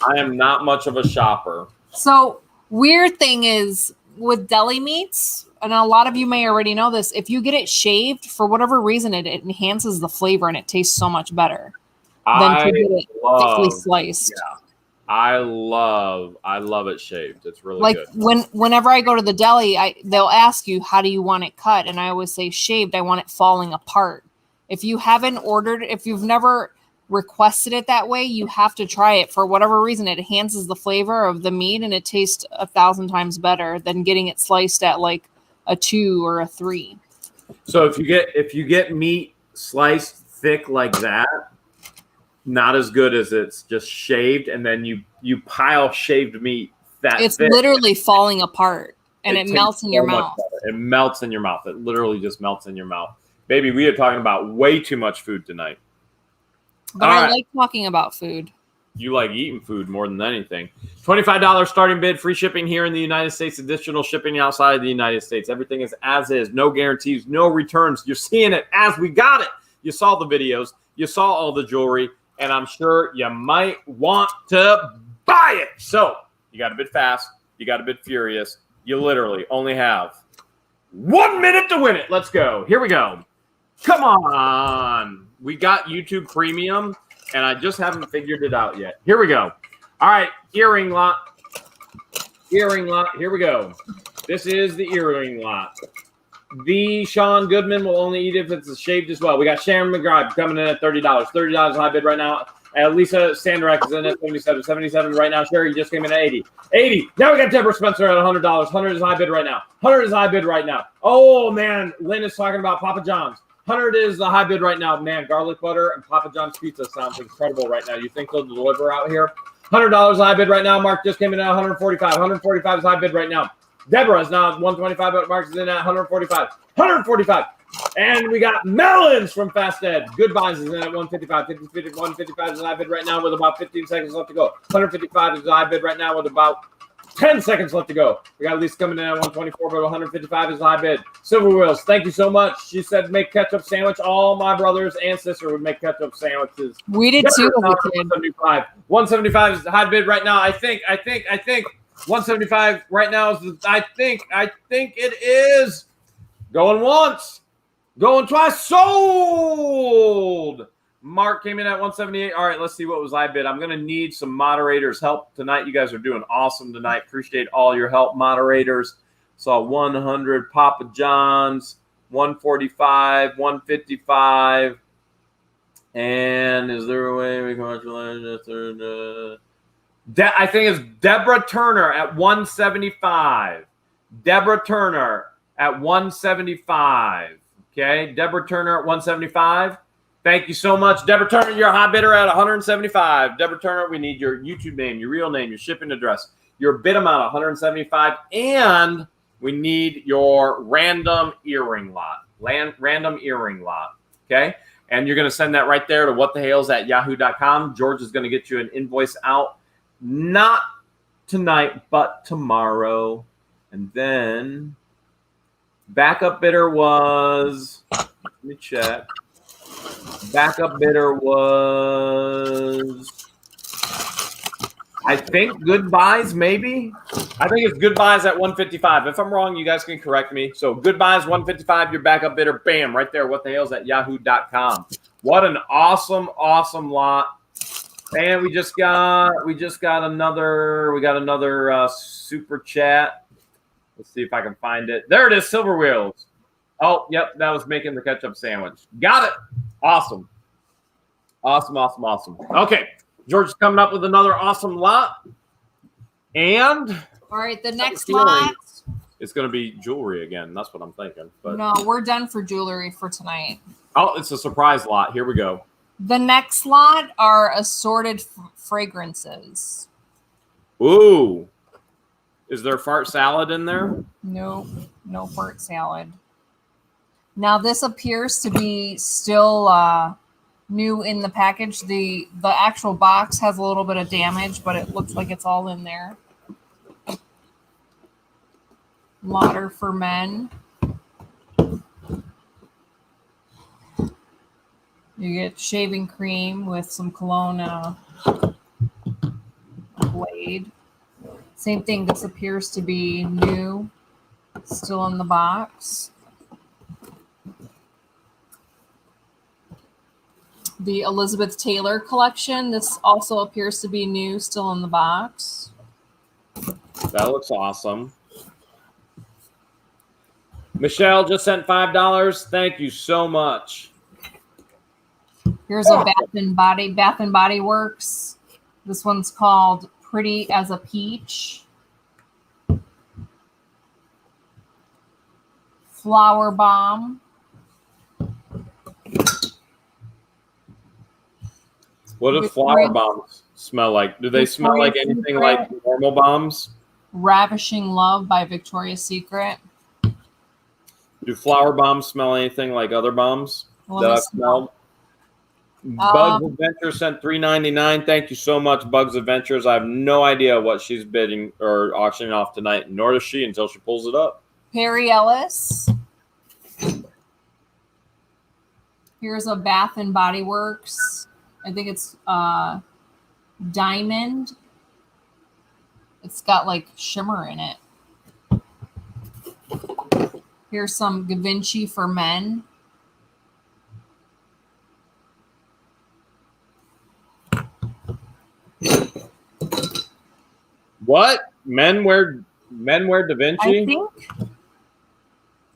I am not much of a shopper. So, weird thing is with deli meats, and a lot of you may already know this, if you get it shaved, for whatever reason, it enhances the flavor and it tastes so much better than to get it thickly sliced. Yeah. I love it shaved. It's really good. Whenever I go to the deli, they'll ask you, how do you want it cut? And I always say shaved. I want it falling apart. If you haven't ordered, if you've never requested it that way, you have to try it. For whatever reason, it enhances the flavor of the meat and it tastes 1,000 times better than getting it sliced at like a 2 or a 3. So if you get meat sliced thick like that, not as good as it's just shaved, and then you pile shaved meat that it's thick. Literally falling apart, and it melts in your mouth. It melts in your mouth. It literally just melts in your mouth. Baby, we are talking about way too much food tonight. But I like talking about food. You like eating food more than anything. $25 starting bid, free shipping here in the United States, additional shipping outside of the United States. Everything is as is, no guarantees, no returns. You're seeing it as we got it. You saw the videos. You saw all the jewelry. And I'm sure you might want to buy it. So you got to bid fast. You got to bid furious. You literally only have 1 minute to win it. Let's go. Here we go. Come on. We got YouTube Premium, and I just haven't figured it out yet. Here we go. All right, earring lot. Earring lot. Here we go. This is the earring lot. The Sean Goodman will only eat if it's shaved as well. We got Sharon McGrath coming in at $30. $30 high bid right now. Lisa Sandrack is in at 77. 77 right now. Sherry just came in at 80. 80. Now we got Deborah Spencer at $100. 100 is high bid right now. 100 is high bid right now. Oh, man. Lynn is talking about Papa John's. 100 is the high bid right now. Man, garlic butter and Papa John's pizza sounds incredible right now. You think they'll deliver out here? $100 high bid right now. Mark just came in at 145. 145 is high bid right now. Deborah is now at 125, but Mark is in at 145. 145. And we got Melons from Fast Ed. Good Vines is in at 155. 155 is a high bid right now with about 15 seconds left to go. 155 is a high bid right now with about 10 seconds left to go. We got Lisa coming in at 124, but 155 is a high bid. Silver Wheels, thank you so much. She said make ketchup sandwich. All my brothers and sister would make ketchup sandwiches. We did too. 175. 175 is the high bid right now. I think. 175 right now is I think it is going once, going twice, sold. Mark came in at 178. All right, let's see what was I bid. I'm going to need some moderators' help tonight. You guys are doing awesome tonight. Appreciate all your help, moderators. Saw 100 Papa John's, 145, 155. And is there a way we can watch I think it's Deborah Turner at 175. Deborah Turner at 175. Okay, Deborah Turner at 175. Thank you so much, Deborah Turner. You're a high bidder at 175. Deborah Turner, we need your YouTube name, your real name, your shipping address, your bid amount 175, and we need your random earring lot. Random earring lot. Okay, and you're going to send that right there to whatthehales@yahoo.com. George is going to get you an invoice out, not tonight, but tomorrow. And then backup bidder was, let me check. Backup bidder was, I think, Goodbyes, maybe. I think it's Goodbyes at 155. If I'm wrong, you guys can correct me. So Goodbyes 155, your backup bidder, bam, right there. Whatthehales@yahoo.com. What an awesome lot. And we got another super chat. Let's see if I can find it. There it is, Silver Wheels. Oh, yep, that was making the ketchup sandwich. Got it. Awesome. Okay, George is coming up with another awesome lot. And all right, the next lot. It's going to be jewelry again. That's what I'm thinking. But no, we're done for jewelry for tonight. Oh, it's a surprise lot. Here we go. The next lot are assorted fragrances. Ooh. Is there fart salad in there? No fart salad. Now this appears to be still new in the package. The actual box has a little bit of damage, but it looks like it's all in there. Lauder for men. You get shaving cream with some cologne and a blade. Same thing. This appears to be new, still in the box. The Elizabeth Taylor collection. This also appears to be new, still in the box. That looks awesome. Michelle just sent $5. Thank you so much. Here's a Bath and Body Works. This one's called Pretty as a Peach. Flower Bomb. What do flower bombs smell like? Do they smell like anything like normal bombs? Ravishing Love by Victoria's Secret. Do flower bombs smell anything like other bombs that I've smelled? Bugs Adventure sent $3.99. Thank you so much, Bugs Adventures. I have no idea what she's bidding or auctioning off tonight, nor does she until she pulls it up. Perry Ellis. Here's a Bath and Body Works. I think it's diamond. It's got like shimmer in it. Here's some Givenchy for men. What? Men wear Da Vinci? I think.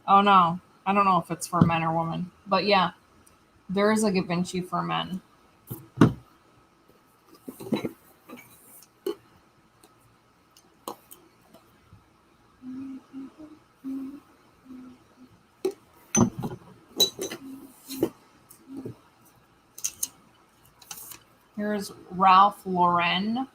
Oh no. I don't know if it's for men or women. But yeah. There is a Givenchy for men. Here's Ralph Lauren.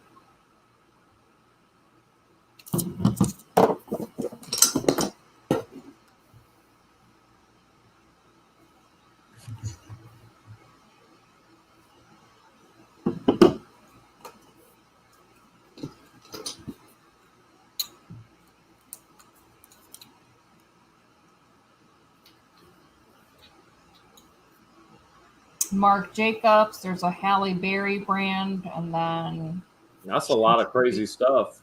Marc Jacobs. There's a Halle Berry brand, and then that's a lot of crazy stuff.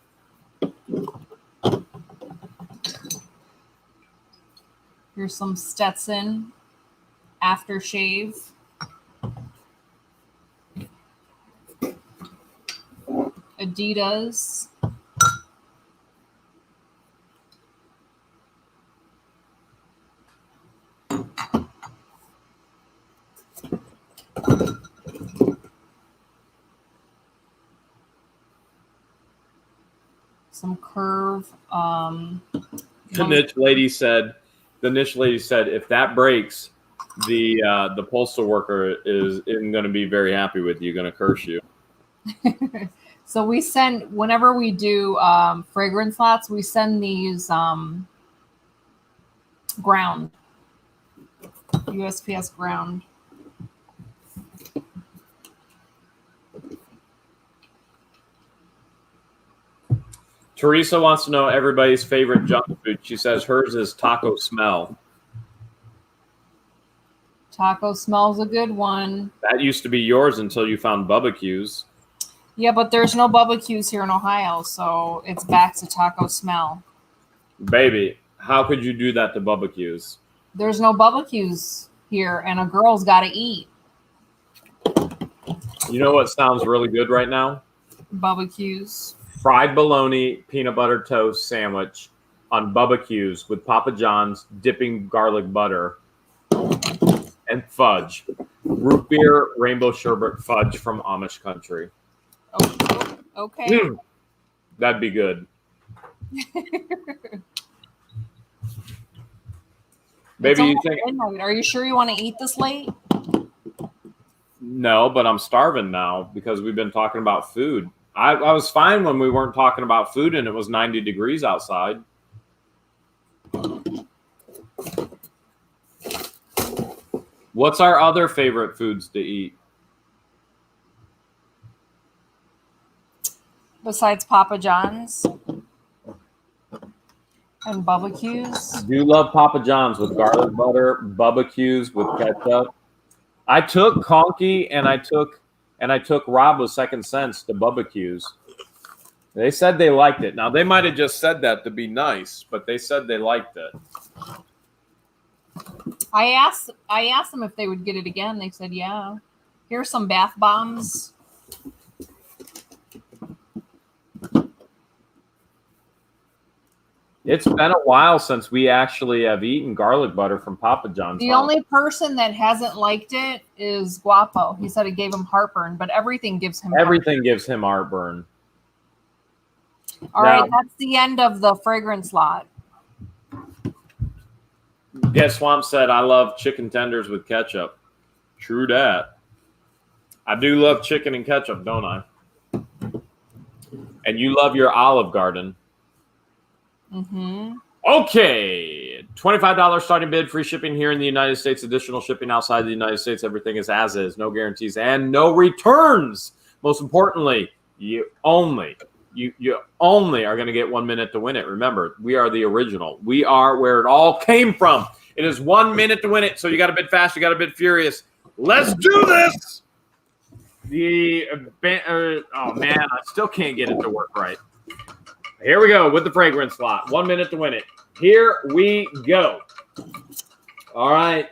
Here's some Stetson aftershave. Adidas. Some Curve. The niche lady said, if that breaks, the postal worker isn't going to be very happy with you. Going to curse you. So we send, whenever we do fragrance lots, we send these ground, USPS ground. Teresa wants to know everybody's favorite junk food. She says hers is taco smell. Taco Smell's a good one. That used to be yours until you found Bubba Q's. Yeah, but there's no Bubba Q's here in Ohio, so it's back to Taco Smell. Baby, how could you do that to Bubba Q's? There's no Bubba Q's here, and a girl's got to eat. You know what sounds really good right now? Bubba Q's. Fried bologna peanut butter toast sandwich on Bubba Q's with Papa John's dipping garlic butter and fudge. Root beer, rainbow sherbet fudge from Amish country. Okay. That'd be good. Baby, you think? Are you sure you want to eat this late? No, but I'm starving now because we've been talking about food. I was fine when we weren't talking about food and it was 90 degrees outside. What's our other favorite foods to eat? Besides Papa John's and Bubba Q's. I do love Papa John's with garlic butter, Bubba Q's with ketchup. I took Conky and I took Rob with Second Sense to Bubba Q's. They said they liked it. Now they might have just said that to be nice, but they said they liked it. I asked them if they would get it again. They said, yeah. Here's some bath bombs. It's been a while since we actually have eaten garlic butter from Papa John's. The only person that hasn't liked it is Guapo. He said it gave him heartburn, but everything gives him heartburn. All right, that's the end of the fragrance lot. Get Swamp said, I love chicken tenders with ketchup. True that. I do love chicken and ketchup, don't I? And you love your Olive Garden. Mm-hmm. Okay. $25 starting bid, free shipping here in the United States, additional shipping outside the United States. Everything is as is, no guarantees and no returns. Most importantly, you only are going to get 1 minute to win it. Remember, we are the original. We are where it all came from. It is 1 minute to win it, so you got to bid fast, you got to bid furious. Let's do this! Oh, man, I still can't get it to work right. Here we go with the fragrance slot. 1 minute to win it. Here we go. All right.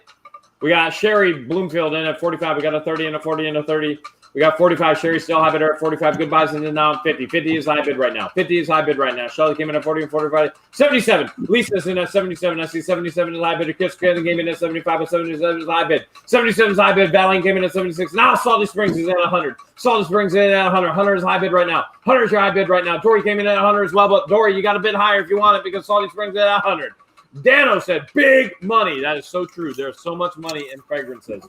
We got Sherry Bloomfield in at 45. We got a 30 and a 40 and a 30. We got 45. Sherry still high bidder at 45. Goodbyes and then now 50. 50 is high bid right now. 50 is high bid right now. Shelly came in at 40 and 45. 77. Lisa's in at 77. I see 77 is high bidder. Kiss Kevin came in at 75. But 77 is high bid. 77 is high bid. Valine came in at 76. Now Salty Springs is at 100. Salty Springs is at 100. 100 is high bid right now. 100 is your high bid right now. Dory came in at 100 as well. But Dory, you got to bid higher if you want it because Salty Springs is at 100. Dano said big money. That is so true. There's so much money in fragrances.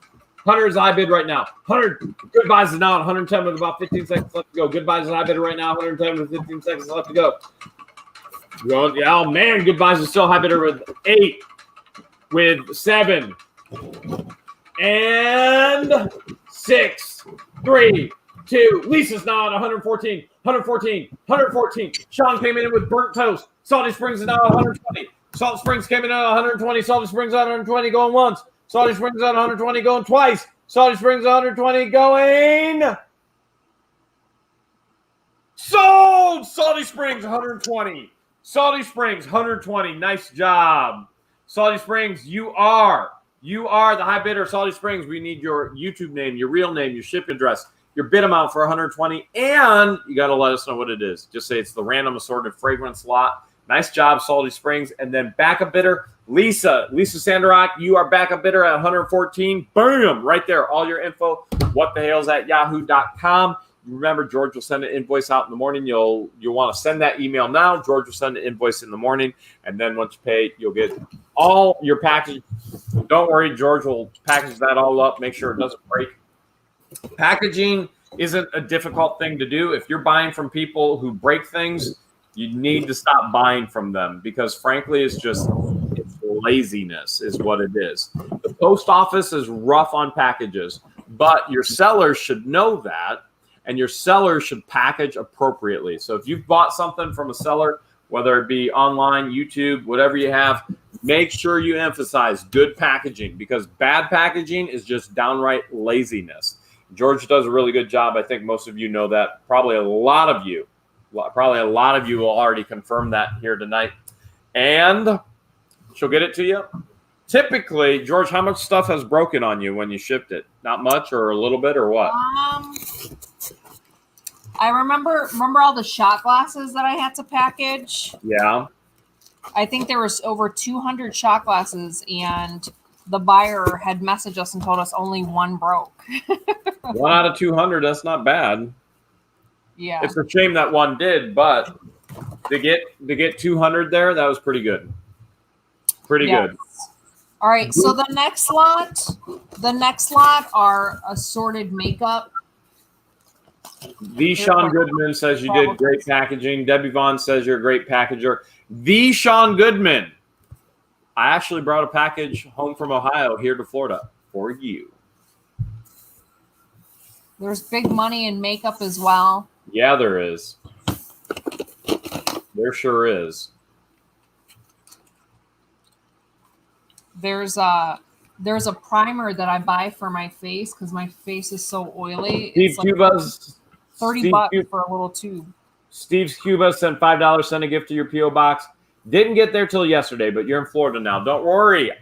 100 is high bid right now. 100 goodbyes is now at 110 with about 15 seconds left to go. Goodbyes is high bid right now. 110 with 15 seconds left to go. Oh man, goodbyes is still high bidder with 8, with 7, and 6, 3, 2. Lisa's now at 114. 114. 114. Sean came in with burnt toast. Salty Springs is now at 120. Salt Springs came in at 120. Salty Springs at 120 going once. Salty Springs at 120 going twice. Salty Springs 120 going. Sold! Salty Springs 120. Salty Springs 120. Nice job. Salty Springs, you are the high bidder. Salty Springs, we need your YouTube name, your real name, your ship address. your bid amount for 120, and you got to let us know what it is. Just say it's the random assorted fragrance lot. Nice job, Salty Springs. And then backup bidder, Lisa Sanderock, you are backup bidder at 114. Boom, right there. All your info, whatthehales@yahoo.com. Remember, George will send an invoice out in the morning. You'll want to send that email now. George will send an invoice in the morning. And then once you pay, you'll get all your package. Don't worry, George will package that all up, make sure it doesn't break. Packaging isn't a difficult thing to do. If you're buying from people who break things, you need to stop buying from them because, frankly, it's laziness is what it is. The post office is rough on packages, but your sellers should know that, and your sellers should package appropriately. So if you've bought something from a seller, whether it be online, YouTube, whatever you have, make sure you emphasize good packaging because bad packaging is just downright laziness. George does a really good job. I think most of you know that. Probably a lot of you will already confirm that here tonight. And she'll get it to you. Typically, George, how much stuff has broken on you when you shipped it? Not much or a little bit or what? I remember all the shot glasses that I had to package. Yeah. I think there was over 200 shot glasses, and the buyer had messaged us and told us only one broke. 1 out of 200, that's not bad. Yeah. It's a shame that one did, but to get 200 there, that was pretty good. Pretty good. All right, so the next lot are assorted makeup. The Sean Goodman says you did great packaging. Debbie Vaughn says you're a great packager. The Sean Goodman. I actually brought a package home from Ohio here to Florida for you. There's big money in makeup as well. Yeah, there is. There sure is. There's a primer that I buy for my face because my face is so oily. Steve Cuba's $30 for a little tube. Steve's Cuba sent $5, sent a gift to your P.O. box. Didn't get there till yesterday, but you're in Florida now. Don't worry.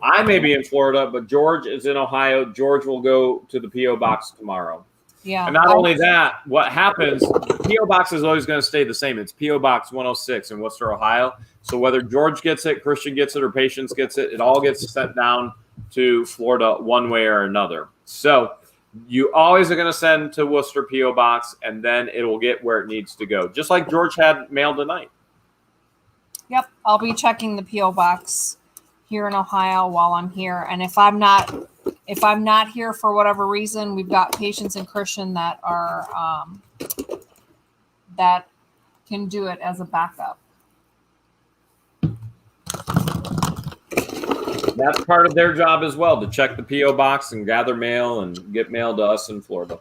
I may be in Florida, but George is in Ohio. George will go to the P.O. box tomorrow. Yeah. And not only that, what happens, the P.O. box is always going to stay the same. It's P.O. Box 106 in Wooster, Ohio. So whether George gets it, Christian gets it, or Patience gets it, it all gets sent down to Florida one way or another. So you always are going to send to Wooster P.O. box, and then it will get where it needs to go, just like George had mailed tonight. Yep, I'll be checking the P.O. box here in Ohio while I'm here. And if I'm not here for whatever reason, we've got Patience and Christian that are that can do it as a backup. That's part of their job as well, to check the P.O. box and gather mail and get mail to us in Florida.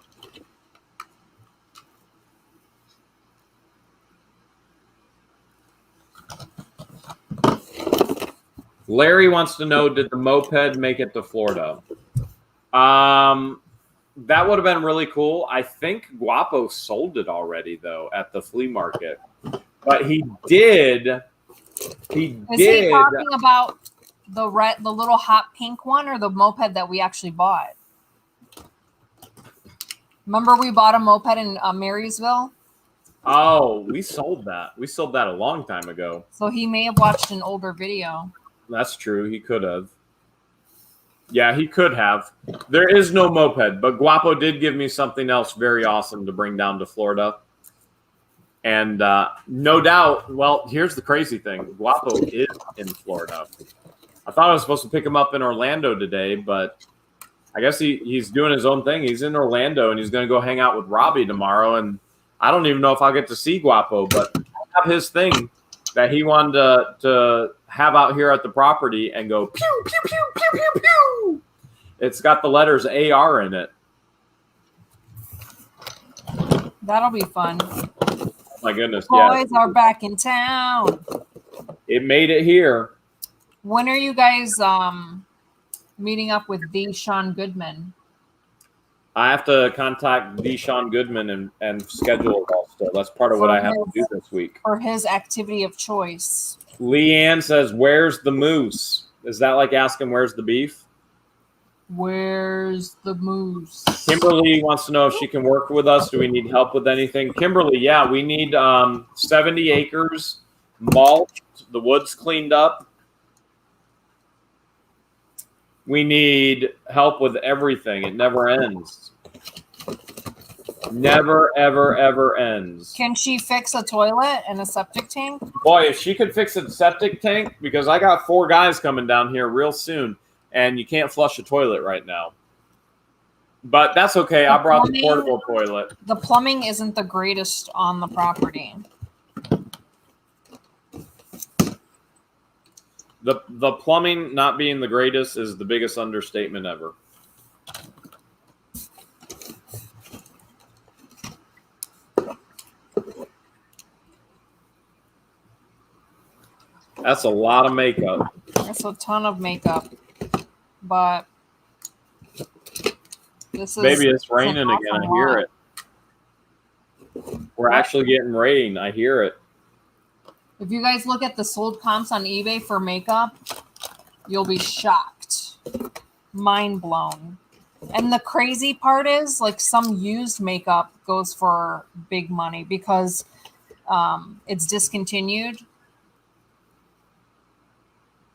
Larry wants to know, did the moped make it to Florida? That would have been really cool. I think Guapo sold it already, though, at the flea market. But he did. Is he talking about the little hot pink one, or the moped that we actually bought? Remember we bought a moped in Marysville? Oh, we sold that. We sold that a long time ago. So he may have watched an older video. That's true. He could have. Yeah, he could have. There is no moped, but Guapo did give me something else very awesome to bring down to Florida. And no doubt, well, here's the crazy thing. Guapo is in Florida. I thought I was supposed to pick him up in Orlando today, but I guess he's doing his own thing. He's in Orlando, and he's going to go hang out with Robbie tomorrow. And I don't even know if I'll get to see Guapo, but I have his thing that he wanted to have out here at the property and go pew, pew, pew, pew, pew, pew. It's got the letters AR in it. That'll be fun. My goodness. Boys are back in town. It made it here. When are you guys meeting up with the Sean Goodman? I have to contact the Sean Goodman and schedule it all still. That's part of what I have to do this week. For his activity of choice. Leanne says, where's the moose? Is that like asking where's the beef? Where's the moose? Kimberly wants to know if she can work with us. Do we need help with anything? Kimberly, yeah, we need 70 acres mulched, the woods cleaned up. We need help with everything. It never ends. Never, ever, ever ends. Can she fix a toilet and a septic tank? Boy, if she could fix a septic tank, because I got 4 guys coming down here real soon, and you can't flush a toilet right now. But that's okay. I brought the portable toilet. The plumbing isn't the greatest on the property. The plumbing not being the greatest is the biggest understatement ever. That's a lot of makeup. That's a ton of makeup. But this is... Baby, it's raining again. I hear it. We're actually getting rain. I hear it. If you guys look at the sold comps on eBay for makeup, you'll be shocked. Mind blown. And the crazy part is, like, some used makeup goes for big money because it's discontinued.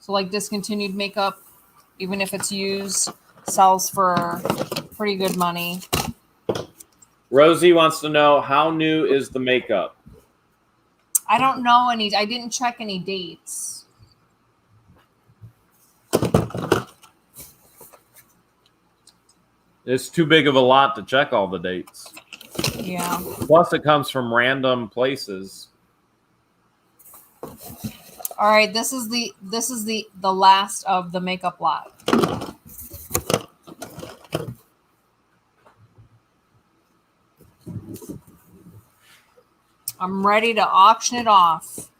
So, like, discontinued makeup, even if it's used, sells for pretty good money. Rosie wants to know, how new is the makeup? I don't know any. I didn't check any dates. It's too big of a lot to check all the dates. Yeah. Plus, it comes from random places. All right, this is the last of the makeup lot. I'm ready to auction it off.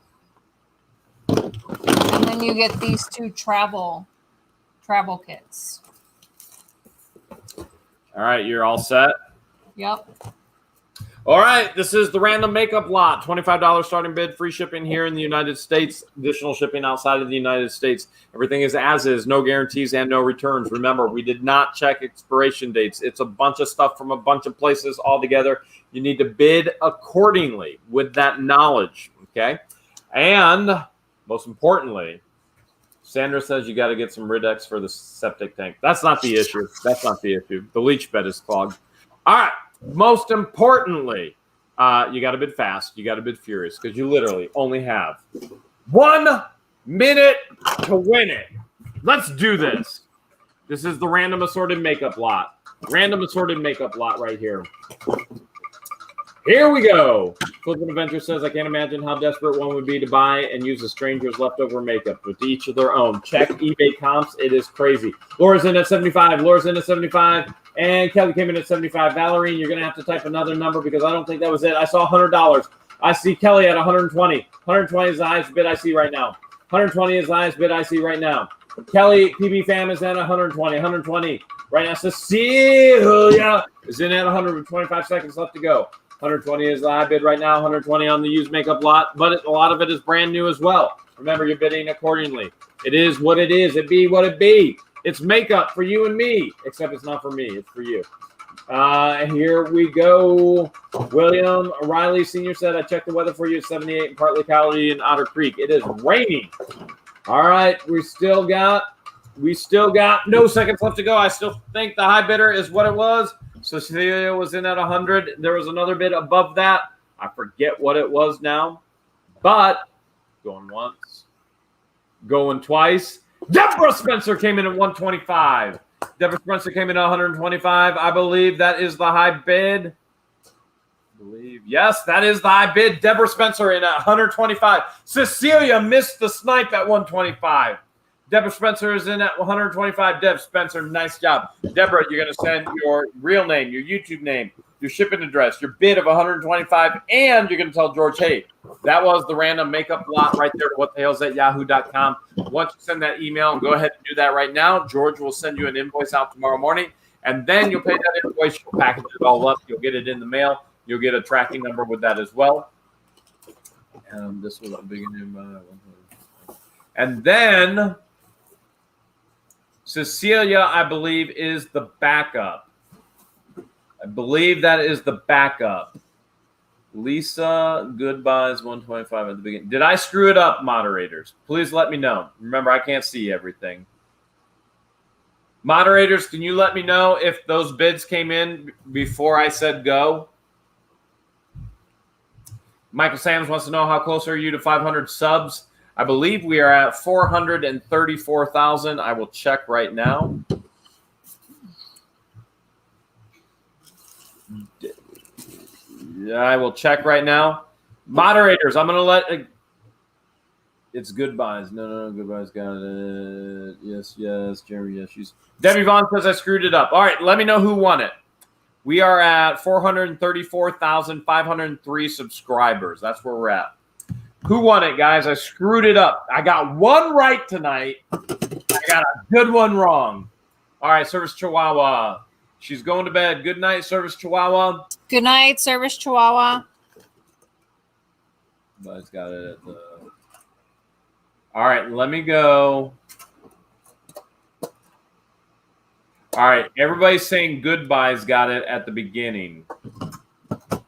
And then you get these 2 travel kits. All right, you're all set? Yep. All right, this is the random makeup lot. $25 starting bid, free shipping here in the United States, additional shipping outside of the United States. Everything is as is, no guarantees and no returns. Remember, we did not check expiration dates. It's a bunch of stuff from a bunch of places all together. You need to bid accordingly with that knowledge, okay? And most importantly, Sandra says you got to get some Ridex for the septic tank. That's not the issue. That's not the issue. The leach bed is clogged. All right. Most importantly, you got to bid fast. You got to bid furious because you literally only have 1 minute to win it. Let's do this. This is the random assorted makeup lot. Random assorted makeup lot right here. Here we go. Cleveland Adventure says, I can't imagine how desperate one would be to buy and use a stranger's leftover makeup with each of their own. Check eBay comps. It is crazy. Laura's in at 75. Laura's in at 75. And Kelly came in at 75. Valerie, you're going to have to type another number because I don't think that was it. I saw $100. I see Kelly at 120. 120 is the highest bid I see right now. 120 is the highest bid I see right now. Kelly, PB Fam is at 120. 120. Right now, Cecilia is in at 125 seconds left to go. 120 is the high bid right now. 120 on the used makeup lot, but a lot of it is brand new as well. Remember, you're bidding accordingly. It is what it is. It be what it be. It's makeup for you and me, except it's not for me. It's for you. Here we go. William Riley Sr. said, I checked the weather for you. 78 and partly cloudy in Otter Creek. It is raining. All right. We still got no seconds left to go. I still think the high bidder is what it was. So Cecilia was in at 100. There was another bid above that. I forget what it was now. But going once, going twice. Deborah Spencer came in at 125. Deborah Spencer came in at 125. I believe that is the high bid. Yes, that is the high bid. Deborah Spencer in at 125. Cecilia missed the snipe at 125. Deborah Spencer is in at 125. Deb Spencer, nice job. Deborah, you're going to send your real name, your YouTube name, your shipping address, your bid of 125, and you're going to tell George, hey, that was the random makeup lot right there, whatthehell's@yahoo.com. Once you send that email, go ahead and do that right now. George will send you an invoice out tomorrow morning, and then you'll pay that invoice. You'll package it all up. You'll get it in the mail. You'll get a tracking number with that as well. And this was a big name. And then Cecilia, I believe, is the backup. I believe that is the backup. Lisa, goodbyes 125 at the beginning. Did I screw it up, moderators? Please let me know. Remember, I can't see everything. Moderators, can you let me know if those bids came in before I said go? Michael Sams wants to know, how close are you to 500 subs? I believe we are at 434,000. I will check right now. I will check right now. Moderators, I'm going to let it's goodbyes. No, goodbyes. Got it. Yes. Jeremy, yes. Debbie Vaughn says I screwed it up. All right, let me know who won it. We are at 434,503 subscribers. That's where we're at. Who won it, guys? I screwed it up. I got one right tonight. I got a good one wrong. All right, Service Chihuahua. She's going to bed. Good night, Service Chihuahua. Good night, Service Chihuahua. But got it at the... All right, let me go. All right, everybody's saying goodbyes got it at the beginning. All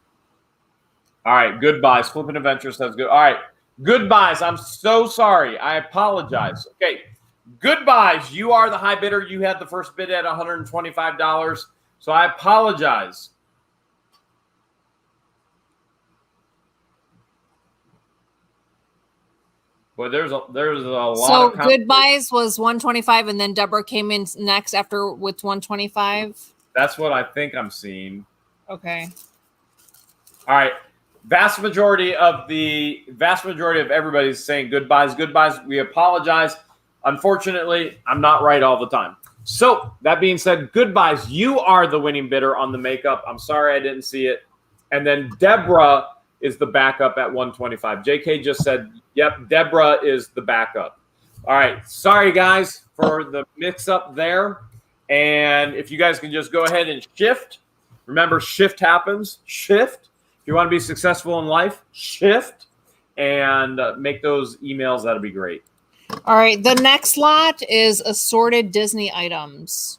right, goodbyes. Flippin' Adventure says good. All right, goodbyes. I'm so sorry. I apologize. Okay, goodbyes. You are the high bidder. You had the first bid at $125. So I apologize. But there's a lot. So goodbyes was 125, and then Deborah came in next after with 125. That's what I think I'm seeing. Okay. All right. Vast majority of everybody's saying goodbyes. We apologize. Unfortunately, I'm not right all the time. So that being said, goodbyes. You are the winning bidder on the makeup. I'm sorry I didn't see it. And then Deborah is the backup at 125. JK just said, yep, Deborah is the backup. All right. Sorry, guys, for the mix-up there. And if you guys can just go ahead and shift. Remember, shift happens. Shift. If you want to be successful in life, shift. And make those emails. That'll be great. All right. The next lot is assorted Disney items.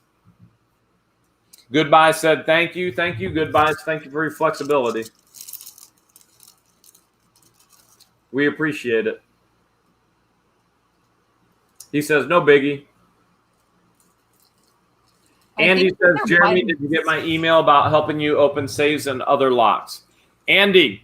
Goodbye said thank you. Thank you. Goodbyes. Thank you for your flexibility. We appreciate it. He says, no biggie. Andy says, Jeremy, did you get my email about helping you open safes and other locks? Andy,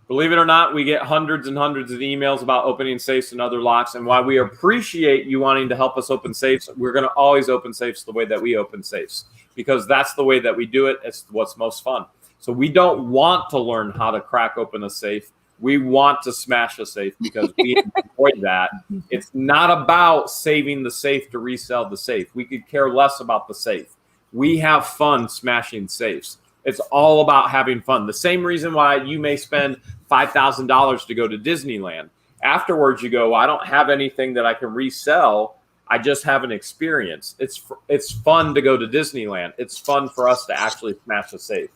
believe it or not, we get hundreds and hundreds of emails about opening safes and other locks. And while we appreciate you wanting to help us open safes, we're going to always open safes the way that we open safes, because that's the way that we do it. It's what's most fun. So we don't want to learn how to crack open a safe. We want to smash a safe because we enjoy that. It's not about saving the safe to resell the safe. We could care less about the safe. We have fun smashing safes. It's all about having fun. The same reason why you may spend $5,000 to go to Disneyland. Afterwards, you go, well, I don't have anything that I can resell. I just have an experience. It's fun to go to Disneyland. It's fun for us to actually smash a safe.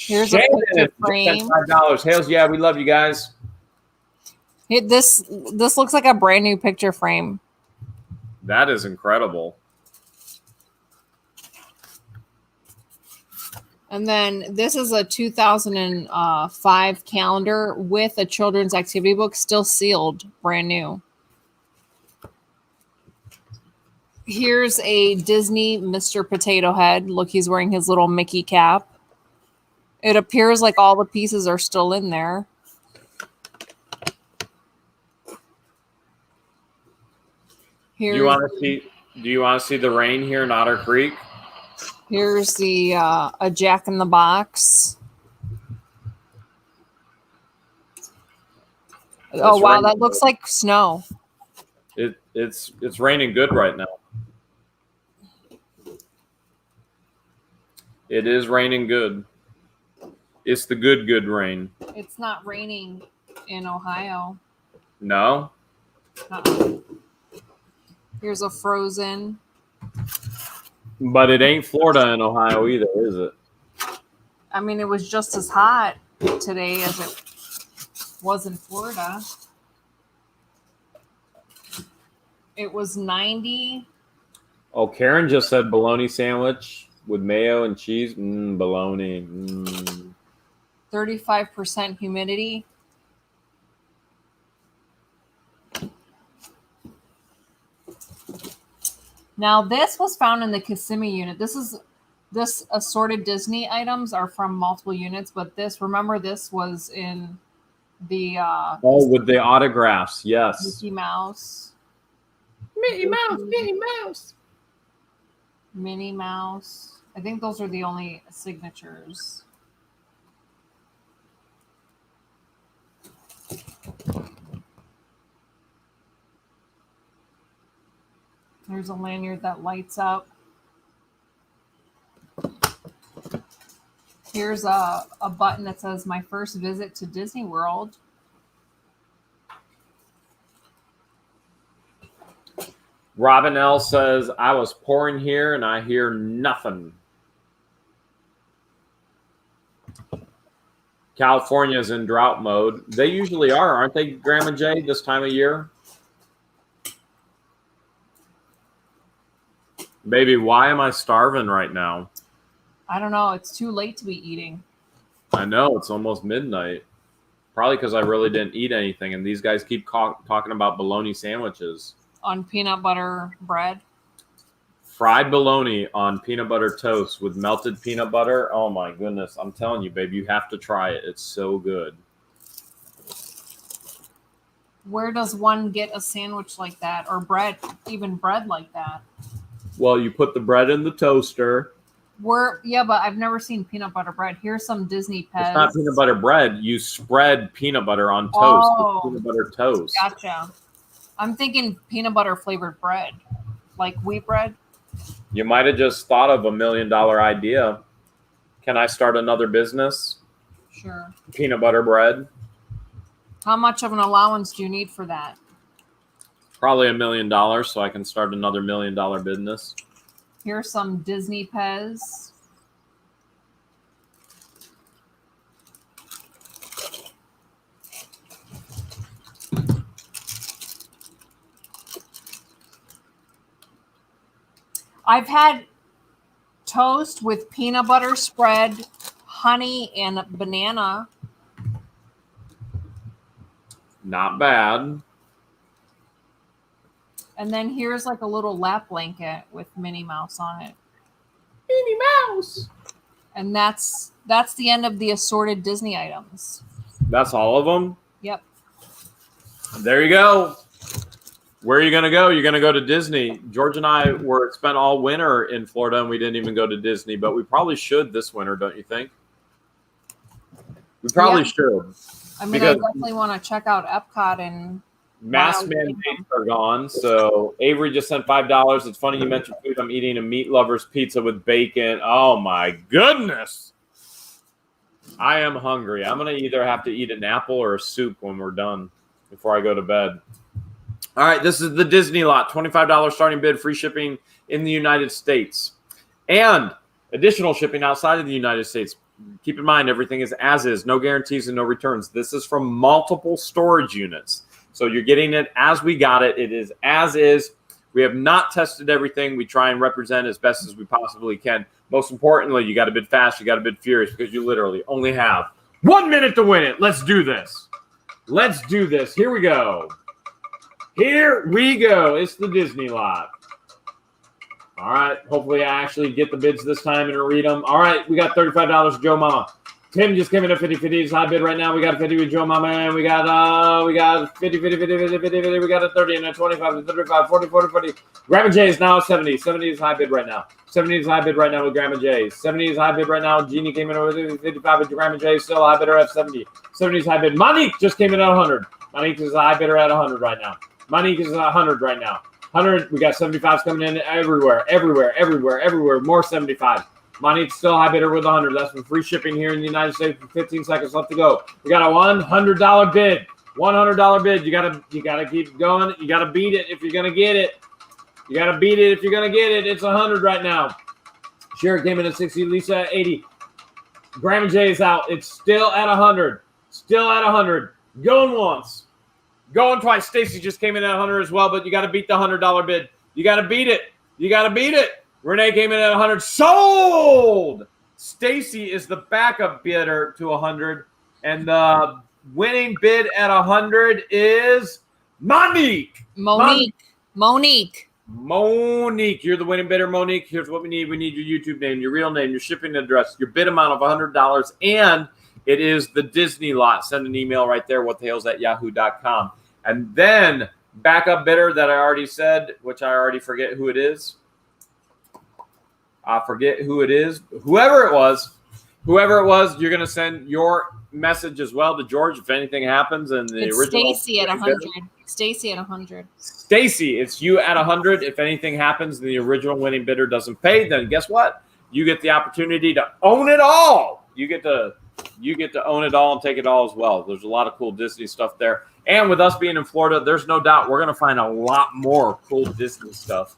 Here's a picture frame. $5. Hales, yeah, we love you guys. This looks like a brand new picture frame. That is incredible. And then this is a 2005 calendar with a children's activity book, still sealed, brand new. Here's a Disney Mr. Potato Head. Look, he's wearing his little Mickey cap. It appears like all the pieces are still in there. Do you want to see the rain here in Otter Creek? Here's the a Jack in the Box. Oh wow, that looks like snow. It's raining good right now. It is raining good. It's the good rain. It's not raining in Ohio. No? Here's a Frozen. But it ain't Florida in Ohio either, is it? I mean, it was just as hot today as it was in Florida. It was 90. Oh, Karen just said bologna sandwich with mayo and cheese. Bologna. 35% humidity. Now, this was found in the Kissimmee unit. This assorted Disney items are from multiple units, but remember, this was in the with the autographs, yes. Mickey Mouse. Mickey Mouse, Mickey Mouse. Minnie Mouse. I think those are the only signatures. There's a lanyard that lights up. Here's a button that says my first visit to Disney World. Robin L says, I was pouring here and I hear nothing. California's in drought mode. They usually are, aren't they, Grandma Jay, this time of year? Baby, why am I starving right now? I don't know. It's too late to be eating. I know. It's almost midnight. Probably because I really didn't eat anything. And these guys keep talking about bologna sandwiches. On peanut butter bread. Fried bologna on peanut butter toast with melted peanut butter. Oh, my goodness. I'm telling you, babe, you have to try it. It's so good. Where does one get a sandwich like that? Or bread, even bread like that? Well, you put the bread in the toaster. Yeah, but I've never seen peanut butter bread. Here's some Disney Pez. It's not peanut butter bread. You spread peanut butter on toast. Oh, peanut butter toast. Gotcha. I'm thinking peanut butter flavored bread, like wheat bread. You might have just thought of $1 million idea. Can I start another business? Sure. Peanut butter bread. How much of an allowance do you need for that? Probably $1 million, so I can start another $1 million business. Here's some Disney Pez. I've had toast with peanut butter spread, honey, and banana. Not bad. And then here's like a little lap blanket with Minnie Mouse on it. Minnie Mouse. And that's the end of the assorted Disney items. That's all of them? Yep. There you go. Where are you going to go? You're going to go to Disney. George and I spent all winter in Florida, and we didn't even go to Disney, but we probably should this winter, don't you think? We probably should. I mean, I definitely want to check out Epcot and mask mandates are gone. So Avery just sent $5. It's funny you mentioned food. I'm eating a meat lover's pizza with bacon. Oh my goodness. I am hungry. I'm going to either have to eat an apple or a soup when we're done before I go to bed. All right, this is the Disney lot. $25 starting bid, free shipping in the United States. And additional shipping outside of the United States. Keep in mind, everything is as is. No guarantees and no returns. This is from multiple storage units. So you're getting it as we got it. It is as is. We have not tested everything. We try and represent as best as we possibly can. Most importantly, you got to bid fast. You got to bid furious because you literally only have 1 minute to win it. Let's do this. Let's do this. Here we go. Here we go. It's the Disney lot. All right. Hopefully I actually get the bids this time and read them. All right. We got $35, Joe Mama. Tim just came in at 50. It's high bid right now. We got a 50 with Joe Mama, and we got 50. We got a 30 and a 25, 35, 40. Grandma J is now at 70. 70 is high bid right now. 70 is high bid right now with Grandma J. 70 is high bid right now. Jeannie came in with 55 with Grandma J. Still high bidder at 70. 70 is high bid. Monique just came in at 100. Monique is a high bidder at 100 right now. Monique is at 100 right now. 100. We got 75s coming in everywhere. More 75. Monique's still high bidder with 100. That's for free shipping here in the United States. 15 seconds left to go. We got a $100 bid. $100 bid. You gotta keep going. You gotta beat it if you're gonna get it. You gotta beat it if you're gonna get it. It's 100 right now. Sherry came in at 60. Lisa at 80. Grandma J is out. It's still at 100. Still at 100. Going once. Going twice. Stacy just came in at 100 as well, but you got to beat the $100 bid. You got to beat it. You got to beat it. Renee came in at 100. Sold. Stacy is the backup bidder to 100. And the winning bid at 100 is Monique. Monique. You're the winning bidder, Monique. Here's what we need. We need your YouTube name, your real name, your shipping address, your bid amount of $100, and it is the Disney lot. Send an email right there, whatthehales@yahoo.com. And then backup bidder that I already said, which I already forget who it is. I forget who it is. Whoever it was, you're going to send your message as well to George if anything happens. And the original Stacy at 100. Stacy at 100. Stacy, it's you at 100. If anything happens and the original winning bidder doesn't pay, then guess what? You get the opportunity to own it all. You get to own it all and take it all as well. There's a lot of cool Disney stuff there. And with us being in Florida, there's no doubt we're going to find a lot more cool Disney stuff.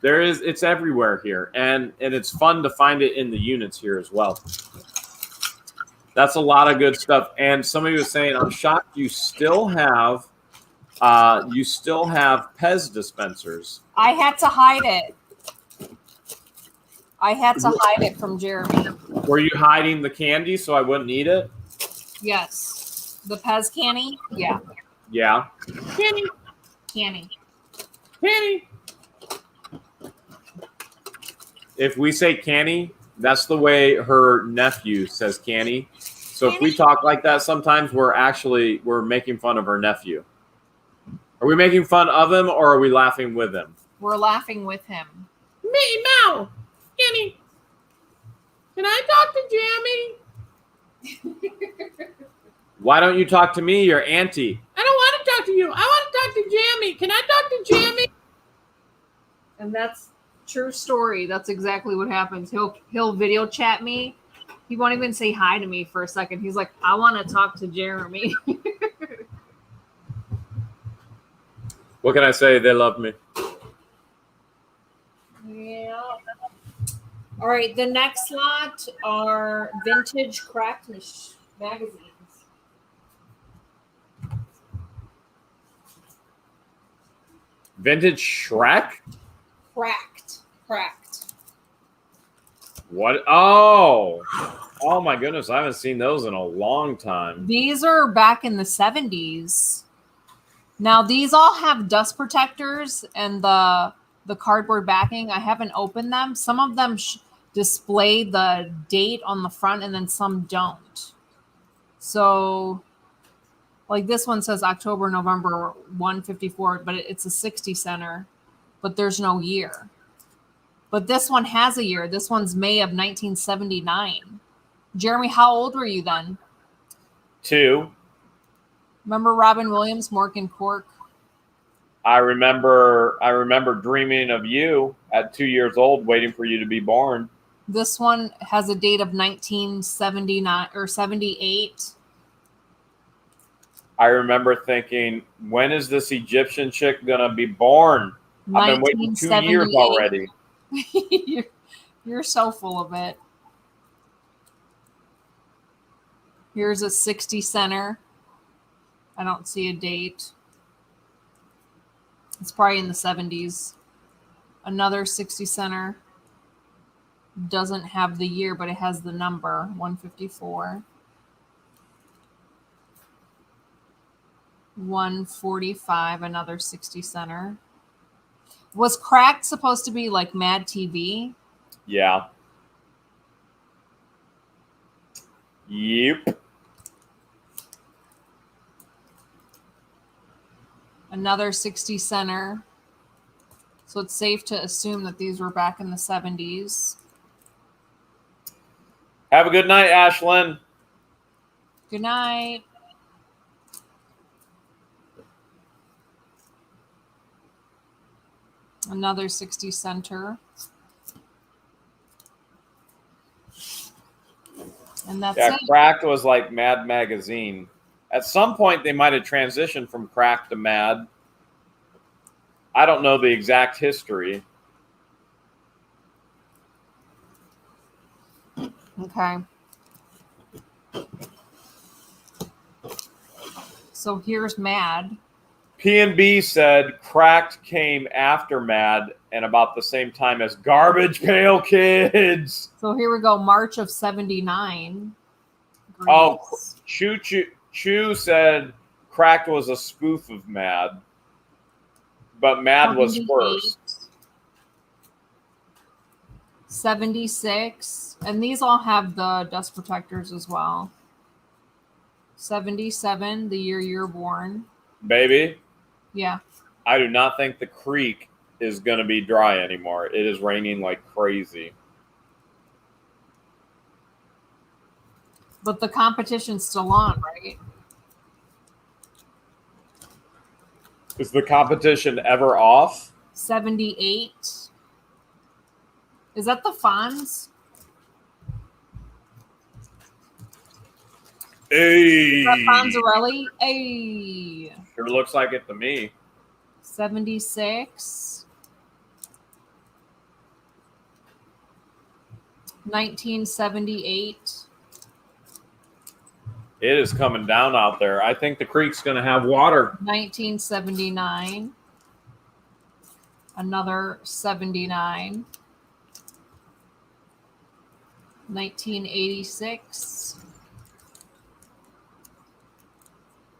It's everywhere here, and it's fun to find it in the units here as well. That's a lot of good stuff. And somebody was saying, I'm shocked you still have Pez dispensers. I had to hide it. I had to hide it from Jeremy. Were you hiding the candy so I wouldn't eat it? Yes. The Pez canny? Yeah. Yeah. Canny. If we say canny, that's the way her nephew says canny. So if we talk like that, sometimes we're making fun of her nephew. Are we making fun of him or are we laughing with him? We're laughing with him. Me, Mow. Kenny. Can I talk to Jamie? Why don't you talk to me, your auntie? I don't want to talk to you. I want to talk to Jamie. Can I talk to Jamie? And that's true story. That's exactly what happens. He'll video chat me. He won't even say hi to me for a second. He's like, I want to talk to Jeremy. What can I say? They love me. Yeah. All right. The next lot are vintage cracked magazines. Vintage Shrek? Cracked. What? Oh my goodness. I haven't seen those in a long time. These are back in the 70s. Now, these all have dust protectors and the cardboard backing. I haven't opened them. Some of them display the date on the front and then some don't. So, like this one says October, November 154, but it's a 60 center, but there's no year. But this one has a year. This one's May of 1979. Jeremy, how old were you then? 2. Remember Robin Williams, Mork and Cork? I remember dreaming of you at 2 years old, waiting for you to be born. This one has a date of 1979 or 78. I remember thinking, when is this Egyptian chick gonna be born? I've been waiting 2 years already. You're so full of it. Here's a 60 center. I don't see a date. It's probably in the 70s. Another 60 center. Doesn't have the year, but it has the number, 154. 145, another 60 center. Was Cracked supposed to be like Mad TV? Yeah. Yep. Another 60 center. So it's safe to assume that these were back in the 70s. Have a good night, Ashlyn. Good night. Another 60 center. And that's it. Cracked was like Mad Magazine. At some point, they might have transitioned from Cracked to Mad. I don't know the exact history. Okay. So here's Mad. P&B said Cracked came after Mad and about the same time as Garbage Pail Kids. So here we go, March of 79. Oh, Chu said Cracked was a spoof of Mad, but Mad was first. 76, and these all have the dust protectors as well. 77, the year you're born. Baby. Yeah. I do not think the creek is going to be dry anymore. It is raining like crazy. But the competition's still on, right? Is the competition ever off? 78. Is that the Fonz? Hey. Is that Fonzarelli? Hey. Sure looks like it to me. 76. 1978. It is coming down out there. I think the creek's going to have water. 1979. Another 79. 1986.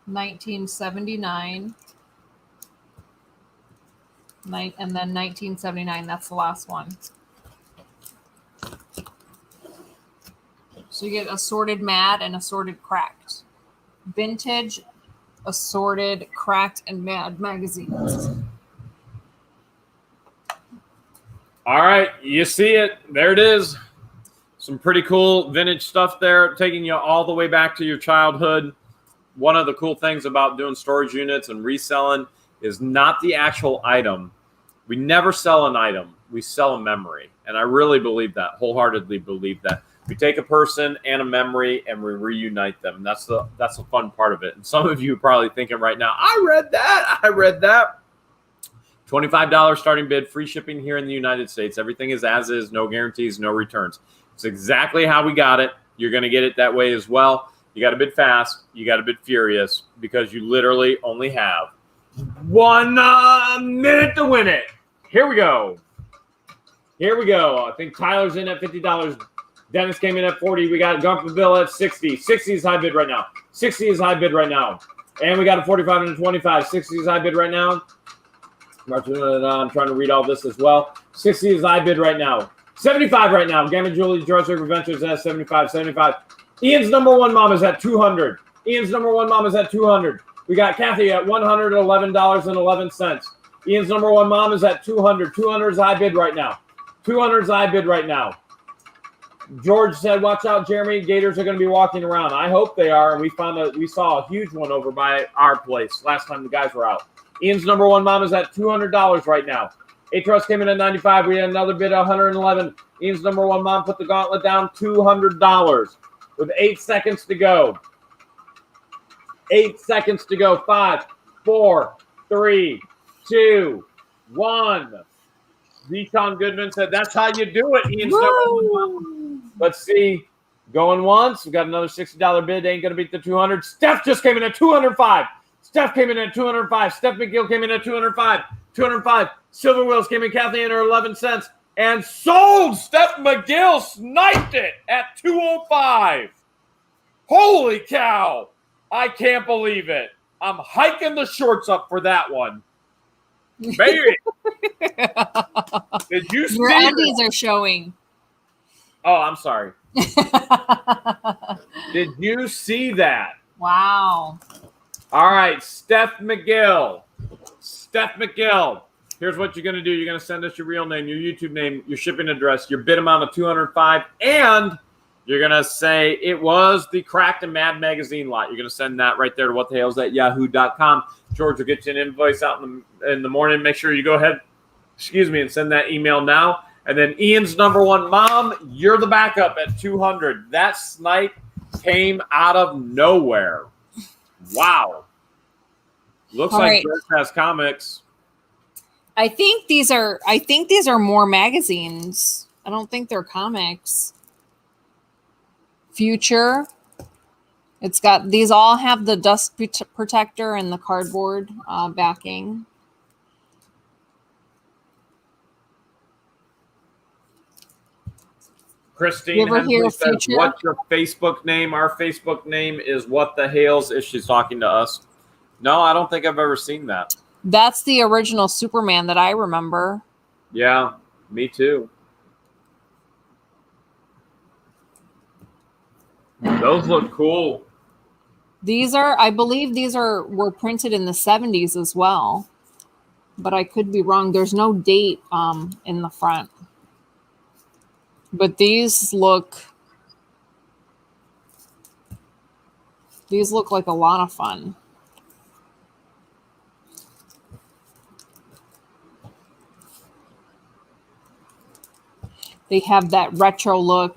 1979. And then 1979. That's the last one. So you get Assorted Mad and Assorted Cracked. Vintage, Assorted, Cracked, and Mad magazines. All right, you see it. There it is. Some pretty cool vintage stuff there, taking you all the way back to your childhood. One of the cool things about doing storage units and reselling is not the actual item. We never sell an item. We sell a memory. And I really believe that, wholeheartedly believe that. We take a person and a memory and we reunite them. That's the fun part of it. And some of you are probably thinking right now, I read that. $25 starting bid, free shipping here in the United States. Everything is as is, no guarantees, no returns. It's exactly how we got it. You're going to get it that way as well. You got to bid fast. You got to bid furious because you literally only have 1 minute to win it. Here we go. I think Tyler's in at $50. Dennis came in at 40. We got Gump Bill at 60. 60 is high bid right now. And we got a 45 and a 25. 60 is high bid right now. I'm trying to read all this as well. 60 is high bid right now. 75 right now. Gamma Julie, George River Ventures at 75. Ian's number one mom is at 200. We got Kathy at $111.11. Ian's number one mom is at 200. 200 is high bid right now. George said, watch out, Jeremy. Gators are going to be walking around. I hope they are. And we saw a huge one over by our place last time the guys were out. Ian's number one mom is at $200 right now. A-Trust came in at 95. We had another bid at 111. Ian's number one mom put the gauntlet down, $200 with 8 seconds to go. 8 seconds to go. 5, 4, 3, 2, 1. Zeton Goodman said, that's how you do it. Ian's number one mom. Let's see. Going once. We got another $60 bid. Ain't going to beat the 200. Steph just came in at 205. Steph McGill came in at 205. Silver Wheels came in. Kathleen her 11 cents. And sold. Steph McGill sniped it at 205. Holy cow. I can't believe it. I'm hiking the shorts up for that one. Baby. Did you see your undies are showing? Oh, I'm sorry. Did you see that? Wow. All right, Steph McGill. Here's what you're going to do. You're going to send us your real name, your YouTube name, your shipping address, your bid amount of $205, and you're going to say it was the Cracked and Mad magazine lot. You're going to send that right there to whatthehales@yahoo.com. George will get you an invoice out in the morning. Make sure you go ahead, and send that email now. And then Ian's number one mom, you're the backup at 200. That snipe came out of nowhere. Wow. Looks like George has comics. I think these are more magazines. I don't think they're comics. Future. It's got, these all have the dust protector and the cardboard backing. Christine You ever Hensley hear says, Future? what's your Facebook name? Our Facebook name is What the Hales, if she's talking to us. No, I don't think I've ever seen that. That's the original Superman that I remember. Yeah, me too. Those look cool. These are, I believe were printed in the 70s as well. But I could be wrong. There's no date in the front. But these look like a lot of fun. They have that retro look.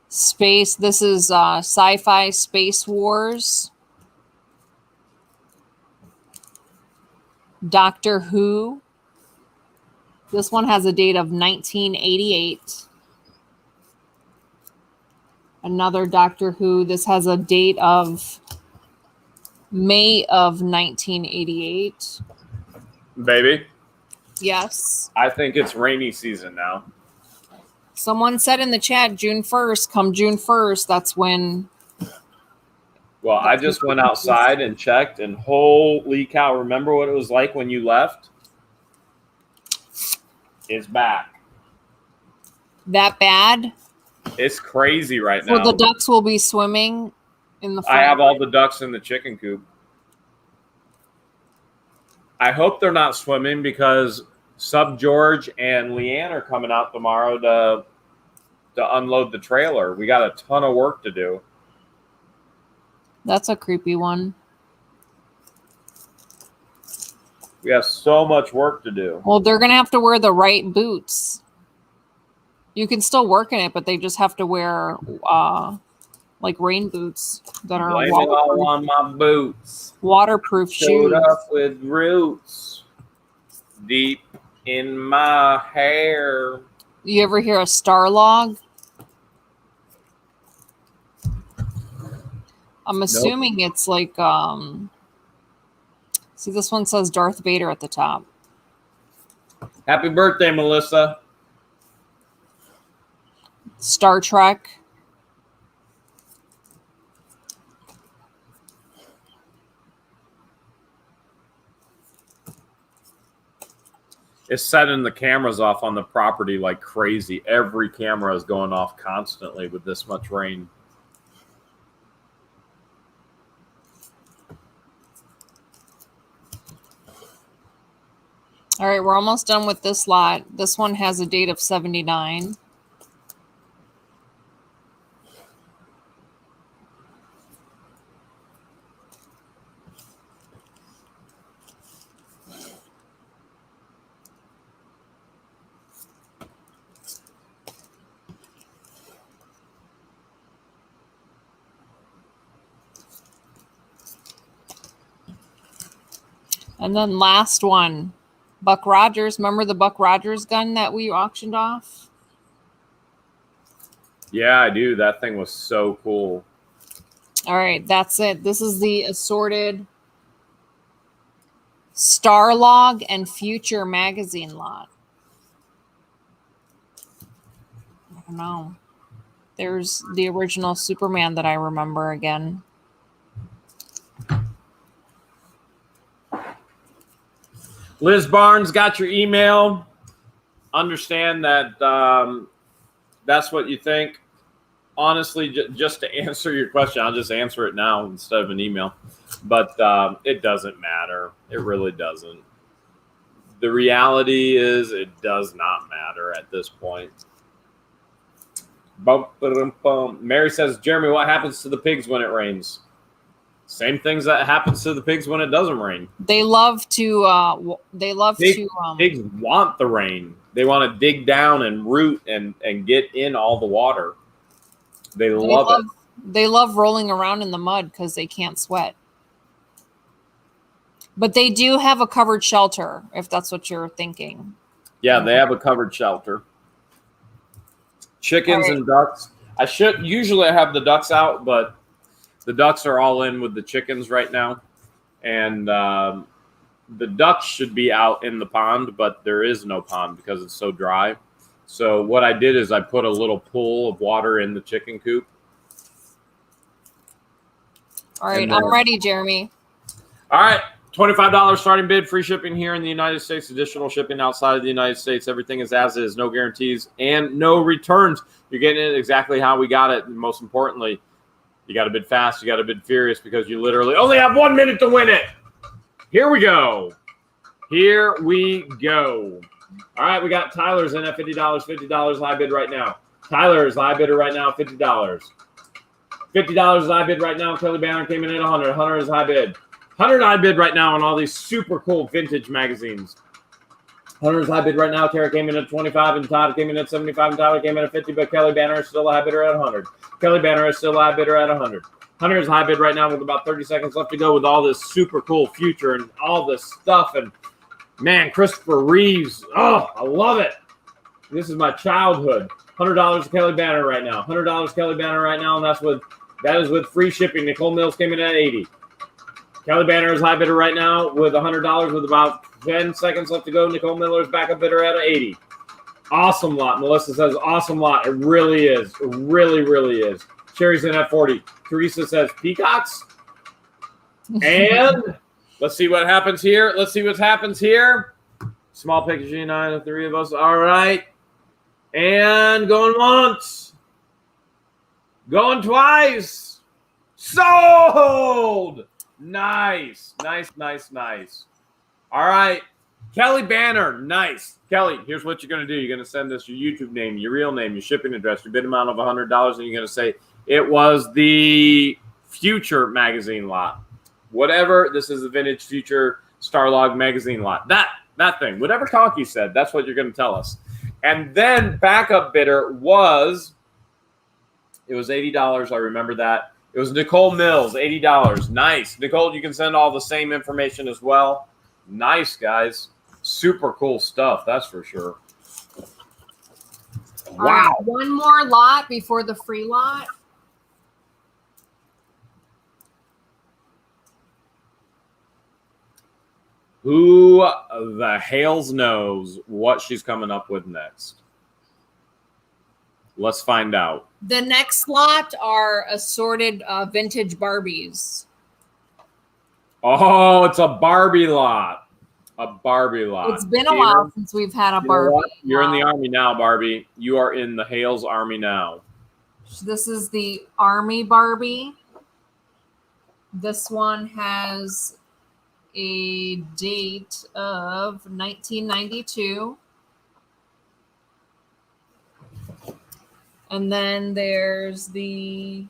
Space. This is Sci-Fi Space Wars. Doctor Who. This one has a date of 1988. Another Doctor Who. This has a date of May of 1988. Baby. Yes. I think it's rainy season now. Someone said in the chat, June 1st, come June 1st, that's when. Well, I just went outside and checked, and holy cow, remember what it was like when you left? It's back. That bad? It's crazy right now. So the ducks will be swimming in the front. I have all the ducks in the chicken coop. I hope they're not swimming because Sub George and Leanne are coming out tomorrow to unload the trailer. We got a ton of work to do. That's a creepy one. We have so much work to do. Well, they're going to have to wear the right boots. You can still work in it, but they just have to wear like rain boots that are Blame it all on my boots. Waterproof Showed shoes. up with roots deep in my hair. You ever hear a Starlog? I'm assuming it's like see, this one says Darth Vader at the top. Happy birthday, Melissa. Star Trek. It's setting the cameras off on the property like crazy. Every camera is going off constantly with this much rain. All right, we're almost done with this lot. This one has a date of 79. And then last one, Buck Rogers. Remember the Buck Rogers gun that we auctioned off? Yeah, I do. That thing was so cool. All right, that's it. This is the Assorted Starlog and Future magazine lot. I don't know. There's the original Superman that I remember again. Liz Barnes got your email. Understand that that's what you think. Honestly, just to answer your question, I'll just answer it now instead of an email. But it doesn't matter. It really doesn't. The reality is it does not matter at this point. Mary says, Jeremy, what happens to the pigs when it rains? Same things that happens to the pigs when it doesn't rain. They love to. Pigs want the rain. They want to dig down and root and get in all the water. They love it. They love rolling around in the mud because they can't sweat. But they do have a covered shelter, if that's what you're thinking. Yeah, they have a covered shelter. Chickens and ducks. I have the ducks out, but the ducks are all in with the chickens right now. And the ducks should be out in the pond, but there is no pond because it's so dry. So what I did is I put a little pool of water in the chicken coop. All right, I'm ready, Jeremy. All right, $25 starting bid, free shipping here in the United States, additional shipping outside of the United States. Everything is as is, no guarantees and no returns. You're getting it exactly how we got it. And most importantly, you got to bid fast, you got to bid furious because you literally only have 1 minute to win it. Here we go. Here we go. All right, we got Tyler's in at $50, $50 high bid right now. Tyler's high bidder right now, $50. $50 high bid right now. Kelly Banner came in at 100. 100 is high bid. 100 high bid right now on all these super cool vintage magazines. 100 is high bid right now. Tara came in at 25 and Todd came in at 75 and Tyler came in at 50, but Kelly Banner is still a high bidder at 100. Kelly Banner is still a high bidder at 100. 100 is high bid right now with about 30 seconds left to go with all this super cool future and all this stuff. And man, Christopher Reeves. Oh, I love it. This is my childhood. $100 to Kelly Banner right now. $100 Kelly Banner right now, and that is with free shipping. Nicole Mills came in at 80. Kelly Banner is high bidder right now with $100 with about 10 seconds left to go. Nicole Miller is backup bidder at 80. Awesome lot. Melissa says awesome lot. It really is. It really, really is. Sherry's in at 40. Teresa says peacocks. And let's see what happens here. Let's see what happens here. Small picture G9, the three of us. All right. And going once. Going twice. Sold. Nice. Nice, nice, nice. All right. Kelly Banner. Nice. Kelly, here's what you're going to do. You're going to send us your YouTube name, your real name, your shipping address, your bid amount of $100, and you're going to say it was the Future magazine lot. Whatever. This is the Vintage Future Starlog magazine lot. That thing. Whatever Conky said, that's what you're going to tell us. And then backup bidder was, it was $80. I remember that. It was Nicole Mills, $80. Nice. Nicole, you can send all the same information as well. Nice, guys. Super cool stuff, that's for sure. Wow. One more lot before the free lot. Who the Hales knows what she's coming up with next? Let's find out. The next lot are assorted vintage Barbies. Oh, it's a Barbie lot. A Barbie lot. It's been a while since we've had a Barbie. You're in the army now, Barbie. You are in the Hales army now. This is the Army Barbie. This one has a date of 1992. And then there's the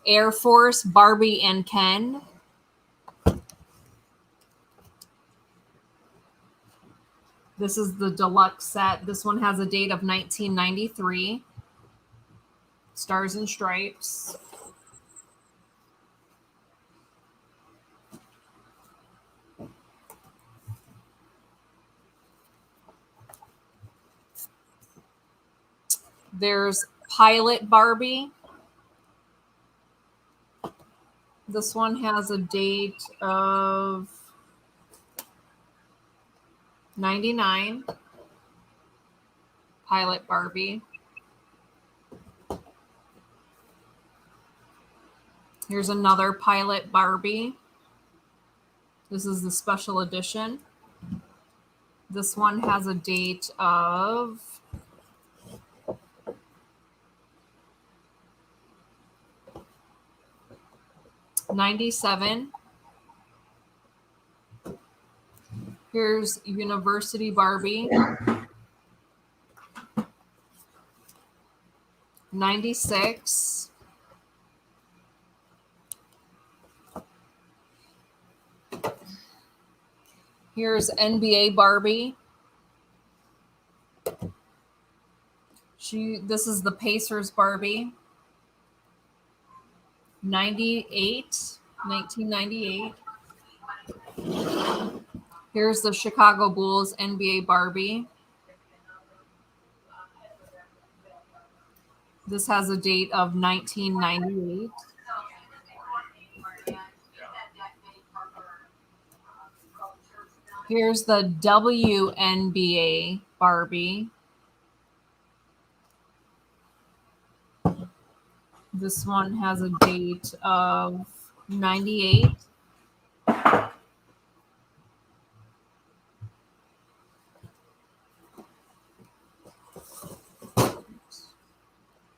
Air Force Barbie and Ken. This is the deluxe set. This one has a date of 1993. Stars and Stripes. There's Pilot Barbie. This one has a date of 99. Pilot Barbie. Here's another Pilot Barbie. This is the special edition. This one has a date of 97. Here's University Barbie. 96. Here's NBA Barbie. This is the Pacers Barbie. 1998. Here's the Chicago Bulls NBA Barbie. This has a date of 1998. Here's the WNBA Barbie. This one has a date of 98.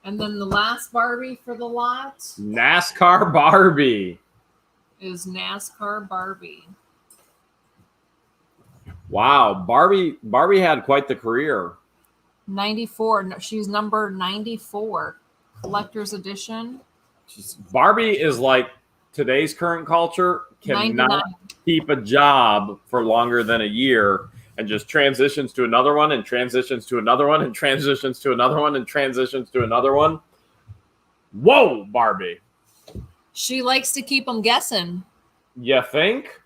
And then the last Barbie for the lot NASCAR Barbie. is NASCAR Barbie. Wow, Barbie had quite the career. 94. No, she's number 94. Collector's edition. Barbie is like today's current culture, cannot 99. keep a job for longer than a year and just transitions to another one and transitions to another one and transitions to another one and transitions to another one. Whoa, Barbie. She likes to keep them guessing. You think?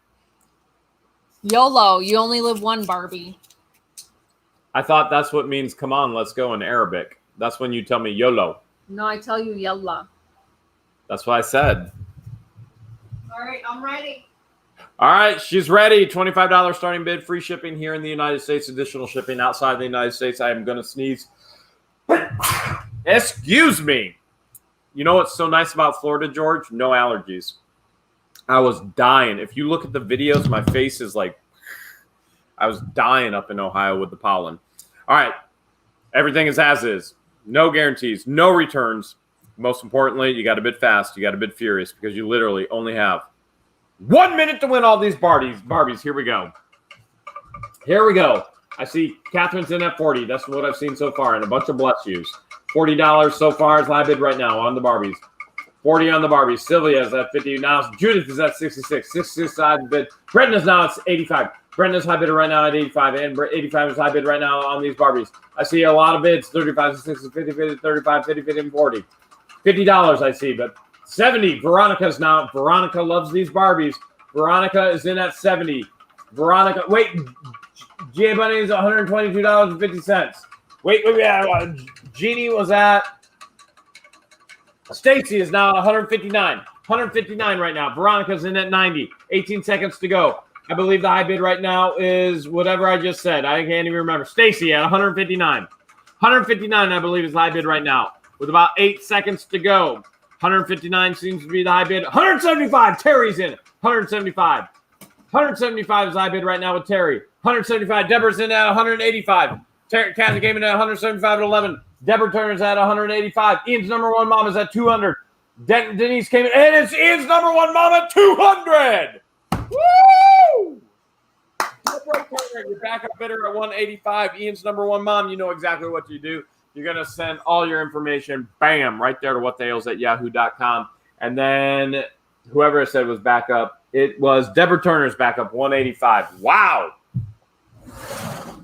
YOLO, you only live one, Barbie. I thought that's what means come on, let's go in Arabic. That's when you tell me YOLO. No, I tell you YALLA. That's what I said. All right, I'm ready. All right, she's ready. $25 starting bid, free shipping here in the United States, additional shipping outside the United States. I am going to sneeze. Excuse me. You know what's so nice about Florida, George? No allergies. I was dying. If you look at the videos, my face is like, I was dying up in Ohio with the pollen. All right, everything is as is. No guarantees, no returns. Most importantly, you got to bid fast. You got to bid furious because you literally only have 1 minute to win all these Barbies. Here we go. Here we go. I see Catherine's in at 40. That's what I've seen so far, and a bunch of bless yous. $40 so far is my bid right now on the Barbies. 40 on the Barbies. Sylvia is at 50. Now Judith is at 66. 66 side bid. Brenda's now at 85. Brenda's high bidder right now at 85. And 85 is high bid right now on these Barbies. I see a lot of bids. 35, 60, 50, 50, 35, 50, 50, and 40. $50 I see, but 70. Veronica's now. Veronica loves these Barbies. Veronica is in at 70. Veronica, wait. G.A. Bunny is $122.50. Wait. Jeannie was at. Stacy is now 159. 159 right now. Veronica's in at 90. 18 seconds to go. I believe the high bid right now is whatever I just said. I can't even remember. Stacy at 159. 159, I believe, is the high bid right now. With about 8 seconds to go. 159 seems to be the high bid. 175. Terry's in. 175. 175 is high bid right now with Terry. 175. Deborah's in at 185. Kathy came in at 175 at 11. Deborah Turner's at 185. Ian's number one mom is at 200. Denise came in, and it's Ian's number one mom at 200. Woo! Deborah Turner, your backup bidder at 185. Ian's number one mom. You know exactly what you do. You're going to send all your information, bam, right there to whatthehales@yahoo.com. And then whoever I said was backup, it was Deborah Turner's backup, 185. Wow.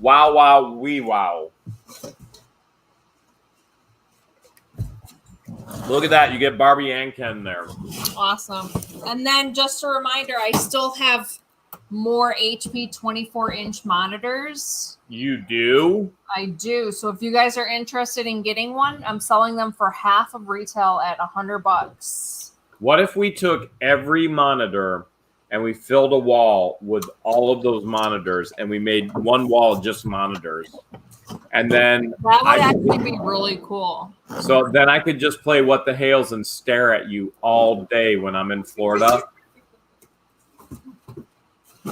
Wow, wow, wee wow. Look at that. You get Barbie and Ken there. Awesome. And then just a reminder, I still have more HP 24-inch monitors. You do? I do. So if you guys are interested in getting one, I'm selling them for half of retail at $100. What if we took every monitor and we filled a wall with all of those monitors and we made one wall just monitors? And then that would actually be really cool. So then I could just play What the Hales and stare at you all day when I'm in Florida.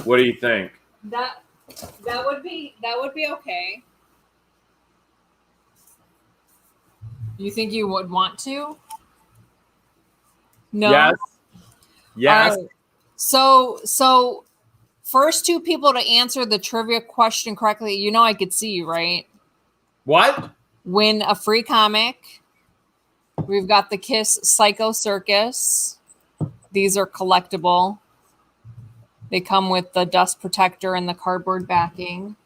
What do you think? That would be okay. You think you would want to? No. Yes. So first two people to answer the trivia question correctly, you know I could see you, right? What? Win a free comic. We've got the Kiss Psycho Circus. These are collectible. They come with the dust protector and the cardboard backing.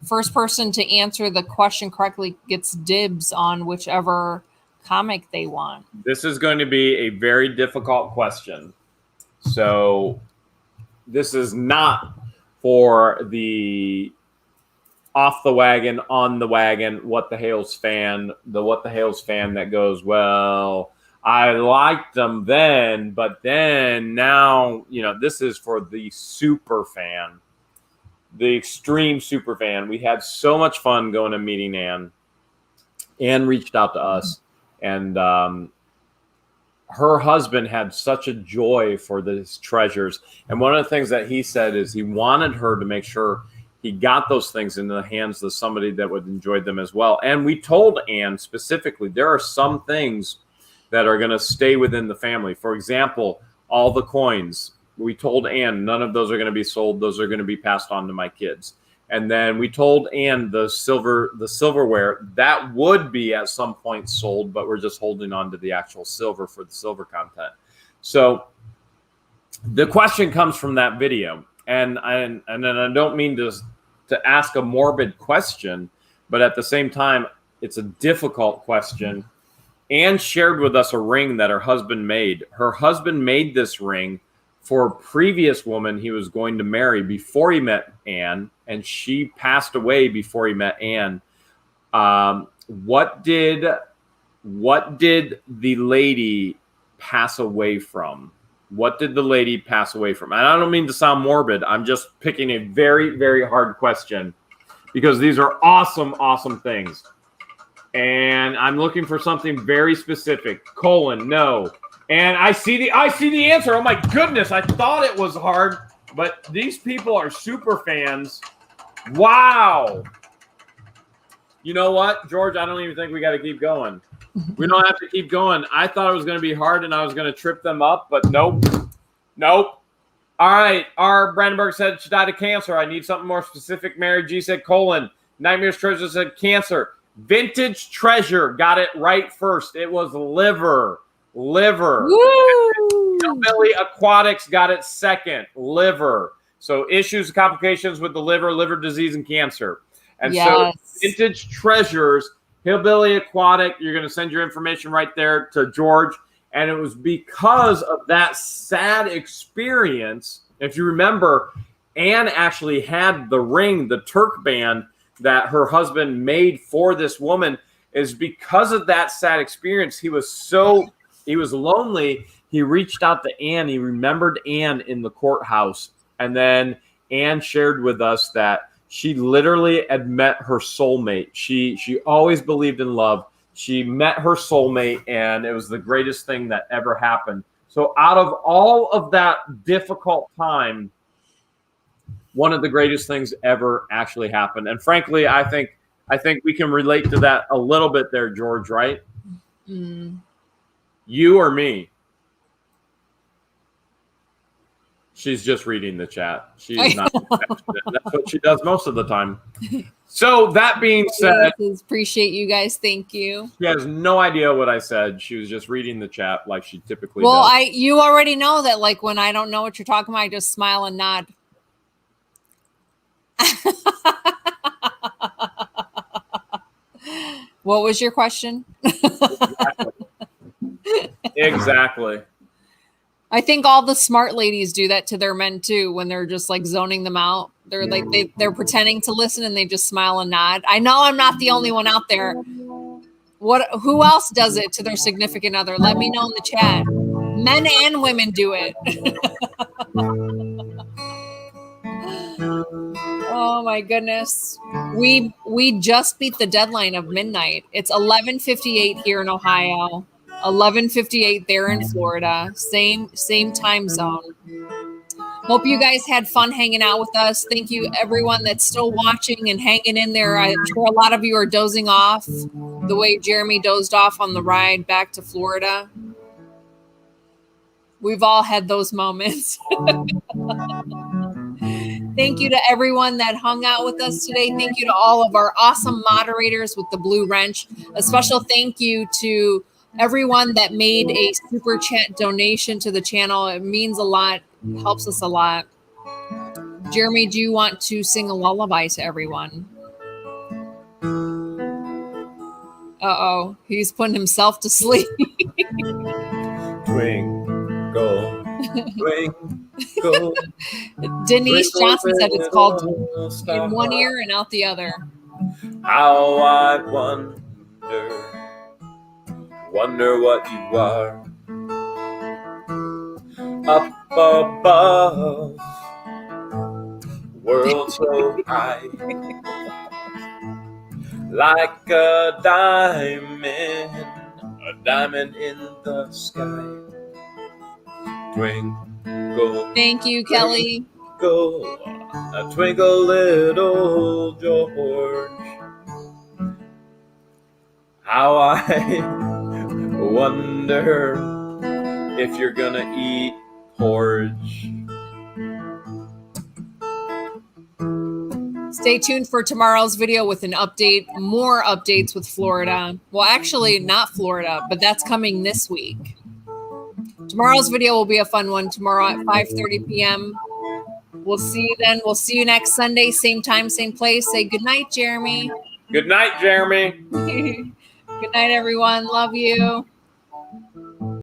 First person to answer the question correctly gets dibs on whichever comic they want. This is going to be a very difficult question. So this is not for the off the wagon, on the wagon, What the Hales fan, the What the Hales fan that goes, well, I liked them then, but then now, you know, this is for the super fan. the extreme super fan. We had so much fun going and meeting Ann. Ann reached out to us, and her husband had such a joy for these treasures. And one of the things that he said is he wanted her to make sure he got those things into the hands of somebody that would enjoy them as well. And we told Ann specifically, there are some things that are going to stay within the family. For example, all the coins. We told Ann none of those are going to be sold. Those are going to be passed on to my kids. And then we told Ann the silverware that would be at some point sold, but we're just holding on to the actual silver for the silver content. So the question comes from that video. And then I don't mean to ask a morbid question, but at the same time, it's a difficult question. Ann shared with us a ring that her husband made. Her husband made this ring for a previous woman he was going to marry before he met Ann, and she passed away before he met Ann. What did the lady pass away from? What did the lady pass away from? And I don't mean to sound morbid. I'm just picking a very, very hard question because these are awesome, awesome things. And I'm looking for something very specific. No. And I see the answer. Oh my goodness. I thought it was hard, but these people are super fans. Wow. You know what, George? I don't even think we got to keep going. We don't have to keep going. I thought it was going to be hard and I was going to trip them up, but nope. All right. R. Brandenburg said she died of cancer. I need something more specific. Mary G said colon. Nightmares Treasure said cancer. Vintage Treasure got it right first. It was liver. Woo! Hillbilly Aquatics got it second. Liver. So issues and complications with the liver disease, and cancer. And so Vintage Treasures, Hillbilly Aquatic, you're going to send your information right there to George. And it was because of that sad experience. If you remember, Ann actually had the ring, the Turk band that her husband made for this woman. Is because of that sad experience. He was lonely. He reached out to Ann. He remembered Ann in the courthouse. And then Ann shared with us that she literally had met her soulmate. She always believed in love. She met her soulmate, and it was the greatest thing that ever happened. So out of all of that difficult time, one of the greatest things ever actually happened. And frankly, I think we can relate to that a little bit there, George, right? Mm. You or me? She's just reading the chat. She's not. That's what she does most of the time. So that being said, appreciate you guys. Thank you. She has no idea what I said. She was just reading the chat like she typically does. You already know that, like, when I don't know what you're talking about, I just smile and nod. What was your question? Exactly. I think all the smart ladies do that to their men too when they're just like zoning them out. They're like they're pretending to listen and they just smile and nod. I know I'm not the only one out there. Who else does it to their significant other? Let me know in the chat. Men and women do it. Oh my goodness. We just beat the deadline of midnight. It's 11:58 here in Ohio. 11:58 there in Florida. Same time zone. Hope you guys had fun hanging out with us. Thank you everyone that's still watching and hanging in there. I'm sure a lot of you are dozing off the way Jeremy dozed off on the ride back to Florida. We've all had those moments. Thank you to everyone that hung out with us today. Thank you to all of our awesome moderators with the blue wrench. A special thank you to everyone that made a super chat donation to the channel. It means a lot, helps us a lot. Jeremy, do you want to sing a lullaby to everyone? Uh-oh, he's putting himself to sleep. Twinkle, twinkle. Denise Johnson said it's called in one ear and out the other. How I wonder what you are up above. world so high, like a diamond in the sky. Twinkle. Thank you, Kelly. Twinkle, little George. How I wonder if you're gonna eat porridge. Stay tuned for tomorrow's video with an update, more updates with Florida. Well, actually, not Florida, but that's coming this week. Tomorrow's video will be a fun one tomorrow at 5:30 p.m. We'll see you then. We'll see you next Sunday, same time, same place. Say good night, Jeremy. Good night, Jeremy. Good night, everyone. Love you.